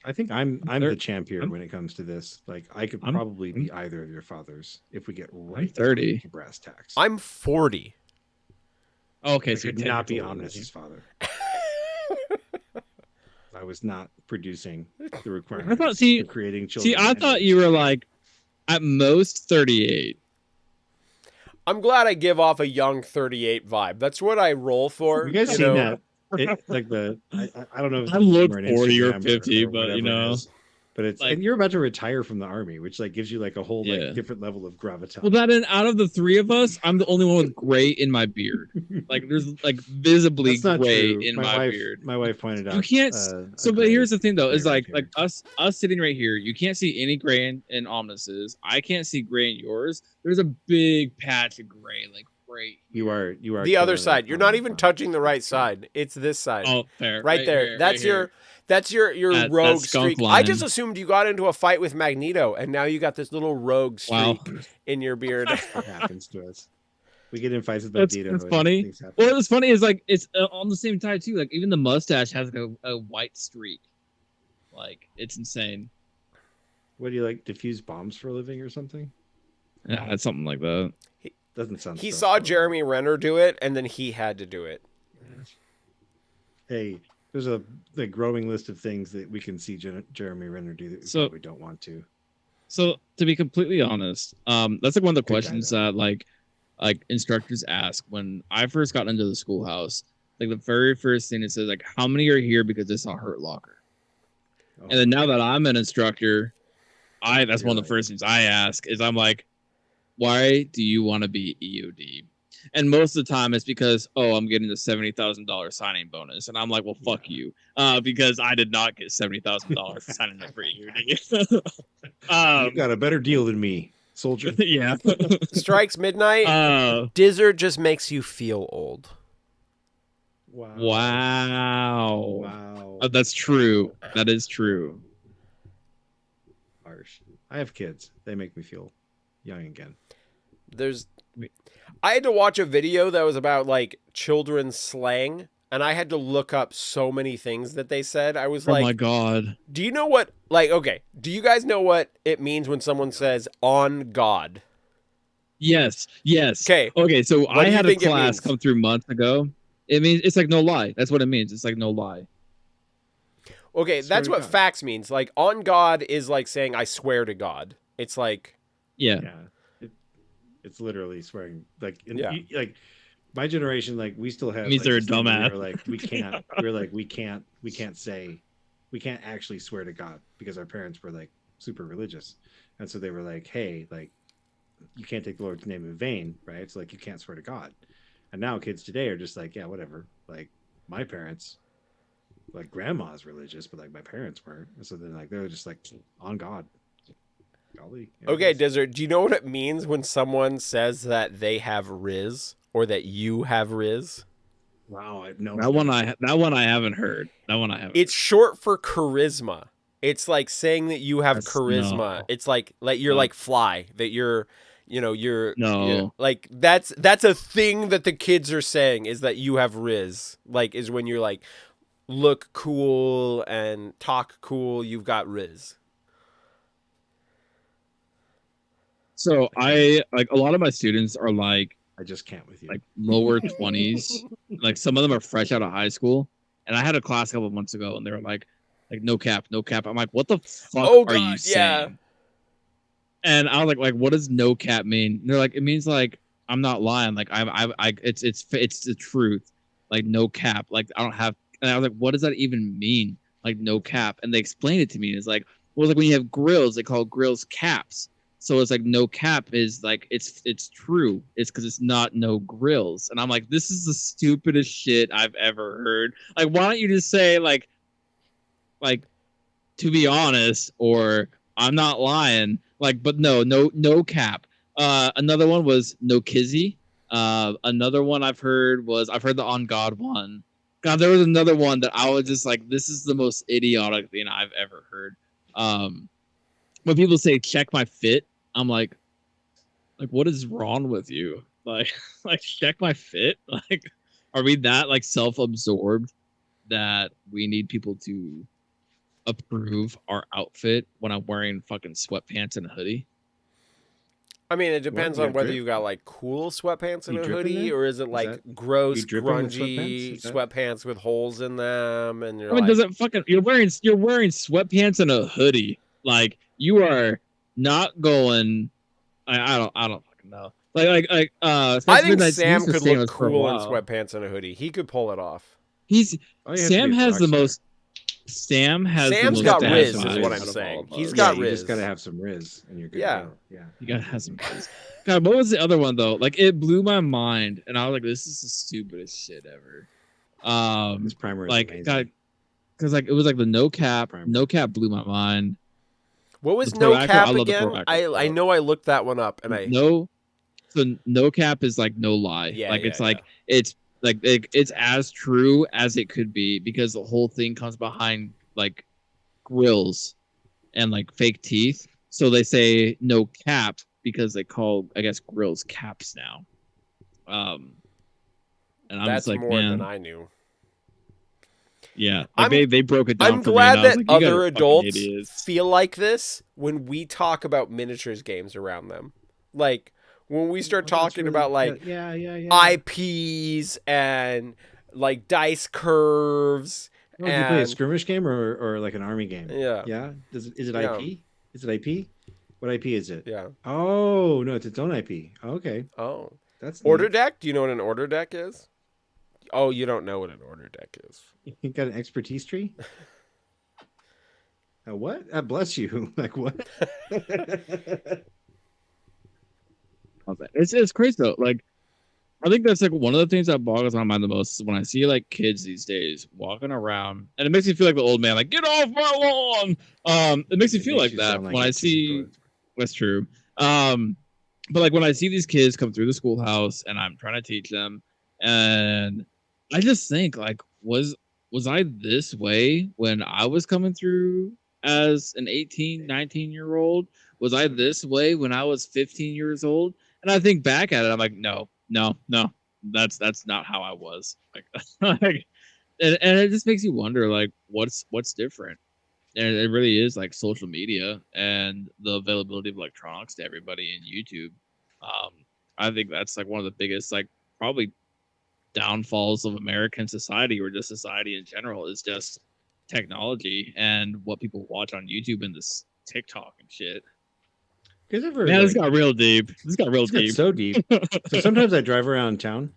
I think I'm Thir- the champ here I'm- when it comes to this. Like, I could I'm- probably be either of your fathers if we get right 30. to brass tacks. I'm 40. Okay, I so could you're not be technically older than Omnis's father. I was not producing the requirements I thought- see- for creating me. children. See, I thought you were like at most 38. I'm glad I give off a young 38 vibe. That's what I roll for. You guys you seen know? that? Like I don't know if it's I look on 40 or Instagram 50, or but, whatever you it know, is. But it's like- and you're about to retire from the army, which like gives you like a whole Yeah. like different level of gravitas. Well, that and out of the three of us, I'm the only one with gray in my beard. Like there's like visibly That's not gray true. in my my wife, beard. My wife pointed out. You can't. So, but here's the thing, though, is gray like right here. us sitting right here. You can't see any gray in Omnis's. I can't see gray in yours. There's a big patch of gray, like right. You are The other killing side. it You're on not the even front. touching the right It's true. side. It's this side. Oh, fair. right there. Here, That's right here. your That rogue skunk streak. I line. just assumed you got into a fight with Magneto, and now you got this little rogue Wow. streak in your beard. What happens to us? We get in fights with That's Magneto. and funny. things happen. Well, what's funny is like it's on the same time too. Like even the mustache has like a white streak. Like it's insane. What do you like? Diffuse bombs for a living or something? Yeah, it's something like that. Doesn't sound. He stressful saw at all. Jeremy Renner do it, and then he had to do it. Hey, there's a growing list of things that we can see Jeremy Renner do that we So- probably don't want to. So to be completely honest, that's like one of the Good guy, questions that like instructors ask when I first got into the schoolhouse. Like the very first thing it says like, how many are here because it's a hurt locker? Oh, And then now that I'm an instructor, that's You're one of like- the first things I ask is I'm like, why do you want to be EOD? And most of the time it's because, oh, I'm getting the $70,000 signing bonus. And I'm like, well, fuck Yeah. you. Because I did not get $70,000 for signing up for EOD. you got a better deal than me, soldier. Yeah. Strikes midnight. Dizzard just makes you feel old. Wow. Wow. Wow. That's true. That is true. Harsh. I have kids. They make me feel young again. I had to watch a video that was about like children's slang, and I had to look up so many things that they said. I was Oh like, my god. do you know what, like, okay, do you guys know what it means when someone says on God? Yes. Yes. 'Kay. Okay. So What I do you had a think it class means? come through months ago. It means it's like no lie. That's what it means. It's like no lie. Okay, Swear that's to what God. facts means. Like, on God is like saying, I swear to God. It's like, Yeah. Yeah. It's literally swearing. Like, Yeah. like my generation, like we still have. Means like, they're a this thing where dumbass. We're like, we can't. We're like, we can't say, we can't actually swear to God because our parents were like super religious, and so they were like, hey, like, you can't take the Lord's name in vain, right? So like, you can't swear to God. And now kids today are just like, yeah, whatever. Like my parents, like grandma's religious, but like my parents weren't. And so then like they're just like on God. Golly. Yeah, okay, it's- Dizzard, do you know what it means when someone says that they have Riz or that you have Riz. Wow, no. That one I haven't heard. That one I haven't. It's short for charisma. It's like saying that you have charisma. No. It's like you're No. like Fly, that you're No. like that's a thing that the kids are saying, is that you have Riz. Like, is when you're like look cool and talk cool, you've got Riz. So I like a lot of my students are like I just can't with you. like lower 20s. Like some of them are fresh out of high school. And I had a class a couple of months ago and they were like no cap, no cap. I'm like, what the fuck are you saying? And I was like, what does no cap mean? And they're like, it means like I'm not lying. Like it's the truth. Like no cap. Like I don't have. And I was like, what does that even mean? Like no cap. And they explained it to me. And it's like, well, it's like when you have grills, they call grills caps. So it's like no cap is like it's true. It's because it's not no grills. And I'm like, this is the stupidest shit I've ever heard. Like, why don't you just say like to be honest, or I'm not lying. Like, but no cap. Another one was no kizzy. Another one I've heard the on God one. God, there was another one that I was just like, this is the most idiotic thing I've ever heard. When people say check my fit, I'm like what is wrong with you? Like check my fit? Like, are we that like self-absorbed that we need people to approve our outfit when I'm wearing fucking sweatpants and a hoodie? I mean, it depends What, on whether drip? you've got like cool sweatpants and You a dripping hoodie, there? or is it Is like that- gross, you dripping with grungy sweatpants? Is that- sweatpants with holes in them? And you're I mean, like, does it fucking you're wearing sweatpants and a hoodie? Like, you are not going. I don't fucking know. I Spencer think Midnight's Sam news was could saying look this for a cool in while. sweatpants and a hoodie. He could pull it off. He's All you have to Sam be is a has the rock star. most. Sam has the Sam's most got dad Riz, is vibes what I'm out of saying. all of He's us. got You Riz. just gotta have some Riz, and you're good Yeah. to go. Yeah. You gotta have some Riz. God, what was the other one though? Like, it blew my mind, and I was like, "This is the stupidest shit ever." This primer is Like, amazing. God, because like it was like the no cap. Primer. No cap blew my mind. What was The no Proacro, cap I love the again? Proacro I stuff. know I looked that one up, and So no cap is like no lie. Yeah, like yeah, it's like it's like it's as true as it could be, because the whole thing comes behind like grills and like fake teeth. So they say no cap because they call, I guess, grills caps now. And I'm that's just like, more man, than I knew. yeah, like I'm- they broke it down I'm for glad me. And I was that like, you guys other are fucking adults idiots. feel like this when we talk about miniatures games around them. Like, when we start talking about like yeah. IPs and like dice curves. Oh, do you play a and skirmish game or like an army game? Yeah. Yeah. Is it Yeah. IP? Is it IP? What IP is it? Yeah. Oh no, it's its own IP. Okay, Oh. that's Order neat. deck? Do you know what an order deck is? Oh, you don't know what an order deck is. You got an expertise tree? What? Bless you. Like what? It's crazy though. Like, I think that's like one of the things that boggles my mind the most is when I see like kids these days walking around, and it makes me feel like the old man, like, get off my lawn. It makes me feel like you that sound like when I it too, see. but- That's true. But like when I see these kids come through the schoolhouse and I'm trying to teach them, and I just think like, was I this way when I was coming through as an 18, 19-year-old? Was I this way when I was 15 years old? And I think back at it, I'm like, no, that's not how I was. Like, like and it just makes you wonder, like, what's different. And it really is like social media and the availability of electronics to everybody in YouTube. I think that's like one of the biggest, like, probably downfalls of American society, or just society in general, is just technology and what people watch on YouTube and this TikTok and shit. Because ever Man, this like, got real deep. This got real it's got deep. so deep. So sometimes I drive around town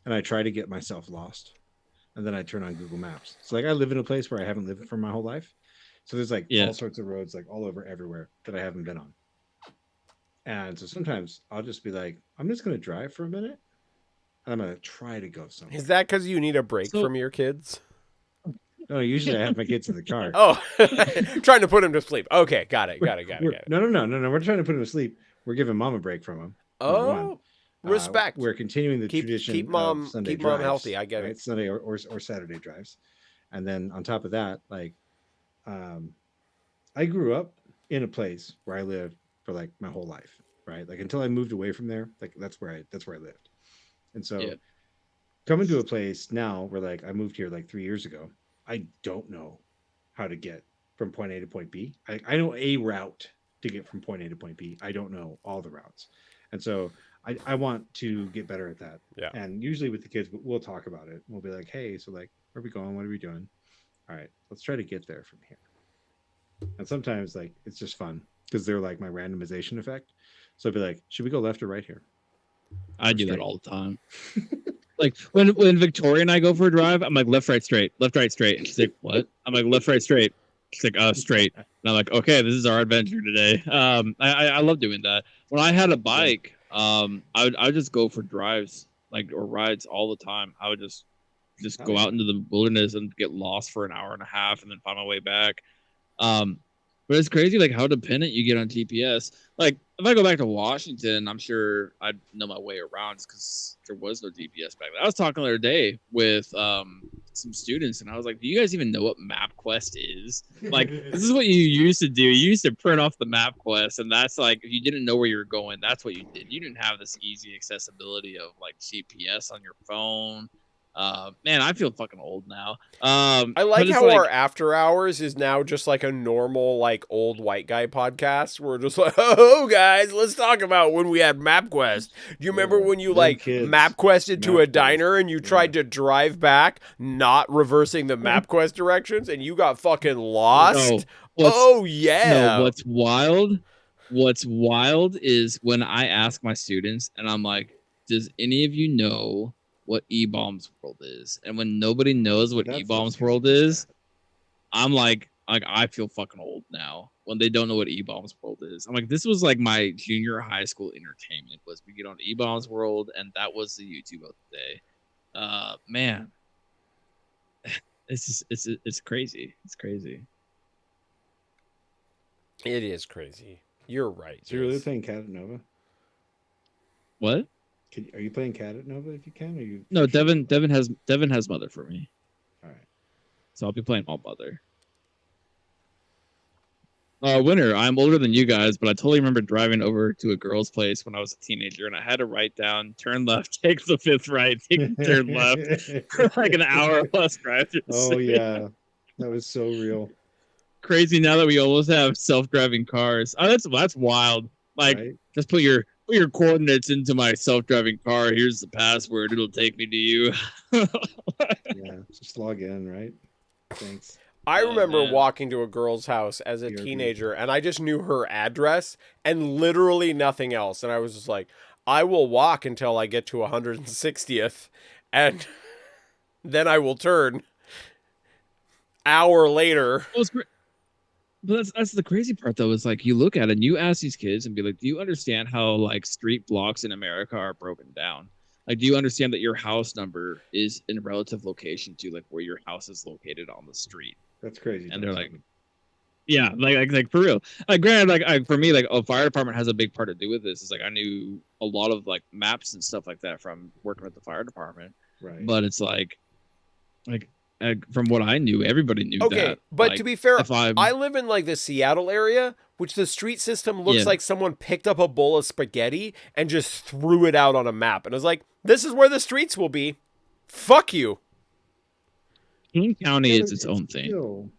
and I try to get myself lost, and then I turn on Google Maps. So like I live in a place where I haven't lived for my whole life, so there's like Yeah. all sorts of roads like all over everywhere that I haven't been on. And so sometimes I'll just be like, I'm just gonna drive for a minute, and I'm gonna try to go somewhere. Is that because you need a break So- from your kids? No, usually I have my kids in the car. Oh, trying to put him to sleep. Okay, got it. No. We're trying to put him to sleep. We're giving mom a break from him. Oh, Respect. We're continuing the tradition keep of mom Sunday keep drives, mom healthy. I get right? it. Sunday or Saturday drives, and then on top of that, like, um, I grew up in a place where I lived for like my whole life, right? Like until I moved away from there, like that's where I lived, and Yeah. so coming to a place now where like I moved here like 3 years ago, I don't know how to get from point A to point B. I know a route to get from point A to point B. I don't know all the routes. And so I want to get better at that. Yeah. And usually with the kids, we'll talk about it. We'll be like, hey, so like, where are we going? What are we doing? All right, let's try to get there from here. And sometimes like it's just fun because they're like my randomization effect. So I'd be like, should we go left or right here? I Or do that straight? all the time. Like when Victoria and I go for a drive, I'm like left, right, straight, left, right, straight. And she's like, what? I'm like left, right, straight. She's like, straight. And I'm like, okay, this is our adventure today. I love doing that. When I had a bike, I would just go for drives, like, or rides all the time. I would just Oh, go yeah. out into the wilderness and get lost for an hour and a half and then find my way back. But it's crazy like how dependent you get on GPS. Like if I go back to Washington, I'm sure I'd know my way around because there was no GPS back then. I was talking the other day with some students and I was like, do you guys even know what MapQuest is? Like this is what you used to do. You used to print off the MapQuest, and that's like if you didn't know where you were going, that's what you did. You didn't have this easy accessibility of like GPS on your phone. Man, I feel fucking old now. I But like it's how like our after hours is now just like a normal like old white guy podcast. We're just like, oh guys, let's talk about when we had MapQuest. Do you remember when you Them like kids. MapQuested to a MapQuest, diner and you tried to drive back, not reversing the MapQuest directions, and you got fucking lost? no, what's Oh no, yeah. what's wild is when I ask my students and I'm like, does any of you know what E-Bombs World is? And when nobody knows what That stuff E-Bombs scares World me is, bad. I'm like I feel fucking old now when they don't know what E-Bombs World is. I'm like, this was like my junior high school entertainment was we get on E-Bombs World and that was the YouTube of the day. Man, it's crazy. It's crazy. It is crazy. You're right. So you're really Jace. playing Cat at Nova? What? Are you playing Cat at Nova if you can? Or you No, frustrated about it? Devin has Mother for me. All right. So I'll be playing all Mother. Winter, I'm older than you guys, but I totally remember driving over to a girl's place when I was a teenager, and I had to write down turn left, take the fifth right, take the turn left for like an hour plus drive through the Oh city. yeah, that was so real. Crazy now that we almost have self-driving cars. Oh, that's wild. Like, Right? just put your coordinates into my self-driving car. Here's the password. It'll take me to you. Yeah, just log in, right? Thanks. I Oh, remember man. walking to a girl's house as a BRB. teenager and I just knew her address and literally nothing else. And I was just like, I will walk until I get to 160th and then I will turn. Hour later. Well, but that's the crazy part though, is like you look at it and you ask these kids and be like, do you understand how like street blocks in America are broken down? Like, do you understand that your house number is in relative location to like where your house is located on the street? That's crazy. And they're like, yeah, like for real. Like, granted, like for me, like a fire department has a big part to do with this. Is like I knew a lot of like maps and stuff like that from working with the fire department. right. But it's like from what I knew, everybody knew Okay, that. but like, to be fair, if I'm I live in like the Seattle area, which the street system looks Yeah. like someone picked up a bowl of spaghetti and just threw it out on a map. And I was like, this is where the streets will be. Fuck you. King County Yeah, is its own thing. Still,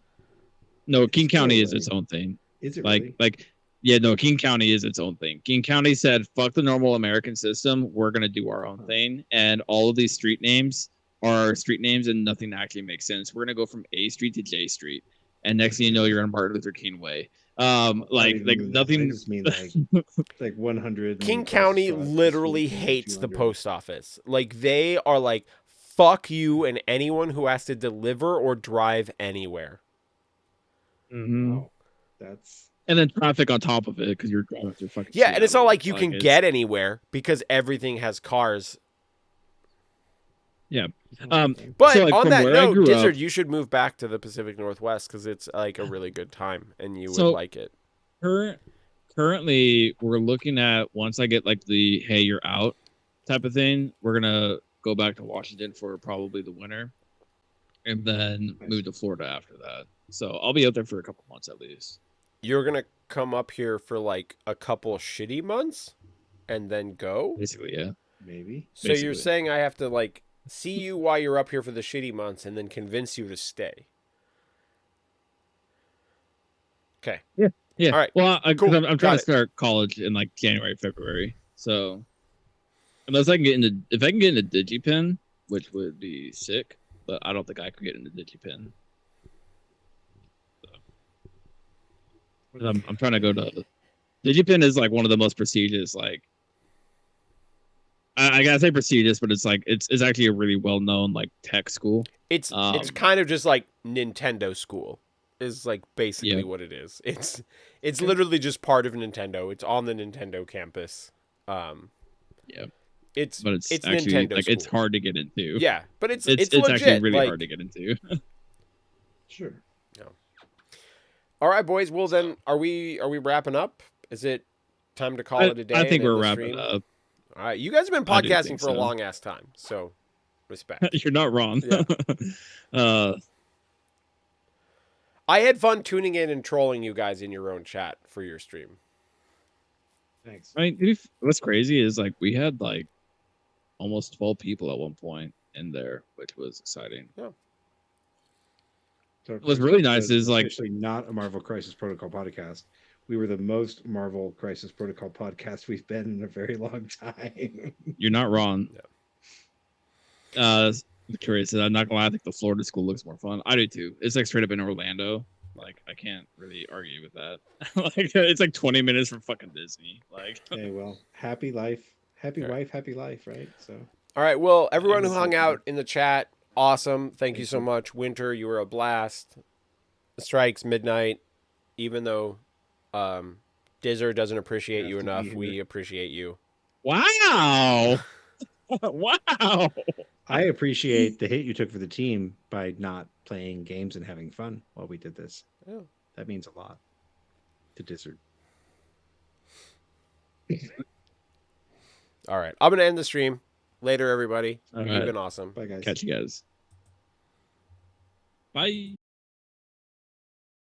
No, it's King County is still, its own thing. is it Like, really? yeah, no, King County is its own thing. King County said, "Fuck the normal American system. We're gonna do our own thing." And all of these street names are street names, and nothing actually makes sense. We're gonna go from A Street to J Street, and next thing you know, you're on Martin Luther King Way. I Like don't even mean that. I nothing. just mean like 100. King County literally hates the post office. Like, they are like, fuck you and anyone who has to deliver or drive anywhere. Mhm. Wow. That's And then traffic on top of it because you're driving through fucking. Yeah, and it's not Seattle. like you can it's- get anywhere because everything has cars. Yeah. But So, like, on from that where I note, grew Dizzard, up- you should move back to the Pacific Northwest because it's like a really good time and you would So- like it. Currently, we're looking at once I get like the hey, you're out type of thing. We're gonna go back to Washington for probably the winter, and then Nice. move to Florida after that. So I'll be out there for a couple months at least. You're gonna come up here for like a couple shitty months, and then go. Basically, yeah. Maybe. So you're basically. saying I have to like see you while you're up here for the shitty months, and then convince you to stay. Okay. Yeah. Yeah. All right. Well, Cool. I'm trying Got to it. start college in like January, February. So unless I can get into, if I can get into DigiPen, which would be sick, but I don't think I could get into DigiPen. So, I'm trying to go to DigiPen is like one of the most prestigious, like I gotta say prestigious, but it's like it's actually a really well known like tech school. It's kind of just like Nintendo school is like basically Yeah. what it is. It's literally just part of Nintendo. It's on the Nintendo campus. Yeah. It's But it's actually Nintendo like school. it's hard to get into. Yeah, but it's It's legit. actually really like, hard to get into. Sure. All right, boys. Well, then, are we wrapping up? Is it time to call it a day? I think and end we're the wrapping stream? up. All right, you guys have been I do podcasting think for a so. long ass time, so respect. You're not wrong. Yeah. uh, I had fun tuning in and trolling you guys in your own chat for your stream. Thanks. I mean, what's crazy is like we had like almost 12 people at one point in there, which was exciting. Yeah. So What's really nice is like officially not a Marvel Crisis Protocol podcast. We were the most Marvel Crisis Protocol podcast we've been in a very long time. you're not wrong. Yeah. Victoria said, I'm not gonna lie, I think the Florida school looks more fun. I do too. It's like straight up in Orlando. Like I can't really argue with that. Like it's like 20 minutes from fucking Disney. Like Hey, well, happy life, happy Yeah. wife, happy life, right? So All right. Well, everyone who Yes, hung thank out in the chat, awesome. Thank you Thank so you. much. Winter, you were a blast. Strikes midnight. Even though Dizzer doesn't appreciate Have you to be enough, here. we appreciate you. wow. Wow. I appreciate the hit you took for the team by not playing games and having fun while we did this. Yeah. That means a lot to Dizzard. All right. I'm going to end the stream. Later, everybody. All You've right. been awesome. Bye, guys. Catch you guys. Bye.